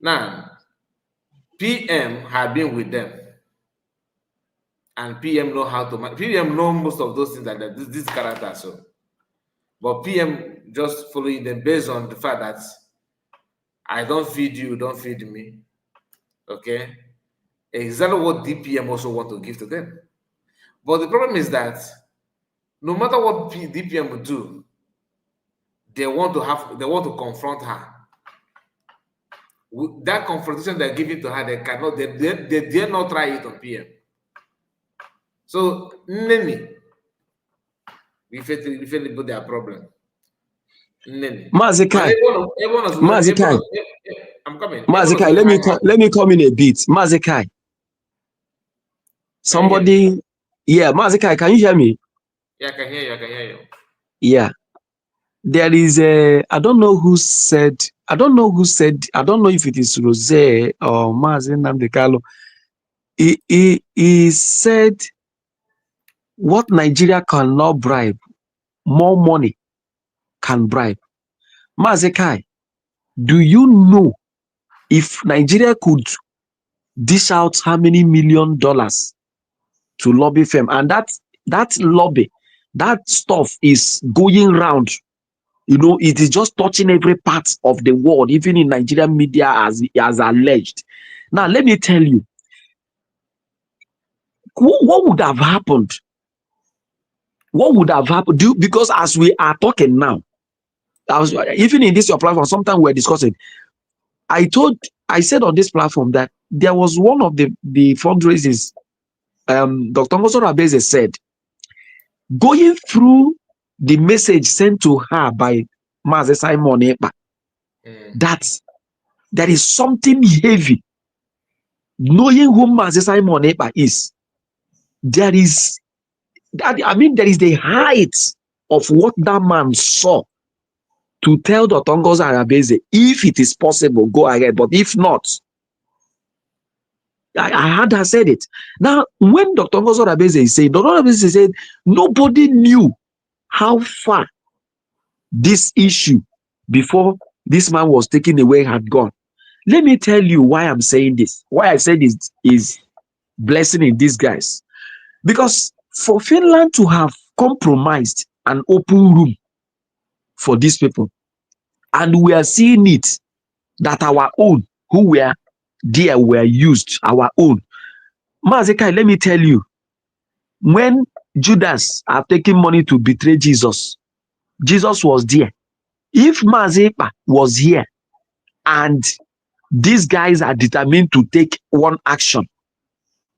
Now, PM had been with them, and PM know how to. PM know most of those things that this character. So, but PM just following them based on the fact that I don't feed you, don't feed me. Okay, exactly what DPM also want to give to them. But the problem is that no matter what DPM will do, they want to confront her. With that confrontation they're giving to her, they cannot, they dare not try it on PM. So, Nene, we feel about their problem. Nene. Mazi Kai. Mazi Kai. I'm coming. Mazi Kai, let me come in a bit. Mazi Kai. Somebody, yeah, Mazi Kai, can you hear me? Yeah, I can hear you. Yeah. There is I don't know if it is Rose or Mazi Namdekalo. He said what Nigeria cannot bribe, more money can bribe. Mazi Kai, do you know if Nigeria could dish out how many $1 million to lobby firm, and that lobby, that stuff is going round? You know, it is just touching every part of the world, even in Nigerian media, as alleged. Now, let me tell you, what would have happened? What would have happened? Because as we are talking now, even in this your platform, sometimes we're discussing. I said on this platform that there was one of the fundraisers, Dr. Ngosoro Abeze said, going through the message sent to her by Mazi Simon Ekpa, that there is something heavy. Knowing who Mazi Simon Ekpa is, there is the height of what that man saw to tell Dr. Ngosoro Abeze, if it is possible, go ahead. But if not, I had her said it. Now, when Dr. Ngosoro Abeze is saying, Dr. Abeze said, nobody knew how far this issue before this man was taken away had gone. Let me tell you why I'm saying this. Why I said this is blessing in disguise. Because for Finland to have compromised an open room for these people, and we are seeing it that our own who were there were used, our own. Mazi Kai, let me tell you, when Judas are taking money to betray Jesus, Jesus was there. If Mazi Ekpa was here and these guys are determined to take one action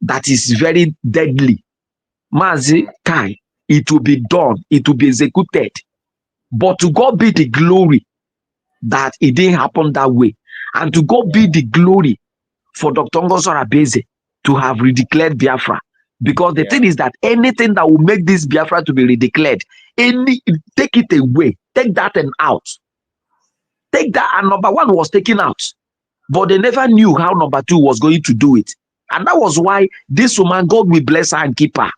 that is very deadly, Mazi Kai, it will be done, it will be executed. But to God be the glory that it didn't happen that way. And to God be the glory for Dr. Ngosoro Abeze to have redeclared Biafra. Because the thing is that anything that will make this Biafra to be redeclared, take it away, take that and out. Take that, and number one was taken out. But they never knew how number two was going to do it. And that was why this woman, God will bless her and keep her.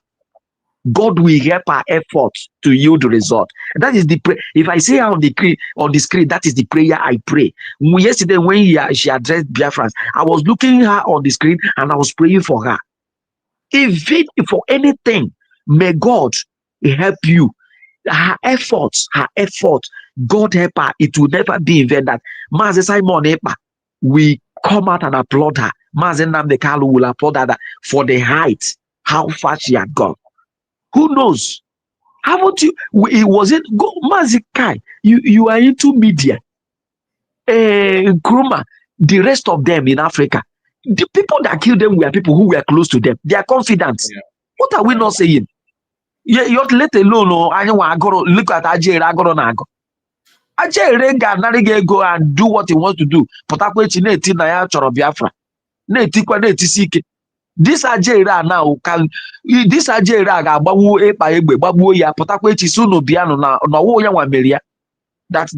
God will help her efforts to yield the result. That is the prayer. If I say on the screen, that is the prayer I pray. Yesterday, when she addressed Biafrans, I was looking at her on the screen and I was praying for her. If for anything, may God help you. Her efforts, God help her. It will never be in vain that Mazi Simon Ekpa, we come out and applaud her. Mazi Namdekalo will applaud her for the height, how far she had gone. Who knows? Haven't you? It wasn't go Mazi Kai. You are into media. Nkrumah, the rest of them in Africa, the people that killed them were people who were close to them. They are confident. What are we not saying? You're let alone look at Ajere Agoro Nago. Ajere ga go and do what he wants to do. Potakwechi na-eti na ya chọrọ Biafra. Na-etikwa na-etisi ike. This Ajere now can this Ajere ga-agbawu ịkpa egbe gbagbuo ya Potakwechi sunu biano na wo ya nwa mere ya. That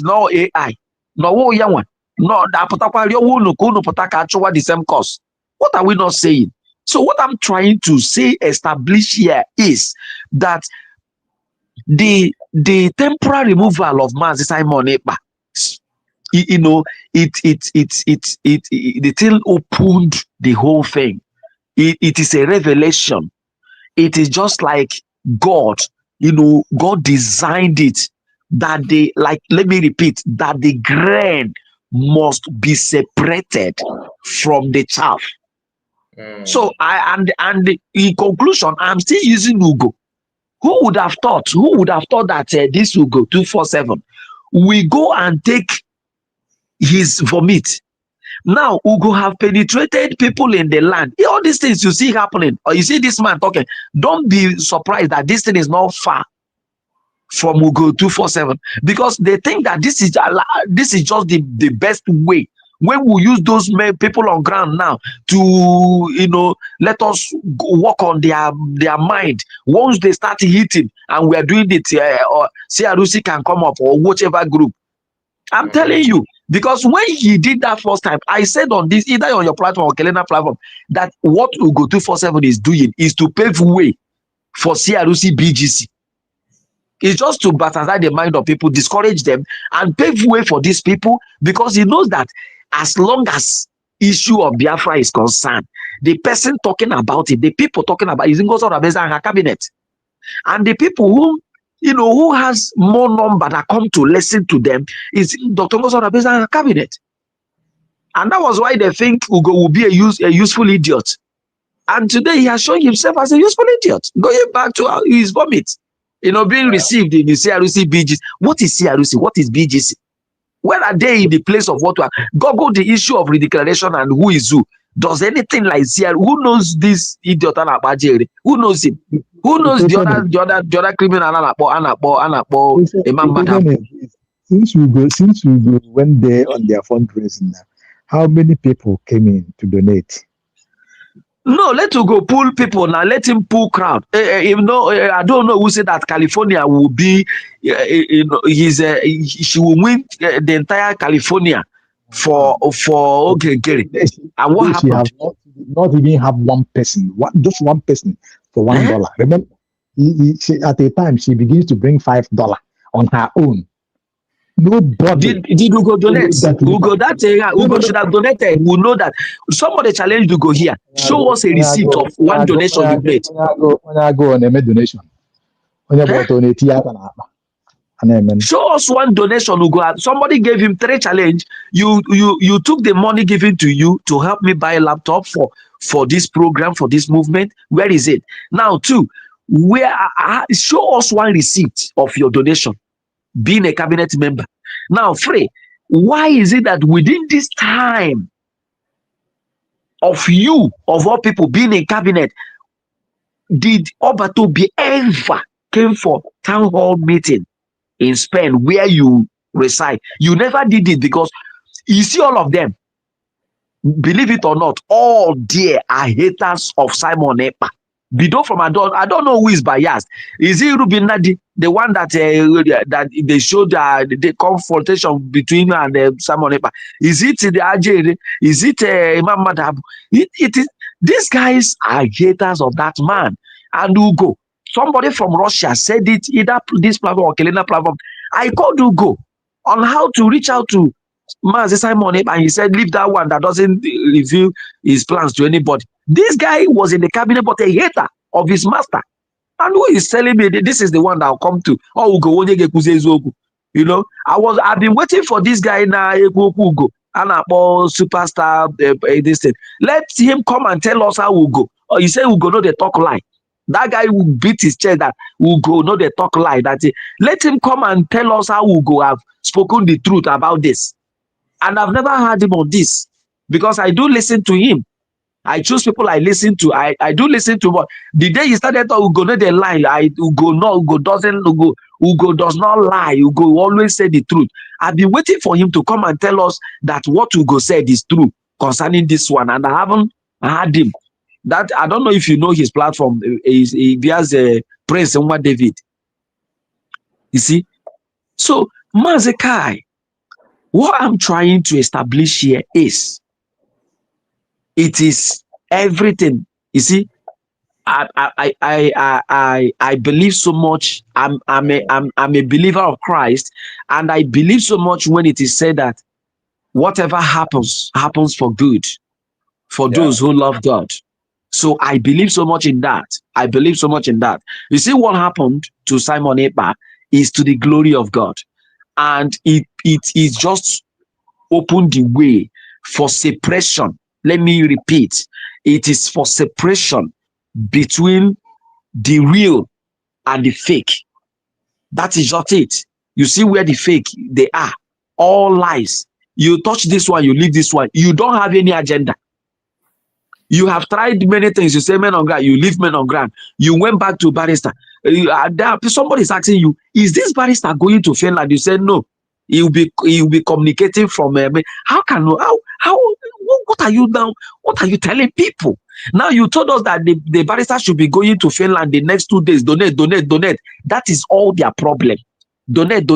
no AI. No wo ya nwa. No da potakwa riowo unu ka unu potaka achụwa the same course. What are we not saying? So what I'm trying to say, establish here is that the temporary removal of Mazi Simon Ekpa, the thing opened the whole thing. It is a revelation. It is just like God, God designed it that let me repeat, that the grain must be separated from the chaff. So and in conclusion, I'm still using Ugo. Who would have thought that this Ugo 247 we go and take his vomit? Now Ugo have penetrated people in the land. All these things you see happening, or you see this man talking, don't be surprised that this thing is not far from Ugo 247, because they think that this is just the best way. When we use those people on ground now to, let us work on their mind. Once they start hitting and we are doing it, or CRUC can come up or whichever group. I'm telling you, because when he did that first time, I said on this, either on your platform or Kelena platform, that what Ugo 247 is doing is to pave way for CRUC BGC. It's just to baptize the mind of people, discourage them, and pave way for these people, because he knows that as long as issue of Biafra is concerned, the person talking about it, the people talking about it is Ngozi Oronebeza and her cabinet. And the people who has more number that come to listen to them is Dr. Ngozi Oronebeza and her cabinet. And that was why they think Ugo will be a useful idiot. And today he has shown himself as a useful idiot, going back to his vomit, being received in the CRUC BGC. What is CRUC? What is BGC? Where are they in the place of what we are? Google the issue of redeclaration and who is who. Does anything like CRUC? Who knows this idiot? Who knows him? Who knows the other criminal? Since we go when they on their fundraising, how many people came in to donate? No, let you go pull people now. Let him pull crowd. I don't know who said that California will be. She will win the entire California for Gary. And what happened? She have not even have one person. Just one person for $1. Remember, she, at a time she begins to bring $5 on her own. Nobody did Ugo donate. Ugo should have donated. We know that somebody challenged Ugo here. Show us a receipt of one donation you made. When I go on a donation, show us one donation, Ugo. Somebody gave him 3 challenge. You took the money given to you to help me buy a laptop for this program, for this movement. Where is it now? 2, show us one receipt of your donation, being a cabinet member. Now, 3, why is it that within this time of you, of all people, being in cabinet, did Obatobi ever came for town hall meeting in Spain where you reside? You never did it, because you see all of them, believe it or not, all there are haters of Simon Ekpa. Bido from Adon, I don't know who is biased. Is it Ruben Nadi, the one that they showed the confrontation between him and Simon Ekpa? Is it the Ajere? Is it Imam Madhabu? It is. These guys are haters of that man. And Ugo, somebody from Russia said it, either this platform or Kelena platform. I called Ugo on how to reach out to Mazi Simon Ekpa, and he said, leave that one that doesn't reveal his plans to anybody. This guy was in the cabinet, but a hater of his master. And who is telling me that this is the one that will come to? Oh, Ugo, I've been waiting for this guy now, Ugo, and superstar, this thing. Let him come and tell us how Ugo. Or you say Ugo, no, they talk lie. That guy will beat his chest that Ugo, no, they talk lie. Let him come and tell us how Ugo have spoken the truth about this. And I've never heard him on this, because I do listen to him. I choose people I listen to. I do listen to, but the day he started talking, Ugo no dey lie. Ugo does not lie. Ugo always say the truth. I've been waiting for him to come and tell us that what Ugo said is true concerning this one, and I haven't heard him. That I don't know if you know his platform. He has a Prince Nwa David. You see, so Mazi Kai, what I'm trying to establish here is, it is everything. You see, I believe so much. I'm a believer of Christ, and I believe so much when it is said that whatever happens for good for those who love God. So I believe so much in that. I believe so much in that. You see, what happened to Simon Ekpa is to the glory of God, and it is just opened the way for separation. Let me repeat, it is for separation between the real and the fake. That is just it. You see where the fake they are, all lies. You touch this one, you leave this one. You don't have any agenda. You have tried many things. You say men on ground, you leave men on ground. You went back to barrister. Somebody is asking you, is this barrister going to Finland? You say no. He will be communicating from how what are you now? What are you telling people? Now you told us that the barrister should be going to Finland the next 2 days. Donate. That is all their problem. Donate.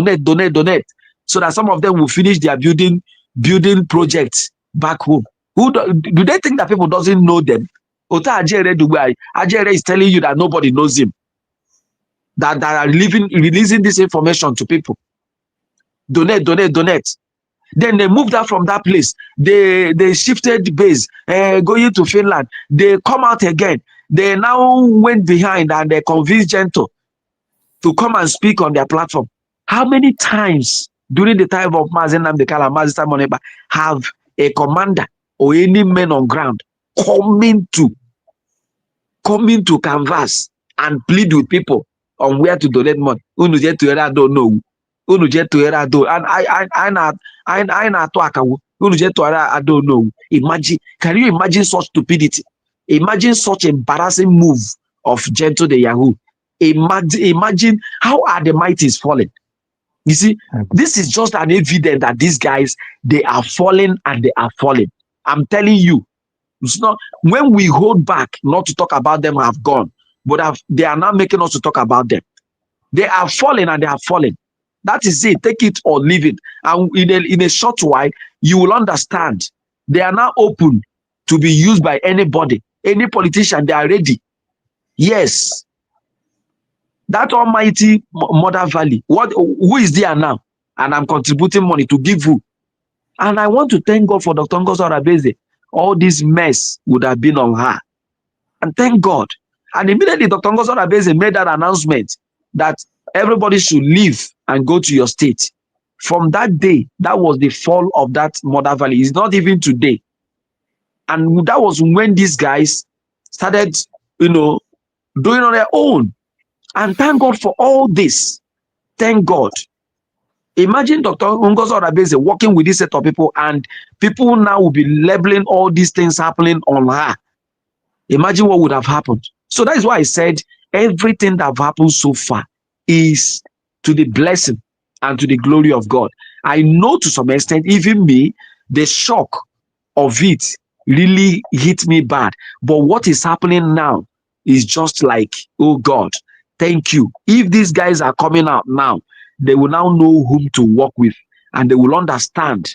So that some of them will finish their building projects back home. Who do they think that people doesn't know them? Ota Ajere is telling you that nobody knows him. That are releasing this information to people. Donate. Then they moved out from that place. They shifted base, going to Finland. They come out again. They now went behind and they convinced Gento to come and speak on their platform. How many times during the time of Mazi Nnamdi and Mazi Simon Ekpa have a commander or any men on ground coming to canvas and plead with people on where to donate money? Unu je to era don't know. Unu je to era do, and I na to akawo. Unu je to era I don't know. Imagine, can you imagine such stupidity? Imagine such embarrassing move of Gento the Yahoo. Imagine how are the mighties falling. You see, this is just an evidence that these guys, they are falling and they are falling. I'm telling you, it's not when we hold back not to talk about them have gone, but they are now making us to talk about them. They are falling and they are falling. That is it. Take it or leave it. And in a short while, you will understand. They are now open to be used by anybody, any politician. They are ready. Yes. That almighty Mother Valley. Who is there now? And I'm contributing money to give who? And I want to thank God for Dr. Ngozi Arabeze. All this mess would have been on her. And thank God. And immediately Dr. Ngozi Arabeze made that announcement that everybody should leave and go to your state. From that day, that was the fall of that Mother Valley. It's not even today. And that was when these guys started, doing on their own. And thank God for all this. Thank God. Imagine Dr. Ngozi Arabeze working with this set of people, and people now will be labeling all these things happening on her. Imagine what would have happened. So that is why I said everything that have happened so far is to the blessing and to the glory of God. I know to some extent, even me, the shock of it really hit me bad. But what is happening now is just like, oh God, thank you. If these guys are coming out now, they will now know whom to work with, and they will understand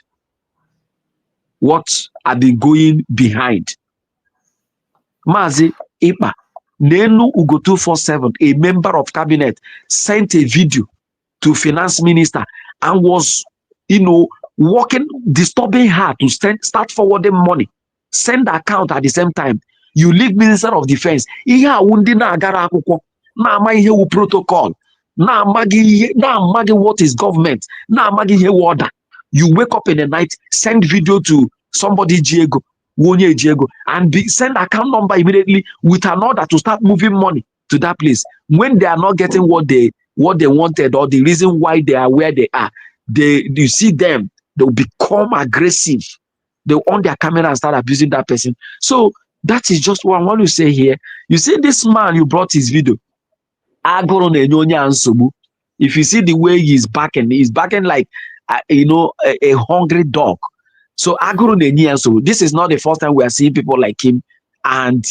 what are they going behind. Mazi Ekpa, Nenu Ugo 247, a member of cabinet, sent a video to finance minister and was, working, disturbing her to start forwarding money, send account at the same time. You leave Minister of Defense. Ihe awundi na agara akwụkwọ, na ama ihe wu protocol, na amagi what is government, na amagi ihe wu order. You wake up in the night, send video to somebody Diego, and send account number immediately with an order to start moving money to that place. When they are not getting what they wanted, or the reason why they are where they are, you see them, they will become aggressive. They will on their camera and start abusing that person. So That is just what I want to say here. You see this man, you brought his video. If you see the way he's backing like a hungry dog. So this is not the first time we are seeing people like him, and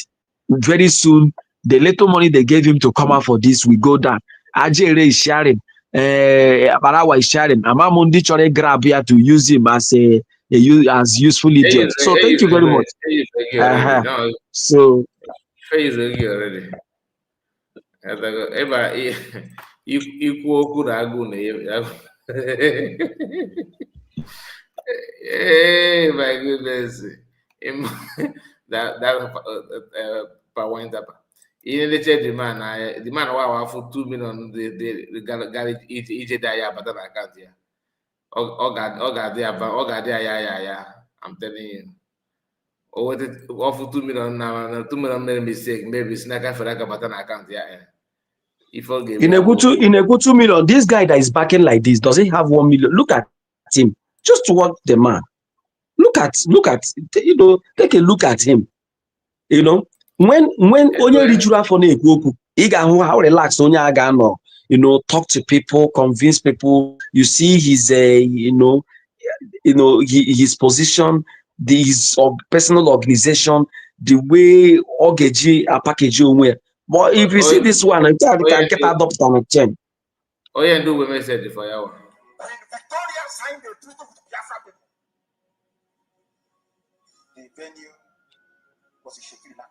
very soon the little money they gave him to come out for this will go down. Ajere is sharing, Barawa is sharing. Amamundi Chore grab here to use him as as useful idiot. So thank you very much. No, So already. Eba ikwu okwu na agụ na ya. Hey, my goodness. That Palmwin Tapa. In the check the man wow for 2 million the garage EJ Daya but I can't hear. Oh God, yeah. I'm telling you. Oh, what it offer 2 million now, 2 million made mistake, maybe snacker for like a button account, yeah. In a good 2 million, this guy that is backing like this, does he have 1 million? Look at him. Just to watch the man. Look at, take a look at him. When onye rijuru afọ na-ekwu okwu, ị ga-ahụ how relax onye a ga-anọ, talk to people, convince people. You see his his position, his personal organization, the way Ogeji package onwe. But if you see this one, I can get adopted on a chain. Oh yeah, do we message for you? Victoria signed the treaty with Biafra people. The venue was in Shekina,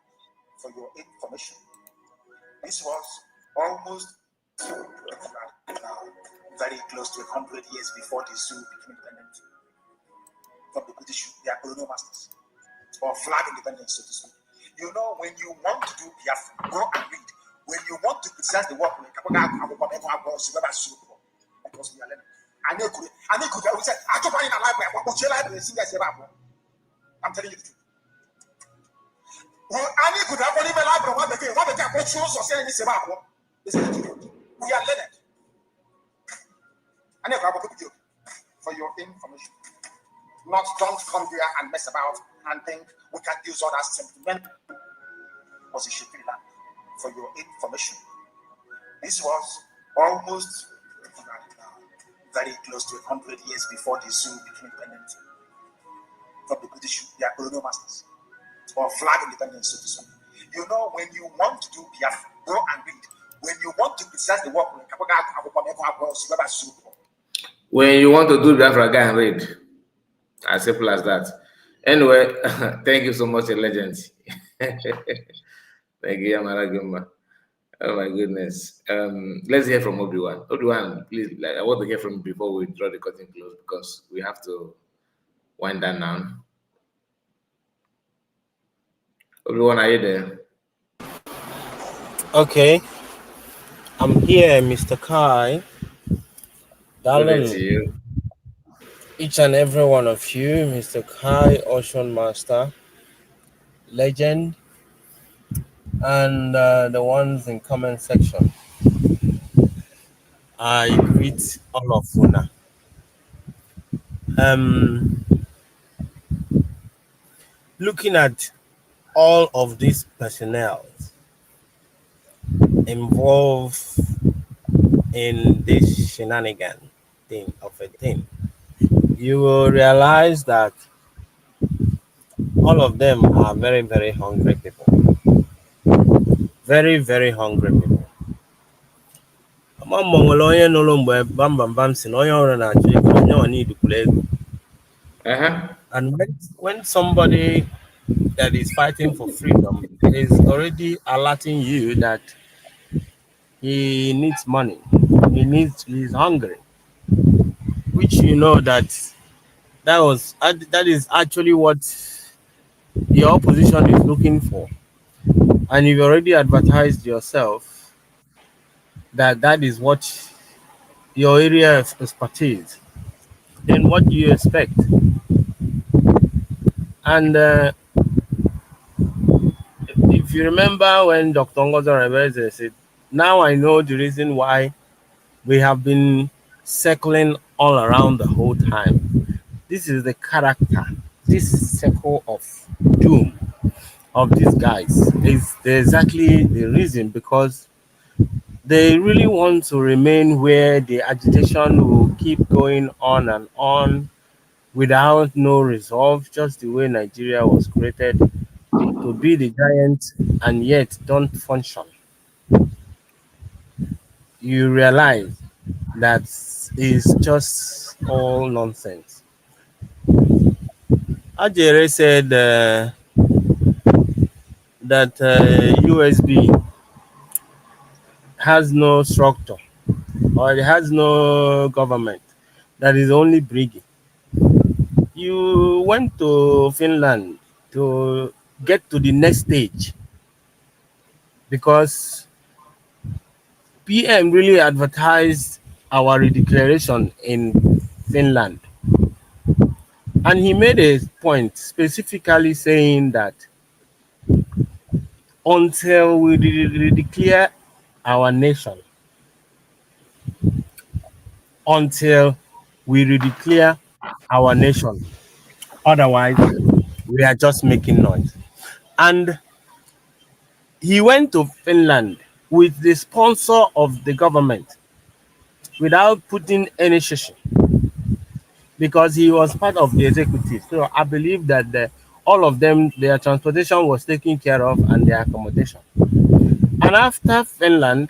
for your information. This was almost very close to 100 years before the zoo became independent from the British, their colonial masters, or flag independence, so to speak. When you want to do Biafra, go and read. When you want to criticize the work, because we are learning. We said, I took one in a library. I'm telling you the truth. I could have only library one again. What the shows or saying this about we are learned. I never have a good for your information. Don't come here and mess about and think we can use all that sentiment. Was a shipping land for your information. This was almost very close to 100 years before the zoo became independent from the British, their colonial masters, or flag independence, so to speak. When you want to do Biafra, go and read. When you want to criticize the work, when you want to do Biafra, go and read. As simple as that. Anyway, thank you so much, legend. Thank you, Yamara. Oh my goodness. Let's hear from Obi-Wan. Obi-Wan, please, I want to hear from you before we draw the curtain close because we have to wind down now. Obi-Wan, are you there? Okay. I'm here, Mr. Kai. Darling, to you. Each and every one of you, Mr. Kai, Ocean Master, Legend, and the ones in comment section. I greet all of Una. Looking at all of these personnel involved in this shenanigan thing of a thing, you will realize that all of them are very, very hungry people. Very, very hungry people. And when somebody that is fighting for freedom is already alerting you that he needs money, he's hungry, which that is actually what the opposition is looking for, and you've already advertised yourself that is what your area of expertise. Then what do you expect? And if you remember when Dr. Ngozo Rebeze said, now I know the reason why we have been circling all around the whole time. This is the character, this circle of doom of these guys is exactly the reason, because they really want to remain where the agitation will keep going on and on without no resolve, just the way Nigeria was created to be the giant and yet don't function. You realize that is just all nonsense. Ajere said that USB has no structure or it has no government, that is only brigging. You went to Finland to get to the next stage because PM really advertised our redeclaration in Finland. And he made a point specifically saying that until we redeclare our nation, until we redeclare our nation, otherwise we are just making noise. And he went to Finland with the sponsor of the government without putting any shishi because he was part of the executive. So I believe that all of them, their transportation was taken care of and their accommodation. And after Finland,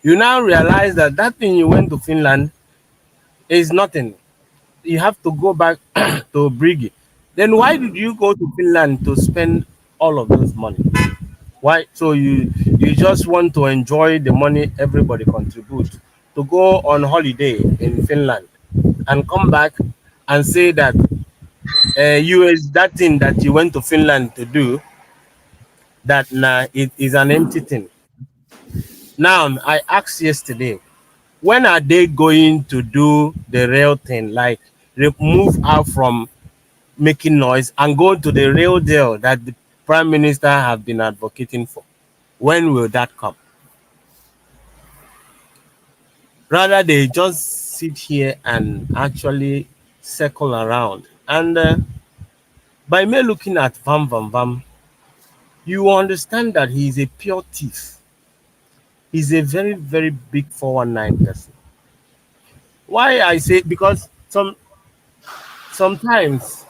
you now realize that that thing you went to Finland is nothing. You have to go back to Brigi. Then why did you go to Finland to spend all of those money? Why? So you just want to enjoy the money everybody contributes to go on holiday in Finland and come back and say that US that thing that you went to Finland to do, that it is an empty thing. Now I asked yesterday, when are they going to do the real thing, like move out from making noise and go to the real deal that the prime minister have been advocating for? When will that come? Rather, they just sit here and actually circle around. And by me looking at Vam Vam Vam, you understand that he is a pure thief. He's a very, very big 419 person. Why I say, because sometimes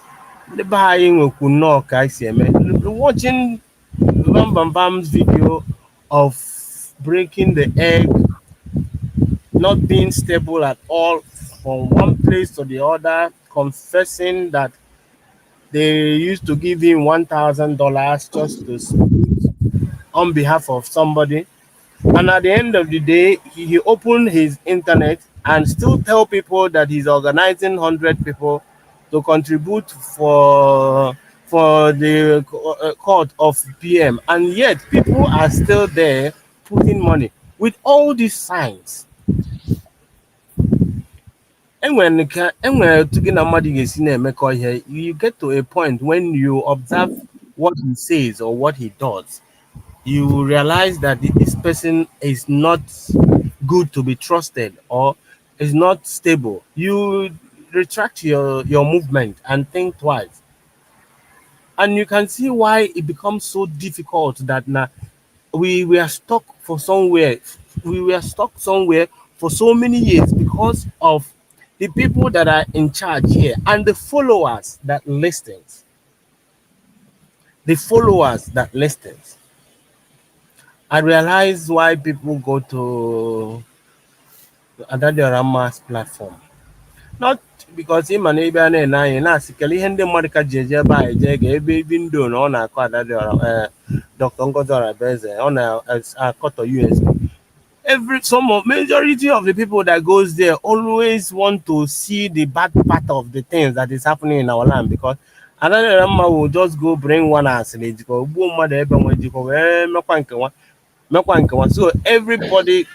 the buying watching Vam Vam Vam's video of breaking the egg, not being stable at all, from one place to the other, confessing that they used to give him $1,000 just to speak on behalf of somebody. And at the end of the day, he opened his internet and still tell people that he's organizing 100 people to contribute for the court of PM. And yet people are still there putting money with all these signs. And when you get to a point when you observe what he says or what he does, you realize that this person is not good to be trusted or is not stable. You retract your movement and think twice. And you can see why it becomes so difficult that now we were stuck for somewhere. We were stuck somewhere for so many years because of the people that are in charge here and the followers that listens. The followers that listens. I realize why people go to Adadiorama's platform. Not because him and Abian and I and Asikali Hende Marika Jeja by Jega, window on a quadra, Dr. Ngodora Beze, on a cut of USB. Majority of the people that goes there always want to see the bad part of the things that is happening in our land, because another Rama will just go bring one as so everybody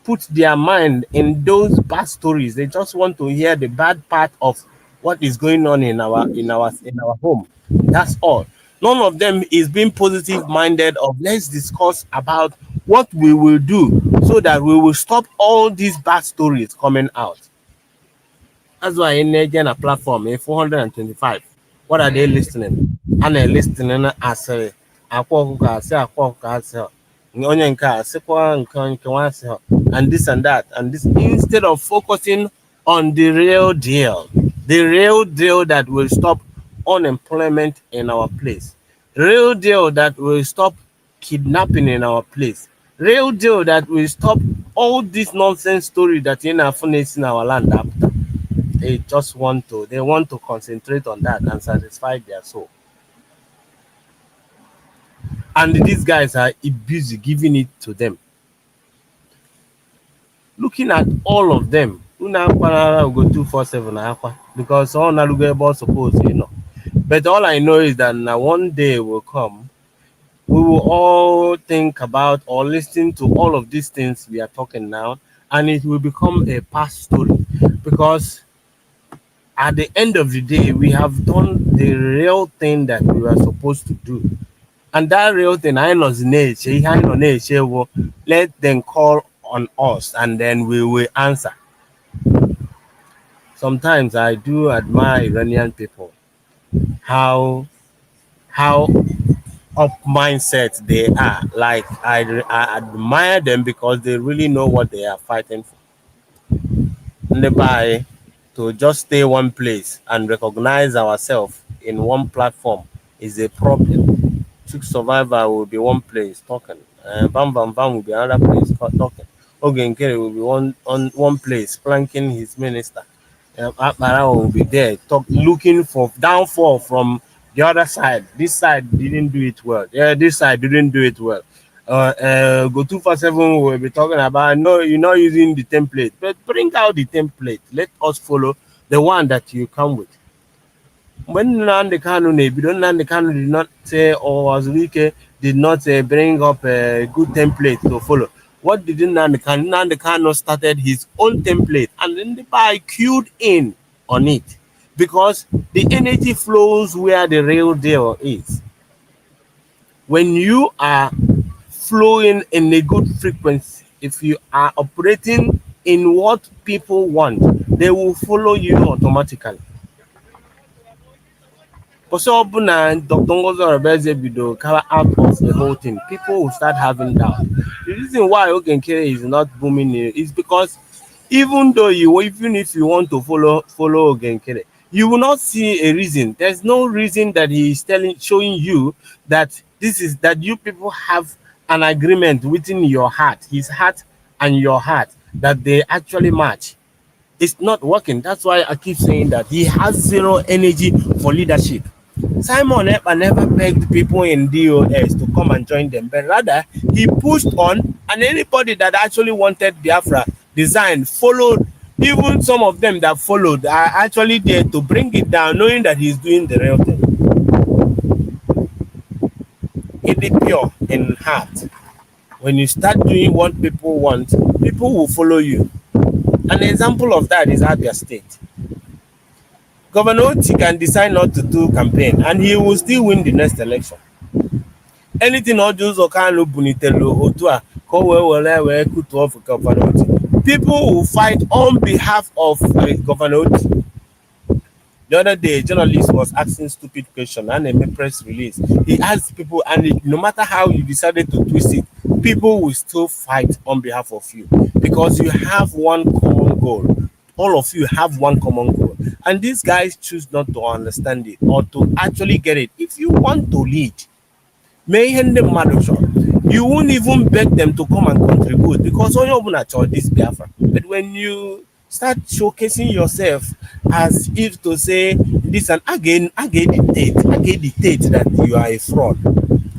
put their mind in those bad stories. They just want to hear the bad part of what is going on in our home. That's all. None of them is being positive minded of let's discuss about what we will do so that we will stop all these bad stories coming out. That's why in a platform in 425, what are they listening? And they're listening as akwa ọkụkọ asị akwa ọkụkọ asị ha, onye nke a sịkwa nke nwa asị ha, and this and that and this, instead of focusing on the real deal that will stop unemployment in our place, real deal that will stop kidnapping in our place, real deal that will stop all this nonsense story that in our land after. They want to concentrate on that and satisfy their soul. And these guys are busy giving it to them. Looking at all of them, una go 247 Akwa, because all Naluga suppose, But all I know is that now one day will come, we will all think about or listen to all of these things we are talking now, and it will become a past story. Because at the end of the day, we have done the real thing that we were supposed to do. And that real thing, I know will let them call on us and then we will answer. Sometimes I do admire Iranian people, how up mindset they are. Like I admire them because they really know what they are fighting for. And by to just stay one place and recognize ourselves in one platform is a problem. Chick Survivor will be one place talking. Bam Bam Bam will be another place talking. Ogen Kerry will be on one place planking his minister. Akbara will be there looking for downfall from the other side. This side didn't do it well. Yeah, this side didn't do it well. Go 247 will be talking about, no, you're not using the template, but bring out the template. Let us follow the one that you come with. When Nnamdi Kanu did not say, or Azuike did not bring up a good template to follow. What did Nnamdi Kanu started his own template, and then the guy queued in on it, because the energy flows where the real deal is. When you are flowing in a good frequency, if you are operating in what people want, they will follow you automatically. So Dr. Ngozo Rebeze Bido cover out of the whole thing, people will start having doubt. The reason why Ogenkere is not booming is because even if you want to follow Ogenkere, you will not see a reason. There's no reason that he is showing you that that you people have an agreement within your heart, his heart and your heart, that they actually match. It's not working. That's why I keep saying that he has zero energy for leadership. Simon Ekpa never begged people in DOS to come and join them, but rather he pushed on, and anybody that actually wanted Biafra design followed. Even some of them that followed are actually there to bring it down, knowing that he's doing the real thing. It is pure in heart. When you start doing what people want, people will follow you. An example of that is Abia State. Governor Oti can decide not to do campaign and he will still win the next election. Anything Ojuzo Kanu Bunitelo Otua Kowe of Governor Oti. People will fight on behalf of Governor Oti. The other day, a journalist was asking stupid question and a press release. He asked people, and no matter how you decided to twist it, people will still fight on behalf of you because you have one common goal. All of you have one common goal, and these guys choose not to understand it or to actually get it. If you want to lead, you won't even beg them to come and contribute because all you're gonna charge this Biafra. But when you start showcasing yourself as if to say this, and again, I get dictate that you are a fraud.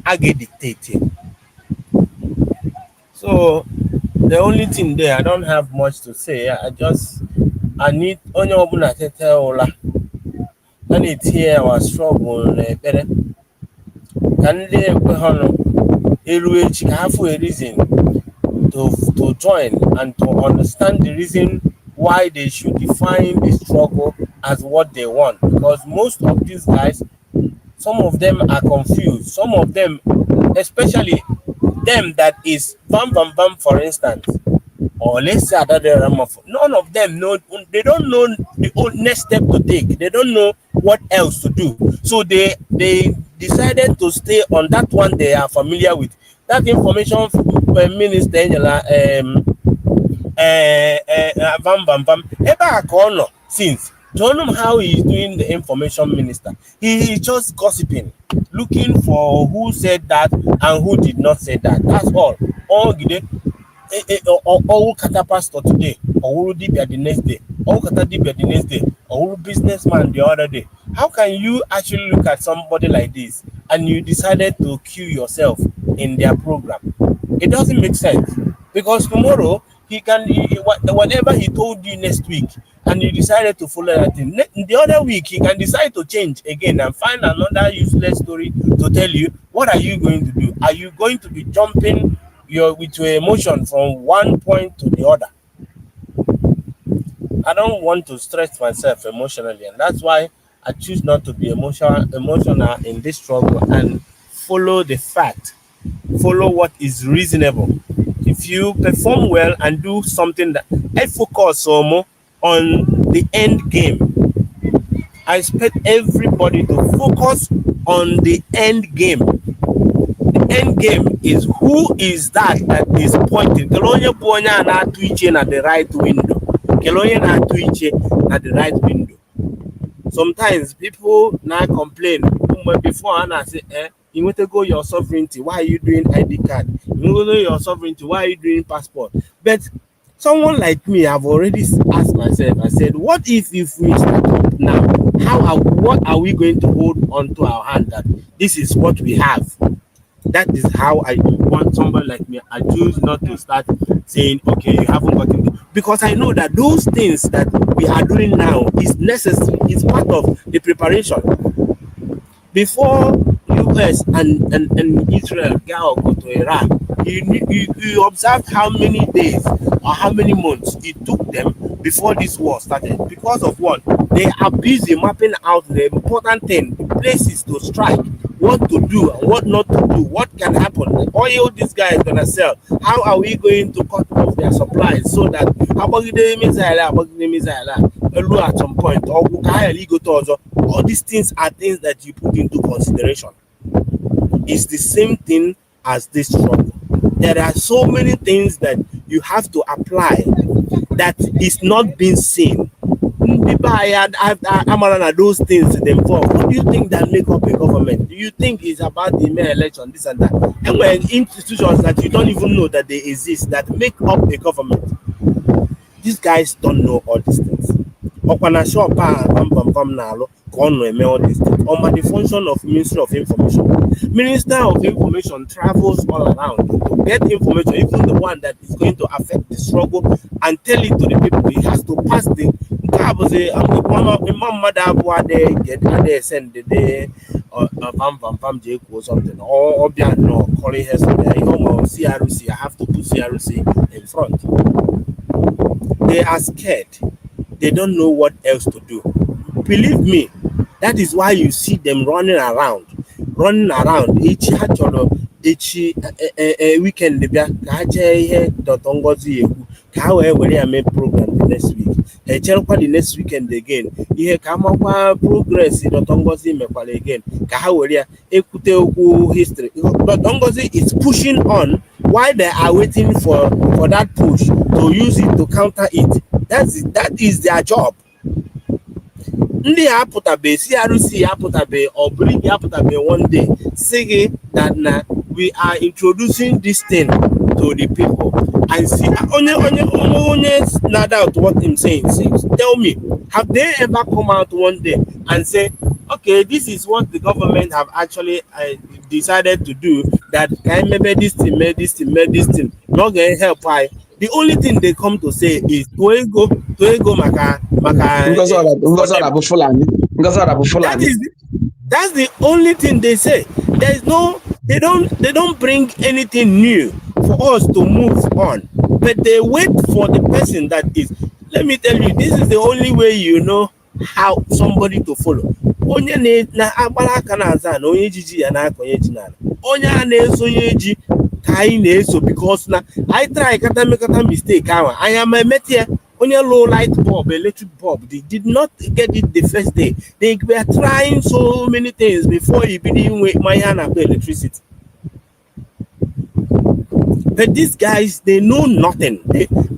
I get dictating. So the only thing there, I don't have much to say. I need only open a tell. I need here our struggle better. Can they have a reason to join and to understand the reason why they should define the struggle as what they want? Because most of these guys, some of them are confused. Some of them, especially them that is Bam Bam Bam, for instance, or let's say none of them know. They don't know the next step to take. They don't know what else to do. So they decided to stay on that one they are familiar with. That information minister since don't know how he is doing the information minister. He is just gossiping, looking for who said that and who did not say that. That's all. All kata pastor today, or dibia the next day, all kata dibia the next day, or businessman the other day. How can you actually look at somebody like this and you decided to cue yourself in their program? It doesn't make sense, because tomorrow whatever he told you next week and you decided to follow that thing, the other week he can decide to change again and find another useless story to tell you. What are you going to do? Are you going to be jumping with your emotion from one point to the other? I don't want to stress myself emotionally, and that's why I choose not to be emotional in this struggle and follow the fact, follow what is reasonable. If you perform well and do something that I focus on the end game, I expect everybody to focus on the end game. The end game is who is that is pointing. Kelonya ponya na twitching at the right window. Kelonya na twitching at the right window. Sometimes people now complain before and I say, you want to go your sovereignty, why are you doing ID card? You want to go your sovereignty, why are you doing passport? But someone like me, I've already asked myself, I said, what if we start up now? What are we going to hold on to our hand that this is what we have? That is how I want somebody like me. I choose not to start saying, okay, you haven't gotten it. Because I know that those things that we are doing now is necessary, it's part of the preparation. Before US and Israel go to Iran, you observe how many days or how many months it took them before this war started. Because of what? They are busy mapping out the important thing, the places to strike, what to do and what not to do, what can happen, the oil this guy is gonna sell, how are we going to cut off their supplies so that at some point all these things are things that you put into consideration. It's the same thing as this struggle. There are so many things that you have to apply that is not being seen. Those things involved. What do you think that make up a government? Do you think it's about the mayor election, this and that? And when institutions that you don't even know that they exist that make up a government, these guys don't know all these things. All these things. On the function of Ministry of Information. Minister of Information travels all around to get information, even the one that is going to affect the struggle, and tell it to the people. He has to pass the send the day or something, or calling her CRC. I have to put CRC in front. They are scared. They don't know what else to do. Believe me, that is why you see them running around. Each weekend, program the next week. The next weekend again. Progress again. History. Tongozi is pushing on while they are waiting for that push to use it to counter it. That is their job. Ndị apụtabe CRC apụtabe or bring apụtabe one day saying that now we are introducing this thing to the people and see only not out what I'm saying. Tell me, have they ever come out one day and say, okay, this is what the government have actually decided to do, that maybe this thing, not going to help? The only thing they come to say is that's the only thing they say. There's no, they don't bring anything new for us to move on, but they wait for the person that is. Let me tell you, this is the only way you know how somebody to follow. Onye na agbara aka na aza na onye jiji ya na akonye jinana. Onye a na-esonye ji ka anyị na-eso, because na I try kata mistake ahụ. I am a metie. only low light bulb, electric bulb, they did not get it the first day. They were trying so many things before you begin with my hand of electricity. But these guys, they know nothing.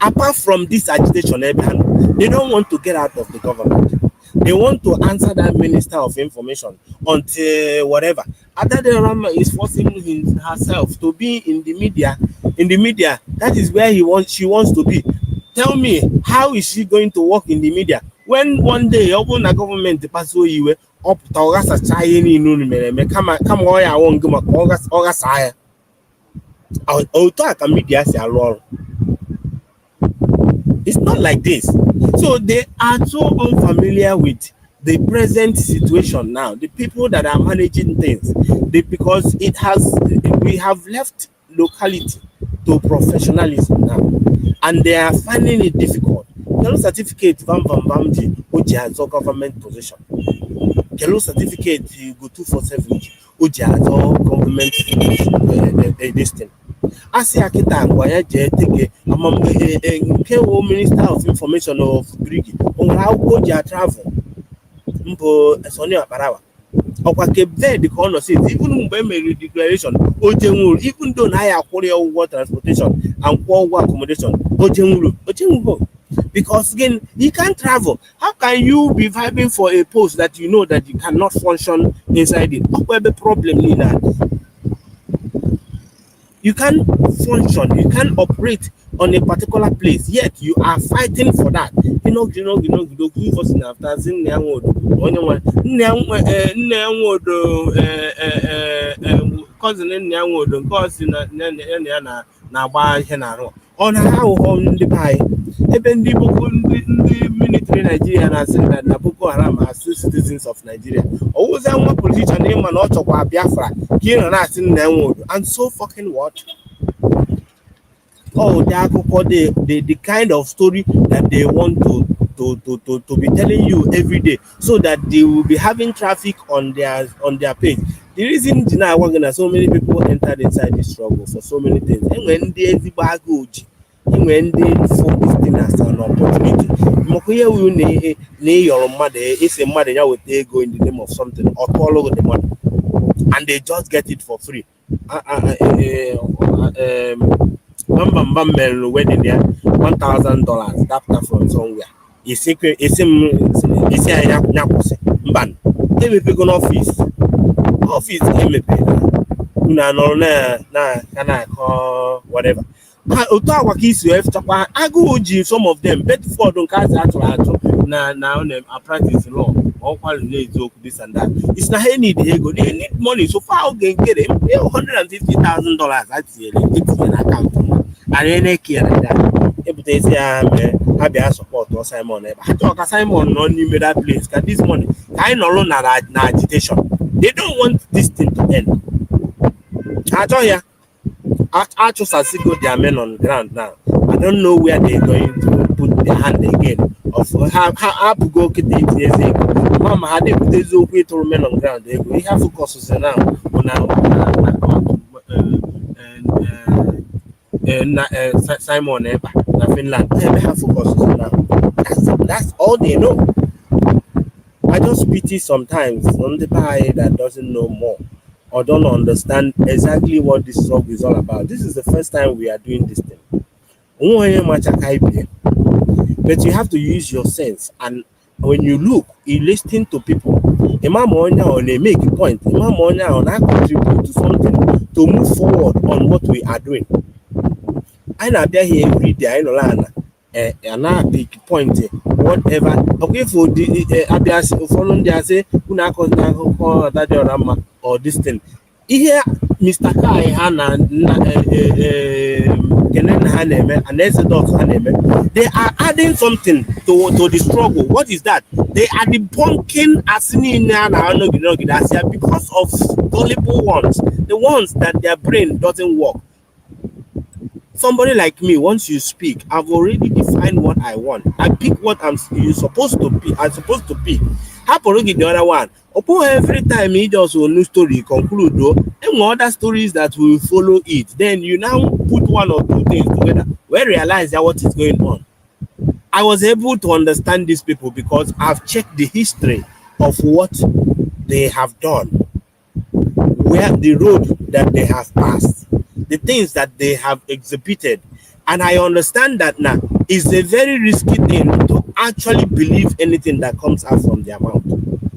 Apart from this agitation, they don't want to get out of the government. They want to answer that Minister of Information until whatever. Adade Rama is forcing herself to be in the media. In the media, that is where she wants to be. Tell me, how is she going to work in the media when one day open a government pass away you up to August China come I won't go August I talk media say alone. It's not like this. So they are so unfamiliar with the present situation now. The people that are managing things, because we have left locality to professionalism now, and they are finding it difficult. Hello certificate, which has a government position. Hello certificate, you go 247, which has all government this thing. Asia kita ngwaya je take amam Minister of Information of Brigi on how go ja travel mbo esoni aparawa okwa Cape Verde the corner says even when make declaration ojenwuru even though na ya kwori water transportation and poor accommodation ojenwuru because again you can't travel. How can you be vibing for a post that you know that you cannot function inside it? Where the problem in that? You can't function, you can't operate on a particular place, yet you are fighting for that. Give us an after on how on the pie. Even the military Nigeria has said that Boko Haram are still citizens of Nigeria. Always have one politician name and also Biafra here and us in Nangwood. And so fucking what? Oh, they are the kind of story that they want to be telling you every day, so that they will be having traffic on their page. The reason so many people entered inside this struggle for so many things, and when they when they form this thing as an opportunity, your mother is a mother now with they go in the name of something or follow the money, and they just get it for free. Wedding there, $1,000 that from somewhere. It's secret. It's ban. They go office. Can call whatever. I go some of them, but for don't catch now apprentice law. This and that. It's not any they need money. So far they get it. $150,000. That's it's an account. And any care that. If they say I support or Simon, I talk Simon no new that place. Cause this money I no longer agitation. They don't want this thing to end. I tell you, I just see go their men on the ground now. I don't know where they're going to put their hand again. Of how to go get the Mama had they put these way to men on the ground. We have focus now on Simon Finland. They have focus now. That's all they know. I just pity sometimes on the guy that doesn't know more or don't understand exactly what this struggle is all about. This is the first time we are doing this thing. But you have to use your sense, and when you look, you listen to people. They make a point. They contribute to something to move forward on what we are doing. I know there here every day. I know and I big point whatever. Okay, for the following there say or this thing. Here, Mr. Kai Hana they are adding something to the struggle. What is that? They are debunking because of gullible ones, the ones that their brain doesn't work. Somebody like me, once you speak, I've already defined what I want. I pick what you're supposed to pick. I'm supposed to pick. Happen the other one. Every time he does a new story, conclude though, and other stories that will follow it. Then you now put one or two things together. We realize that what is going on. I was able to understand these people because I've checked the history of what they have done, where the road that they have passed, the things that they have exhibited. And I understand that now it's a very risky thing to actually believe anything that comes out from their mouth.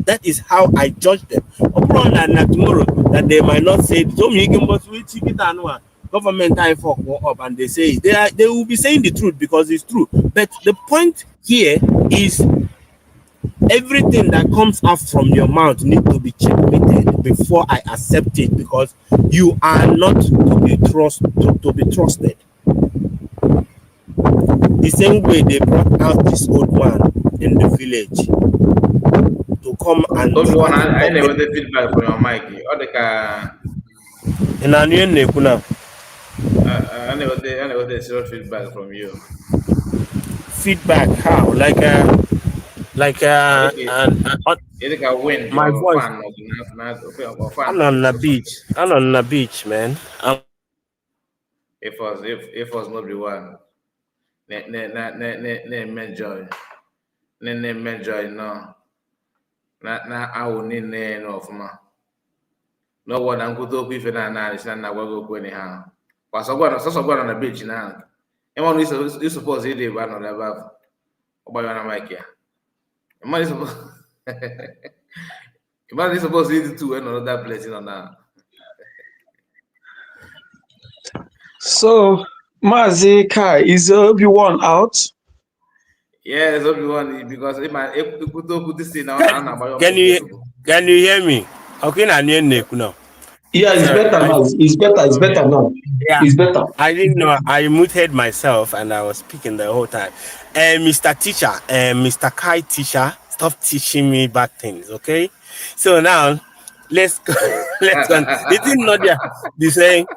That is how I judge them. Upon that tomorrow, that they might not say, government time for up, and they say they will be saying the truth because it's true. But the point here is everything that comes out from your mouth needs to be checkmated before I accept it, because you are not to be trusted. The same way they brought out this old man in the village to come and I never get feedback from your mic. Or the I never get zero feedback from you. Feedback how? Like Win my your voice. fan I'm on the beach. I'm on the beach, man. If was not the one. Enjoy. Enjoy no. Na I will need no of ma. No one I'm good to be for na is na go go anyhow. Was so go on the beach now. Anyone is supposed to do one on the above. About your mic here. Man is supposed Man is supposed to do two another place on now. So, Mazi, Kai, is Obi-Wan out? Yes, everyone, because if you put this thing now, Can you hear me? Okay, now. Yeah, it's better now. It's better now. Yeah, It's better. I didn't know. I muted myself and I was speaking the whole time. Mr. Teacher, Mr. Kai Teacher, stop teaching me bad things, okay? So now, let's go. Let's go. It is not the saying.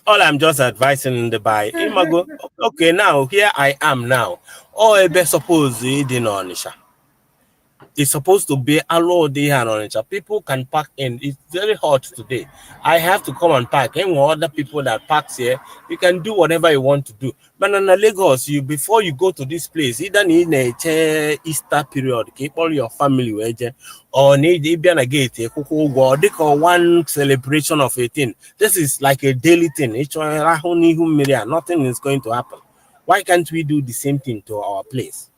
All I'm just advising in the buy. Imago. Okay, now here I am now. Oh, I suppose it didn't know. It's supposed to be a low day and on it. People can park in. It's very hot today. I have to come and park. And other people that parks here, you can do whatever you want to do. But in Lagos, before you go to this place, either need a Easter period, keep all your family or need a gate, one celebration of 18. This is like a daily thing. Nothing is going to happen. Why can't we do the same thing to our place?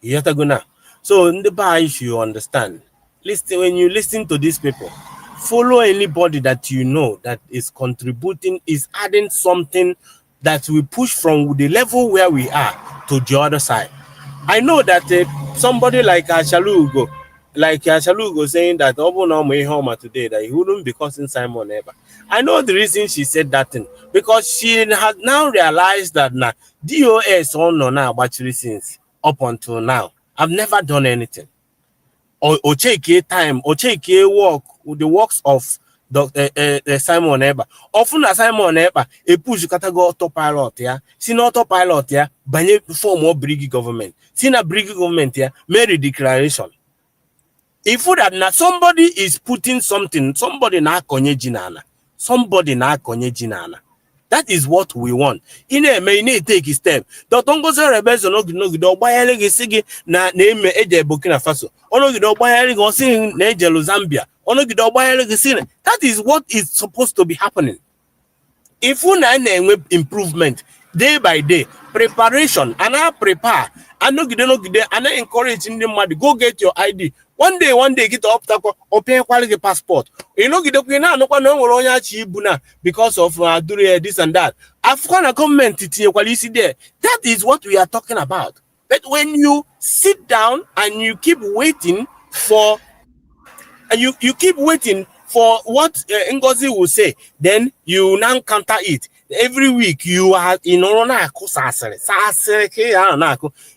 You have to go now. So in the bar, if you understand, when you listen to these people, follow anybody that you know that is contributing, is adding something that will push from the level where we are to the other side. I know that somebody like Ashalugo saying that today that he wouldn't be causing Simon ever. I know the reason she said that thing, because she has now realized that now DOS on now actually since up until now. I've never done anything. Or check time, or check work with the works of Simon Eber. Often as Simon Eber, a push category autopilot, yeah. See autopilot, yeah, banye form more briggy government. See na briggy government, yeah, made a declaration. If that now somebody is putting something, somebody na konye jinana. That is what we want. In a may take his step. Don't go so rebels or no buy a na name a Burkina Faso. Ono gido buy or sing Nigeria Zambia. Ono gido buy a that is what is supposed to be happening. If we name improvement day by day, preparation, and I prepare, and no gide, and I encourage in the go get your ID. One day get up or pay quality passport. You know, because of this and that. Afghan government there. That is what we are talking about. But when you sit down and you keep waiting for, and you keep waiting for what Ngozi will say, then you now counter it. Every week you are in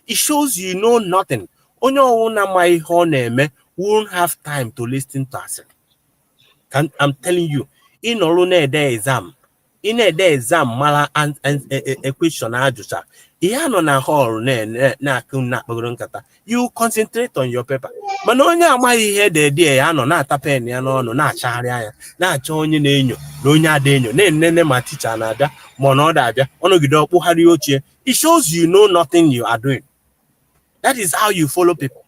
it shows you know nothing. Won't have time to listen to us. I'm telling you, in a day exam, mala and a question ajusa. You concentrate on your paper. But no my head the day na tapen na chari na chonye nenyo, no nya denyo, ne my teacher nada, monoda, ono gido hari ochie, It shows you know nothing you are doing. That is how you follow people.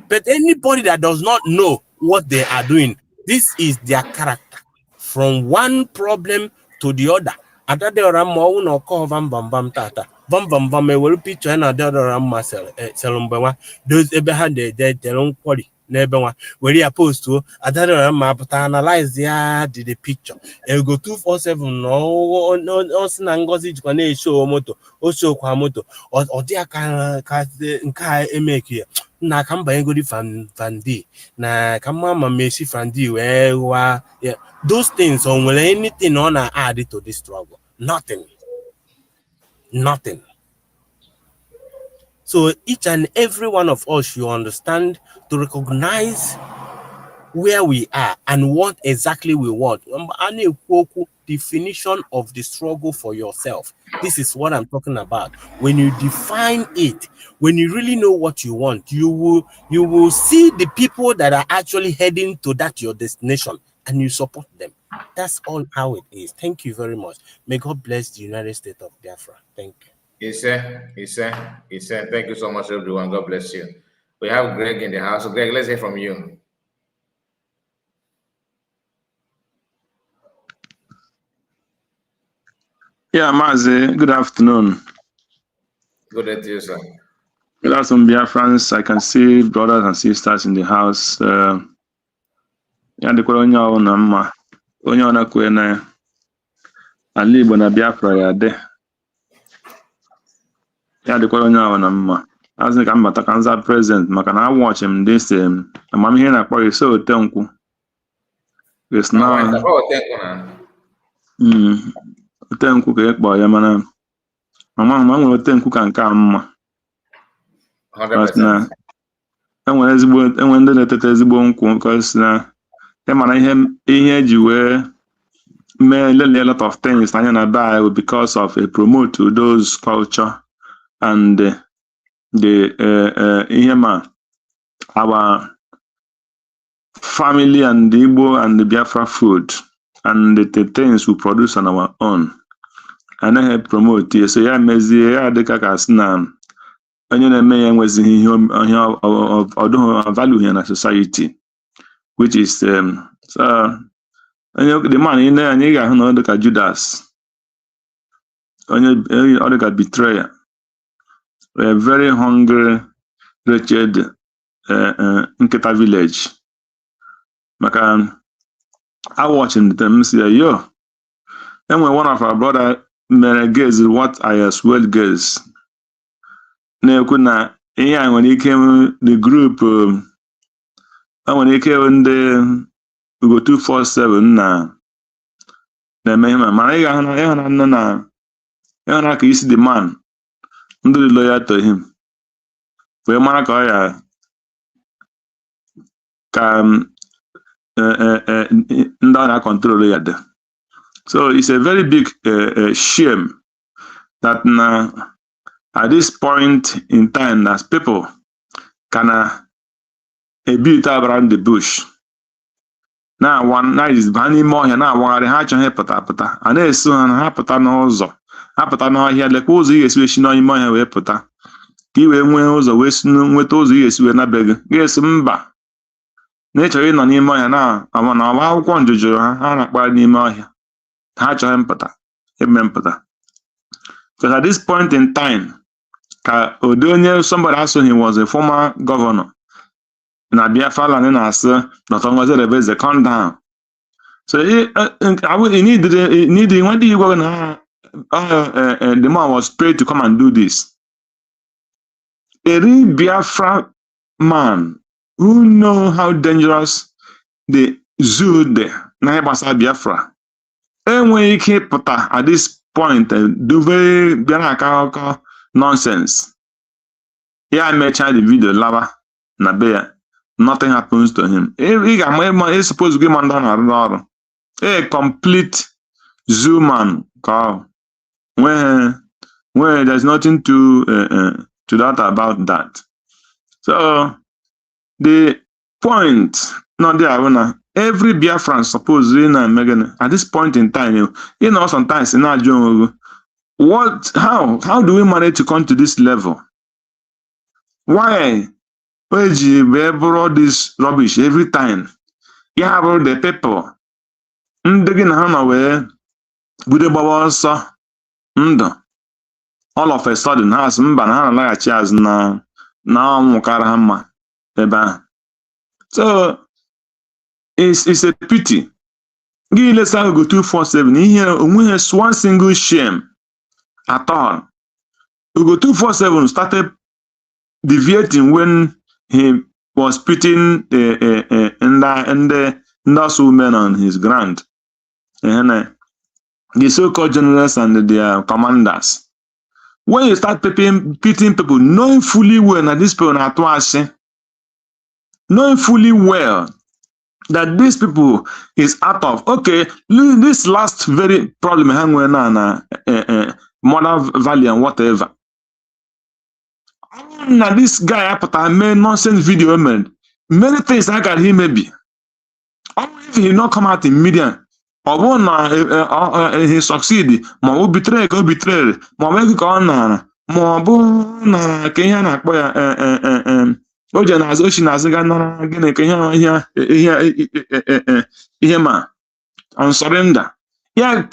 But anybody that does not know what they are doing, this is their character. From one problem to the other. Ada de rammo no ko vam bam tata. Vam me will picture na de ramma selumba. Those ebeha de long quality. Nebewa where you opposed to ada ramma but analyze the picture. You go 247 no sinangozi jikwane show moto o show kwa moto or dia ka nka emeke here. Na kamba ngodi fandi na kama mameshi fandi wa yeah. Those things on will anything on add to this struggle? Nothing. So each and every one of us should understand to recognize where we are and what exactly we want. Definition of the struggle for yourself. This is what I'm talking about. When you define it, when you really know what you want, you will see the people that are actually heading to that your destination and you support them. That's all how it is. Thank you very much. May God bless the United States of Biafra. Thank you. He said, thank you so much, everyone. God bless you. We have Greg in the house. So Greg, let's hear from you. Yeah, Mazi, good afternoon. Good day to you, sir. Good afternoon, Biafrans. I can see brothers and sisters in the house. Yeah, the onye ọ na mma, onye ọ na-kwe na ala Igbo na Biafra ya dị. Ya dịkwara onye ọ na mma. Azị ka mbata ka nza present maka na watch him this amamihe na-akpọ gị so otenkwụ. It's now otenkwụ ka ịkpọ ya mana mama nwere otenkwụ ka nke a mma. Na enwere ndị na-etete ezigbo nkwụ because na mana ihe eji wee mee a lot of things anya na die because of a promote to those culture and the our family and the Igbo and the Biafra food and the things we produce on our own and then promote it. So yeah, Mazi ya dịka ka sị na onye na-eme ya enwezighị ihe ọdụ value here in society, which is so the man in there anyị ga-ahụ na ọ dịka Judas, onye ọ dịka betrayer, a very hungry, wretched nkịta village. Maka I watching them say, yo, and when one of our brother mere gaze what I as well gaze. Na kuna iya when he came the group when he came the we go 247 na mehima mana ya na ka isi the man ndị loyal to him we mara ka ya ka ndị na control ya de. So it's a very big shame that at this point in time as people can beat around the bush. Now one night is banning more here now one ha chọ pụta a na-eso ha pụta n'ụzọ ha pụta n'ọhịa lekwa ụzọ ị ga-esi wee si n'ime ọhịa wee pụta ka ị wee nwee ụzọ wee si nweta ụzọ ị ga-esi wee na be gị ga-esi mba na ị chọrọ ịnọ n'ime ọhịa na ọba akwụkwọ njuju ha na-akpara n'ime ọhịa ha chọghị mpụta eme mpụta. Because at this point in time ka Odonye somebody also he was a former governor na Biafra land na-asị Dr. Ngozi Rebeze calm down. So he need when do you go na the man was paid to come and do this. A real Biafra man who know how dangerous the zoo there na gbasa Biafra enweghị ike pụta at this point do very bịara aka nonsense. Yeah, I mechaa the video lava na be ya. Nothing happens to him. He's supposed to give man down a complete zoo man call when there's nothing to that about that. So the point not there every Biafran supposedly at this point in time, sometimes in our How do we manage to come to this level? Why? Why we brought all this rubbish every time? You have all the people. Ndegin hana we bude gbawa ọsọ ndụ. All of a sudden, has mba na ha na-alaghachi azụ na ọnwụ kara ha mma ebe ahụ. So it's a pity. Gị lesa go 247 ihe onweghị one single shame at all. Ugo 247 started deviating when he was putting the women on his ground. And the so-called generals and their commanders. When you start pitting people, knowing fully well that these people are twice, knowing fully well that these people is out of, okay, this last very problem hang on Mother Valley and whatever. Now this guy I made nonsense video, man. Many things I got him maybe. If he not come out in media, or he succeed, more betray, go betray, more make on more boo na Kenya na Oja na Zoshi na Zagana again Kenya here ma on surrender. Yeah,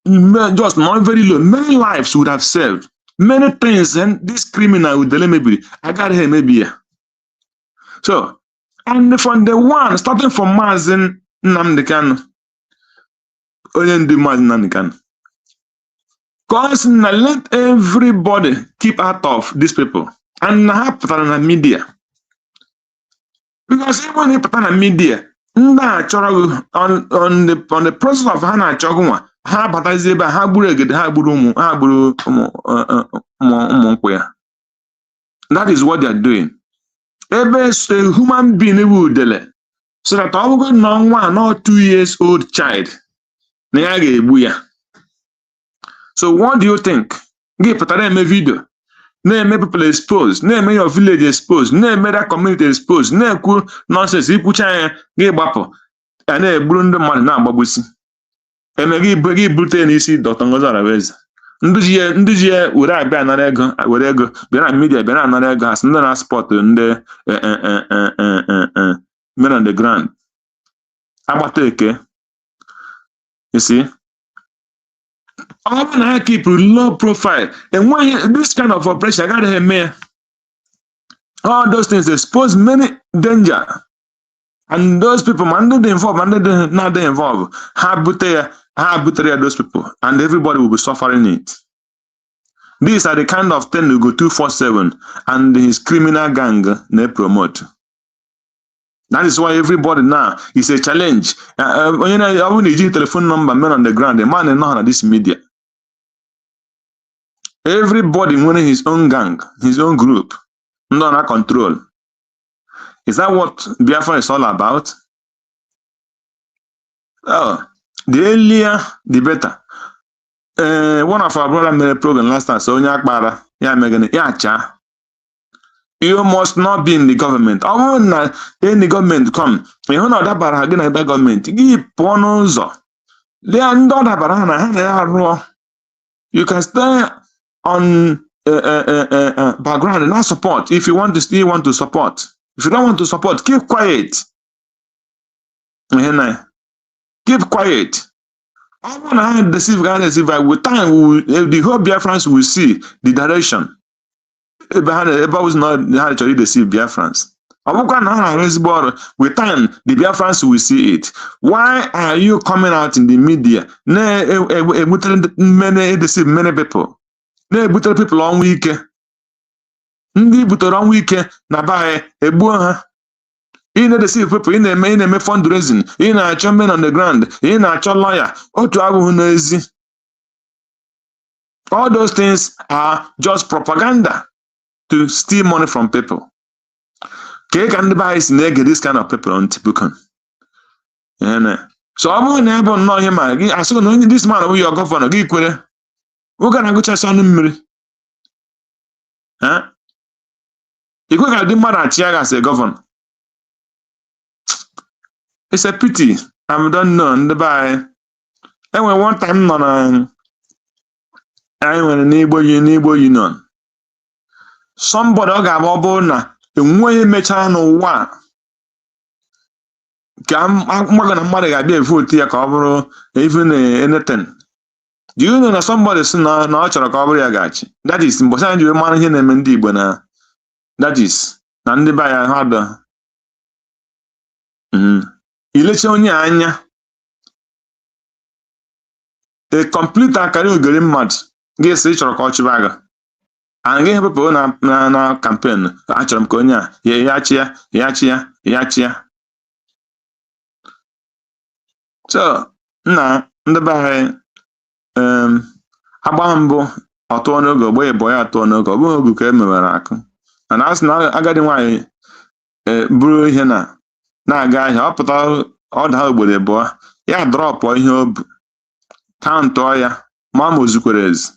just not very low. Many lives would have saved. Many things, and this criminal with the maybe I got him maybe. So, and from the one starting from Mazi Namdekan, Oyendi Mazi Namdekan, constantly let everybody keep out of these people and happen on the media. Because even if on the media, on the process of Hana Choguma, that is what they are doing. Every human being will delay. So that I will go now 1 or 2 years old child. So what do you think? Give a video. Name people exposed, name your village exposed, name that community exposed, name cool nonsense, you put a gay bapper, and a blund man now, babusi. And a gay Britain is it, Dr. Gonzalez. Ndujie would I be another ego, behind media, behind another gas, another spot in the men on the ground. Abateke, you see. I keep low profile, and when this kind of operation, I got a mayor. All those things expose many danger, and those people, under the involved, not the involved, have those people, and everybody will be suffering it. These are the kind of thing you go 247, and his criminal gang they promote. That is why everybody now is a challenge. I will need your telephone number, men on the ground, the man is not on this media. Everybody running his own gang, his own group, not under control. Is that what Biafra is all about? Oh, the earlier, the better. One of our brother made a program last time, so you must not be in the government. I want any government come. You know that bar again that government. Give ponozo. They are not a barana. You can stay on background and not support. If you want to still want to support. If you don't want to support, keep quiet. Keep quiet. I want to deceive guys. With time, the whole Biafrans will see the direction. Eba was not actually deceive Biafrans. With time, the Biafrans will see it. Why are you coming out in the media? Many deceive many people. People on weekend. On weekend. Nabai ebuha. In the deceive people in the main fundraising. In a chairman on the ground. In a lawyer. All those things are just propaganda to steal money from people. Cake and the buy is negative this kind of people on Tibukan. So I'm going to have on him. I saw this man we are governor. We're gonna go chase on him. Huh? You go get the man at Chiaga as a governor. It's a pity. I don't know the buy. And one time anyị nwere n'Igbo Union. Somebody ọ ga-abụ ọ bụrụ na enweghị mechara n'ụwa ka mgbago na mmadụ ga-abịa vote ya ka ọ bụrụ even anything. Do you know na somebody si na ọ chọrọ ka ọ bụrụ ya ga-achị? That is mbọsị anyị ji mara ihe na-eme ndị Igbo na that is na ndị be ya ha dọ ilecha onye anya a complete akara ogiri mmadụ ga-esi chọrọ ka ọ chịba gị anaghị hepụpụ na campaign achọrọ m ka onye a ya chi ya. So ndị be anyị agba mbụ ọtụọ n'oge ọgbọ ịbọ ya atụọ n'oge ọ bụghị oge ka e mewara akụ mana a sị na agadi nwaanyị buru ihe na-aga ahịa ọ pụta ọ daa ogbede abụọ ya drọpụ ihe o bu kaụntụọ ya ma o zukwere ezi.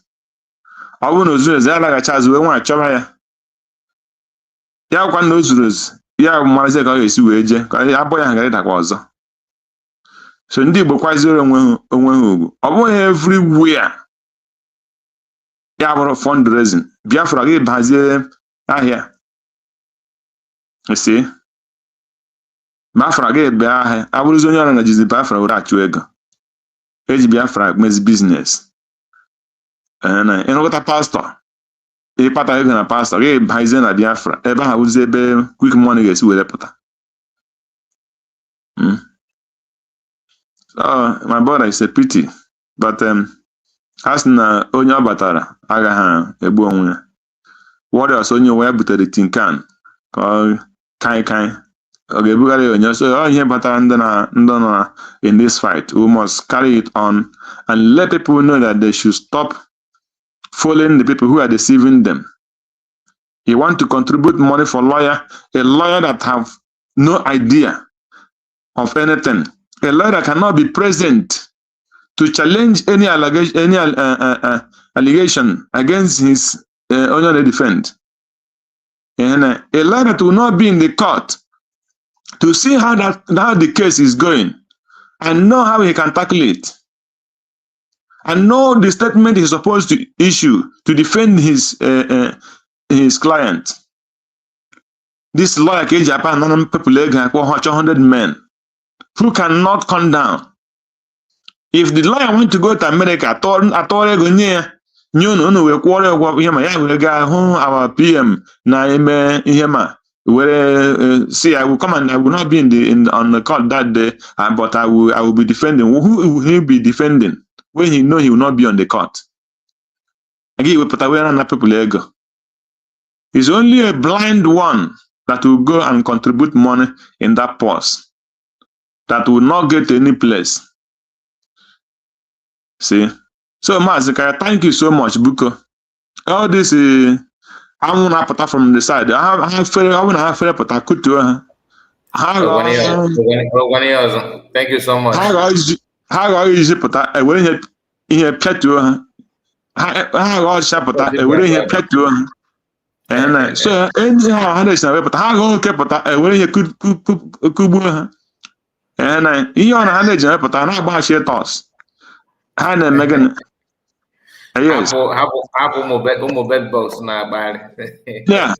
Ọ bụrụ na o zuru ezu ya laghachi azụ wee nwaanyị chọba ya gwa na o zuru ezu ya marazi ka ọ ga-esi wee jee ka abụọ ya gara ịdakwa ọzọ. So ndị Igbo kwaziere onwe ha ugwu ọ bụghị everywhere ya bụrụ fundraising. Biafra gị bazie ahịa esi Biafra gị ebe ahịa abụrụzi onye ọrụ na jizi Biafra were achụ ego eji Biafra mezi biznes. Ịnụkọta pastọ ịkpata ego na pastọ gị bazie na Biafra ebe ha wụzi ebe quick money ga-esi were pụta. Oh, my brother, it's a pity, but as na onye ọ batara agaghị egbu onwe ya. Warriors onye onwe ya butere tinkan ka ọ kai ọ ga-ebugharị onye. So ihe batara ndị nọ in this fight, we must carry it on and let people know that they should stop following the people who are deceiving them. You want to contribute money for a lawyer that have no idea of anything. A lawyer that cannot be present to challenge any allegation against his owner they defend. And a lawyer that will not be in the court to see how the case is going and know how he can tackle it and know the statement he's supposed to issue to defend his client. This lawyer can Japan people 100 men who cannot come down. If the lawyer want to go to America, our PM say I will come and I will not be on the court that day, but I will be defending. Who will he be defending when he know he will not be on the court? It's only a blind one that will go and contribute money in that purse that will not get any place. See? So, Mazi, thank you so much, Buko. All this, I want to put from the side. I want to have fair put a good to her. Thank you so much. How are you put a way here pet to her? How are Shapata a way here pet to her? And so, anyhow, but how kept a way here could kubu. And you on a hundred, but I'm not about your toss. Hannah Megan. Yes. Mobile box now, bad. Yeah.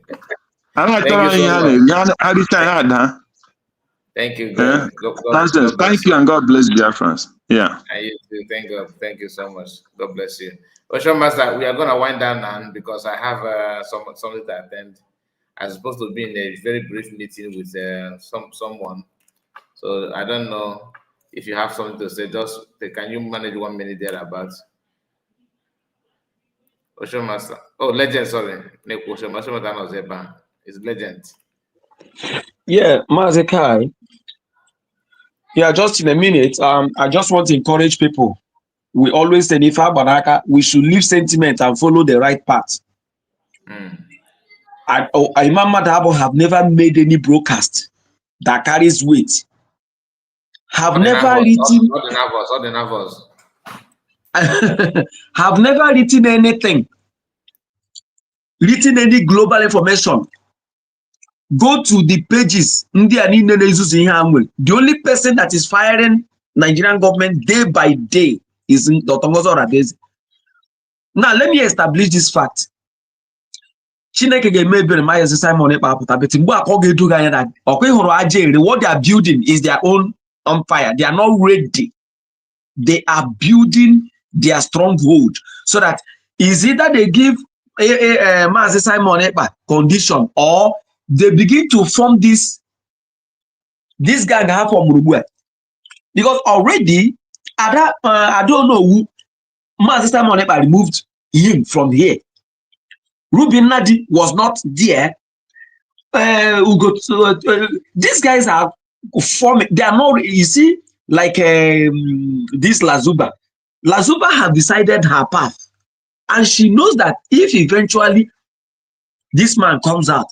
I like that. How did I add, huh? Thank you. Thank you, and God bless you, friends. Yeah. And you too. Thank God. Thank you so much. God bless you. Ocean Master, we are going to wind down now because I have something to attend. I'm supposed to be in a very brief meeting with someone. So I don't know if you have something to say. Just can you manage 1 minute there about Ocean Master? Oh, Legend, sorry. Ocean Master is Legend. Yeah, Mazi. Yeah, just in a minute. I just want to encourage people. We always say, we should leave sentiment and follow the right path. Imam Madhabo have never made any broadcast that carries weight. Have never written have never written anything, written any global information. Go to the pages. The only person that is firing Nigerian government day by day is Dr. Mozo Radezi. Now let me establish this fact. Chineke ga-eme Mazi Simon Ekpa apụta, but mgbe akọ ga-edu ga anya that ọkwa ịhụrụ aja ere, what they are building is their own empire. They are not ready. They are building their stronghold, so that is either they give Mazi Simon Ekpa condition, or they begin to form this gang from Uruguay. Because already I don't know who Mazi Simon Ekpa removed him from here. Ruben Nadi was not there. These guys are forming. They are not. You see, like this Lazuba. Lazuba have decided her path, and she knows that if eventually this man comes out,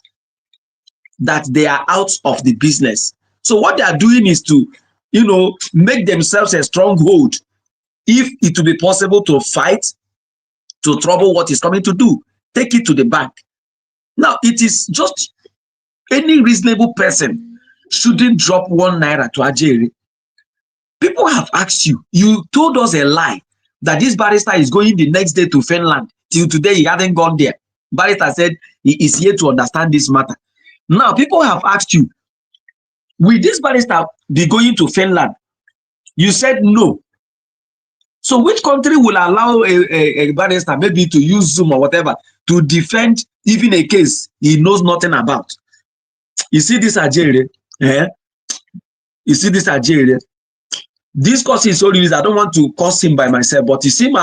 that they are out of the business. So what they are doing is to, make themselves a stronghold. If it will be possible to fight, to trouble what is coming to do, take it to the bank. Now, it is just any reasonable person shouldn't drop 1 naira to Ajere. People have asked you, you told us a lie that this barrister is going the next day to Finland. Till today, he hadn't gone there. Barrister said he is here to understand this matter. Now, people have asked you, will this barrister be going to Finland? You said no. So which country will allow a barrister maybe to use Zoom or whatever to defend even a case he knows nothing about? You see this Ajere? You see this Ajere? This cause is so real. I don't want to curse him by myself, but you see, the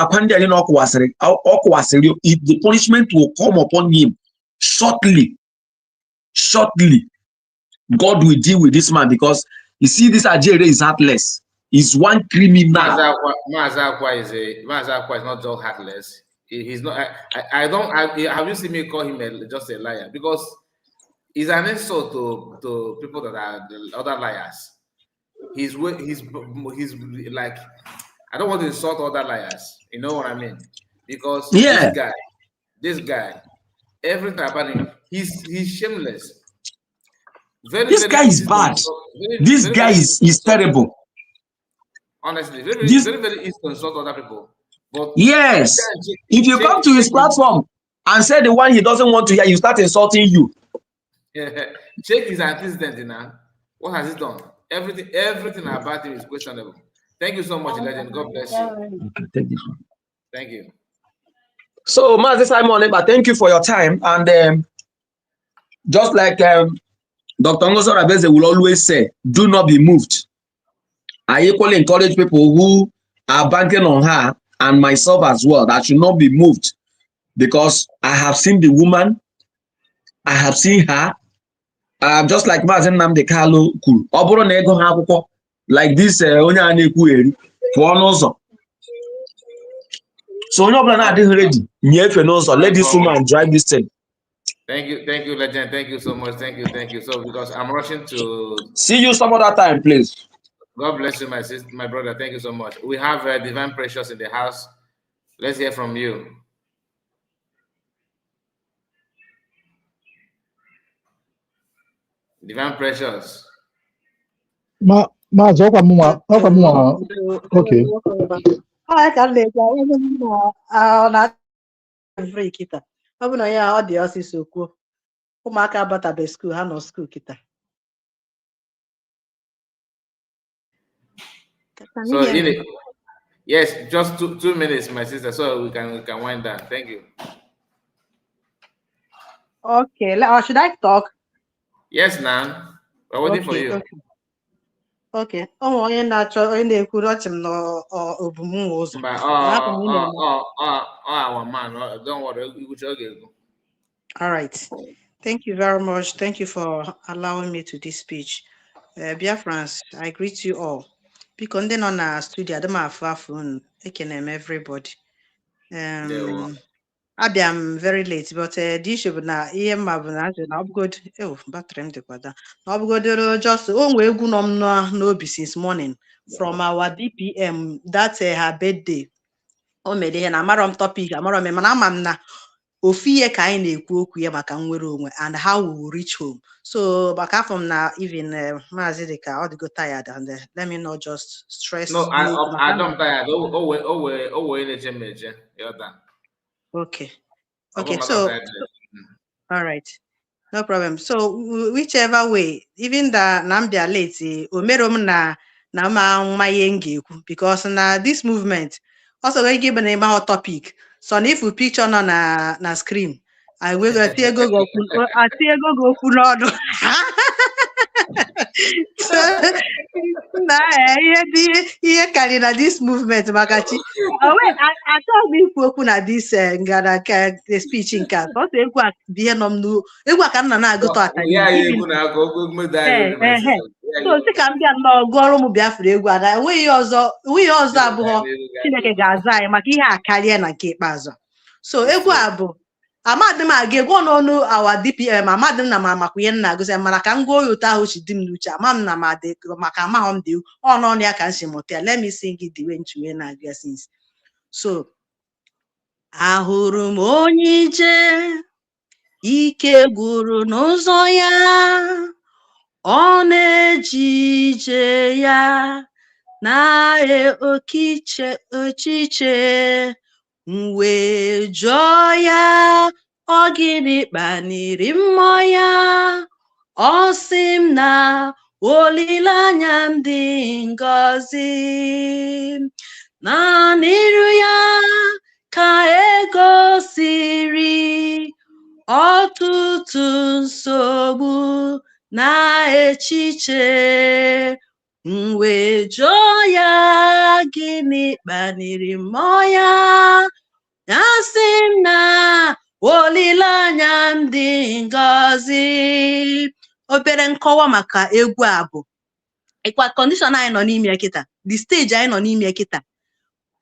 punishment will come upon him shortly. Shortly, God will deal with this man, because you see, this Ajere is heartless. He's one criminal. Mazi Akwa is not just heartless. He's not. Have you seen me call him just a liar? Because he's an insult to people that are the other liars. He's like, I don't want to insult other liars. You know what I mean? Because this guy, everything about him, he's shameless. This guy is bad. This guy is terrible. Honestly, very easy to insult other people. But yes, if you come to his platform and say the one he doesn't want to hear, you start insulting you. Check his antecedents now. What has he done? Everything about him is questionable. Thank you so much, legend. God bless you. Thank you. So, Mazi Simon Ekpa, thank you for your time. And just like Dr. Ngozo Rabeze will always say, do not be moved. I equally encourage people who are banking on her, and myself as well, that should not be moved, because I have seen the woman, I have seen her, just like Mazi Nnamdi Kanu kwuru, ọ bụrụ na ego ha akwụkwọ like this onye a na-ekwu eri pụọ n'ụzọ. So onye ọbụla na-adịghị ready nyefe n'ụzọ, let this woman drive this thing. Thank you, legend. Thank you so much. Thank you. So because I'm rushing to see you some other time, please. God bless you, my sister, my brother. Thank you so much. We have Divine Precious in the house. Let's hear from you. Divine Precious. Okay. I can let free kita. I will know how the house is so cool. Umaka bata be school, ha no school kita. So yes, just two minutes, my sister, so we can wind down. Thank you. Okay, should I talk? Yes, Nan. We're waiting for you. Okay. Oh, onye na-achọ onye na-ekwuru ọchị m na obumu ụzọ. Our man, don't worry. All right. Thank you very much. Thank you for allowing me to this speech. Biafrans, I greet you all. Because ndị nọ na studio, adị m afụ unu, ekene m everybody. Abịa m very late, but the issue bụ na ihe mma bụ na ọ bụgodo battery m dịkwa da. Na ọ bụgodoro just o nwee egwu nọ m n'obi since morning from our DPM, that's her birthday. O mere ihe na amarọ m topic, amarọ m mana ama m na ofu ihe ka anyị na-ekwu okwu ya maka nnwere onwe and how we will reach home. So maka afọ m na even Mazi dị ka ọ dịgo tired, and let me not just stress. No, I don't tired. Oh, Okay. Ọ bụ Okay. maka So, outside dress. all right. No problem. So, whichever way, even that Nambia late, Omerom na ma ekwu, because na this movement also going to give a hot topic. So, if we picture na screen, I will see a go go n'ọdụ. So, na ihe karịrị na this movement maka chi. Achọghị m ikwu okwu na this ngara speech nke a. Ọsọ egwu a bụ ihe nọ m egwu a ka m na-agụtọ ata so si ka m bịa nnọọ gụọrọ ụmụ Biafra egwu a na enweghị ihe ọzọ abụghọ Chineke ga-aza anyị maka ihe a karịa na nke ikpeazụ. So egwu a bụ amadị m aga egwu ọnụọnụ awa DPM amadị m na ma makwa ihe m na-agụzi mana ka m gụọ ya otu ahụ chi dị m n'uche ama m na ma dị maka amaghọ m dị ọnụọnụ ya ka m si mụta ya. Let me sing it the way nchiwe na-agụ since. So ahụrụ m onye ije ike gwụrụ n'ụzọ ya, ọ na-eji ije ya na-oke echiche, wee jụọ ya ọ gịnị kpaliri mmụọ ya, ọ sị m na olileanya m dị ngọzi, na n'iru ya ka egosiri ọtụtụ nsogbu na echiche, wee jụọ ya gịnị kpaliri mmụọ ya, ya sị m na olileanya m dị ngọzi. Obere nkọwa maka egwu a bụ ịkwa condition anyị nọ n'ime kịta, the stage anyị nọ n'ime kịta,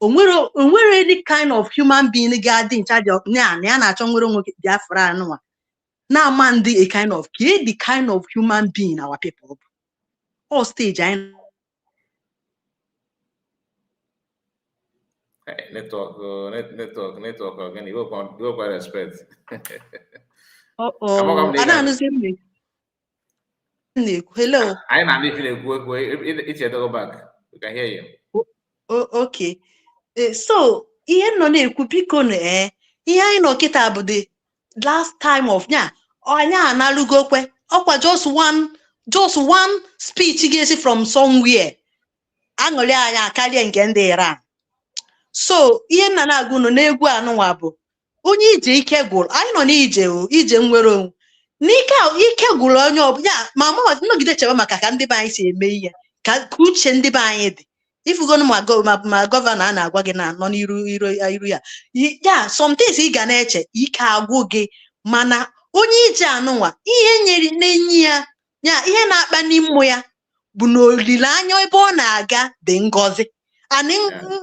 onwere any kind of human being ga-adị in charge of ya na-achọ nwere onwe Biafra anụnwa na-ama ndị a kind of the kind of human being our people bụ all stage anyị network again. You go by respect. Hello. I'm not making it's a go back. We can hear you. Okay. So ihe nọ na-ekwu biko na ihe anyị nọ kịta bụ the last time of nya onye analugokwe ọkwa just one speech ga-esi from somewhere aṅụrị anyị akarịa nke ndị Iran. So ihe nna na-agụ nọ n'egwu anụnwa bụ onye ije ike gwụrụ, anyị nọ n'ije nwere onwe n'ike gwụrụ onye ọbụla ma nọgide chebe maka ka ndị be anyị si eme ihe ka uche ndị be anyị dị. Ifugonu ma gọvanọ a na-agwa gị na nọ n'iru ya sometimes ị ga na-eche ike agwụ gị, mana onye ije anụnwa ihe nyere n'enyi ya ihe na-akpa n'ime ya bụ na olileanya ebe ọ na-aga dị ngọzi.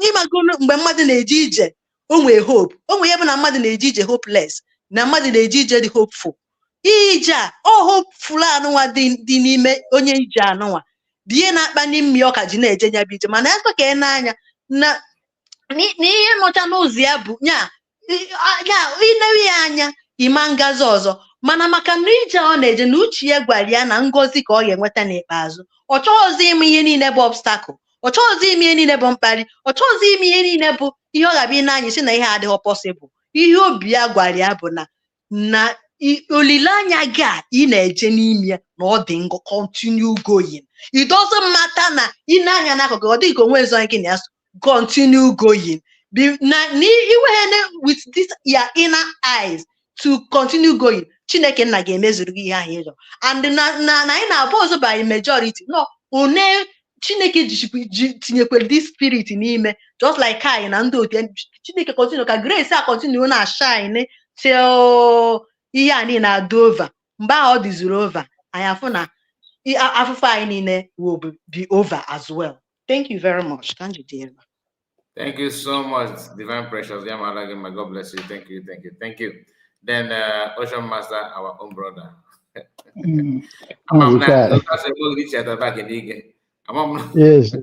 Ịmagonu mgbe mmadụ na-eje ije o nwee hope, o nwee ebe na mmadụ na-eje ije hopeless na mmadụ na-eje ije dị hopeful. Ije a hopeful anụnwa dị n'ime onye ije anụnwa bụ ihe na-akpa n'ime ya ọ ka ji na-eje nya bụ ije, mana ya ka ị na-anya na ihe nọcha n'ụzọ ya bụ inewe ya anya ịma ngazi ọzọ, mana maka na ije ọ na-eje na uche ya gwara ya na ngọzi ka ọ ga-enweta n'ikpeazụ. Ọ chọghịzi ime ihe niile bụ obstacle, ọ chọghịzi ime ihe niile bụ mkparị, ọ chọghịzi ime ihe niile bụ ihe ọ ga-abịa n'anya si na ihe adịghị possible. Ihe obi ya gwara ya bụ na olileanya gị a ị na-eje n'ime ya na ọ dị ngọ, continue going. It doesn't matter na ị na-anya n'akụkụ ọ dịghị ka onwe ezo gị na continue going. With this your inner eyes to continue going, Chineke nna ga-emezuru gị ihe ahụ ịzọ. And na anyị na-abụ ọzọ by majority no one Chineke ji tinyekwere this spirit n'ime, just like anyị na ndị otu Chineke continue ka grace a continue na shine till ihe a niile na-adị over. Mgbe ahụ ọ dịzuru over, anyị afụ na afụfụ anyị niile will be over as well. Thank you very much. Thank you so much, Divine Precious. My God bless you. Thank you. Then Ocean Master, our own brother. Yes.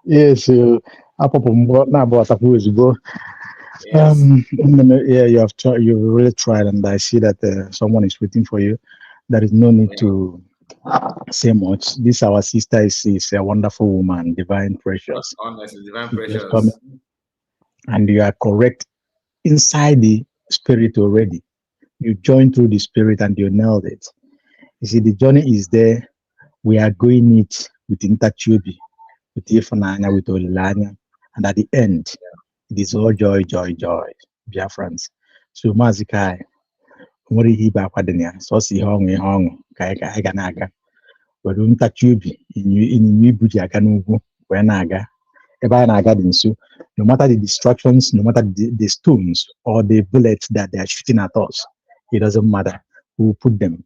Yes, you've really tried, and I see that someone is waiting for you. There is no need to say much. This our sister is a wonderful woman, Divine Precious. Honestly, Divine Precious. and you are correct inside the spirit already. You join through the spirit and you nailed it. You see, the journey is there. We are going it with Intachubi, with Ifananya, with Olilanya. And at the end, it is all joy, joy, joy, dear friends. So, Mazikai, nwere ihe ibe akwa dị na ya sọsọ ihe ọṅụ ka anyị ga na-aga were ntachi obi ịnyịnya ibu ji aga n'ugwu wee na-aga ebe anyị na-aga dị nso, no matter the distractions, no matter the stones or the bullets that they are shooting at us, it doesn't matter. We will put them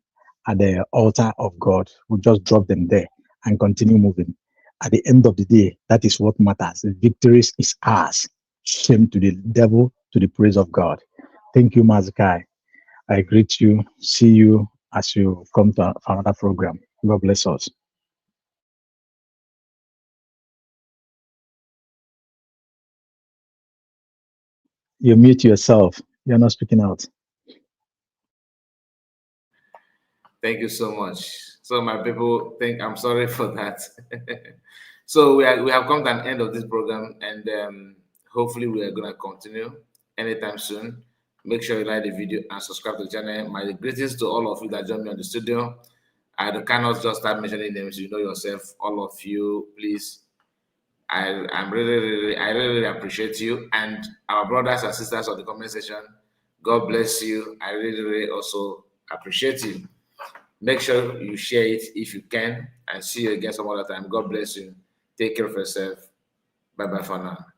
at the altar of God. We'll just drop them there and continue moving. At the end of the day, that is what matters. The victory is ours. Shame to the devil, to the praise of God. Thank you, Mazikai. I greet you. See you as you come to another program. God bless us. You mute yourself. You're not speaking out. Thank you so much. So my people, I'm sorry for that. So we have come to an end of this program, and hopefully we are gonna continue anytime soon. Make sure you like the video and subscribe to the channel. My greetings to all of you that joined me on the studio. I cannot just start mentioning names. You know yourself, all of you. Please, I really appreciate you, and our brothers and sisters on the comment section. God bless you. I really also appreciate you. Make sure you share it if you can, and see you again some other time. God bless you. Take care of yourself. Bye bye for now.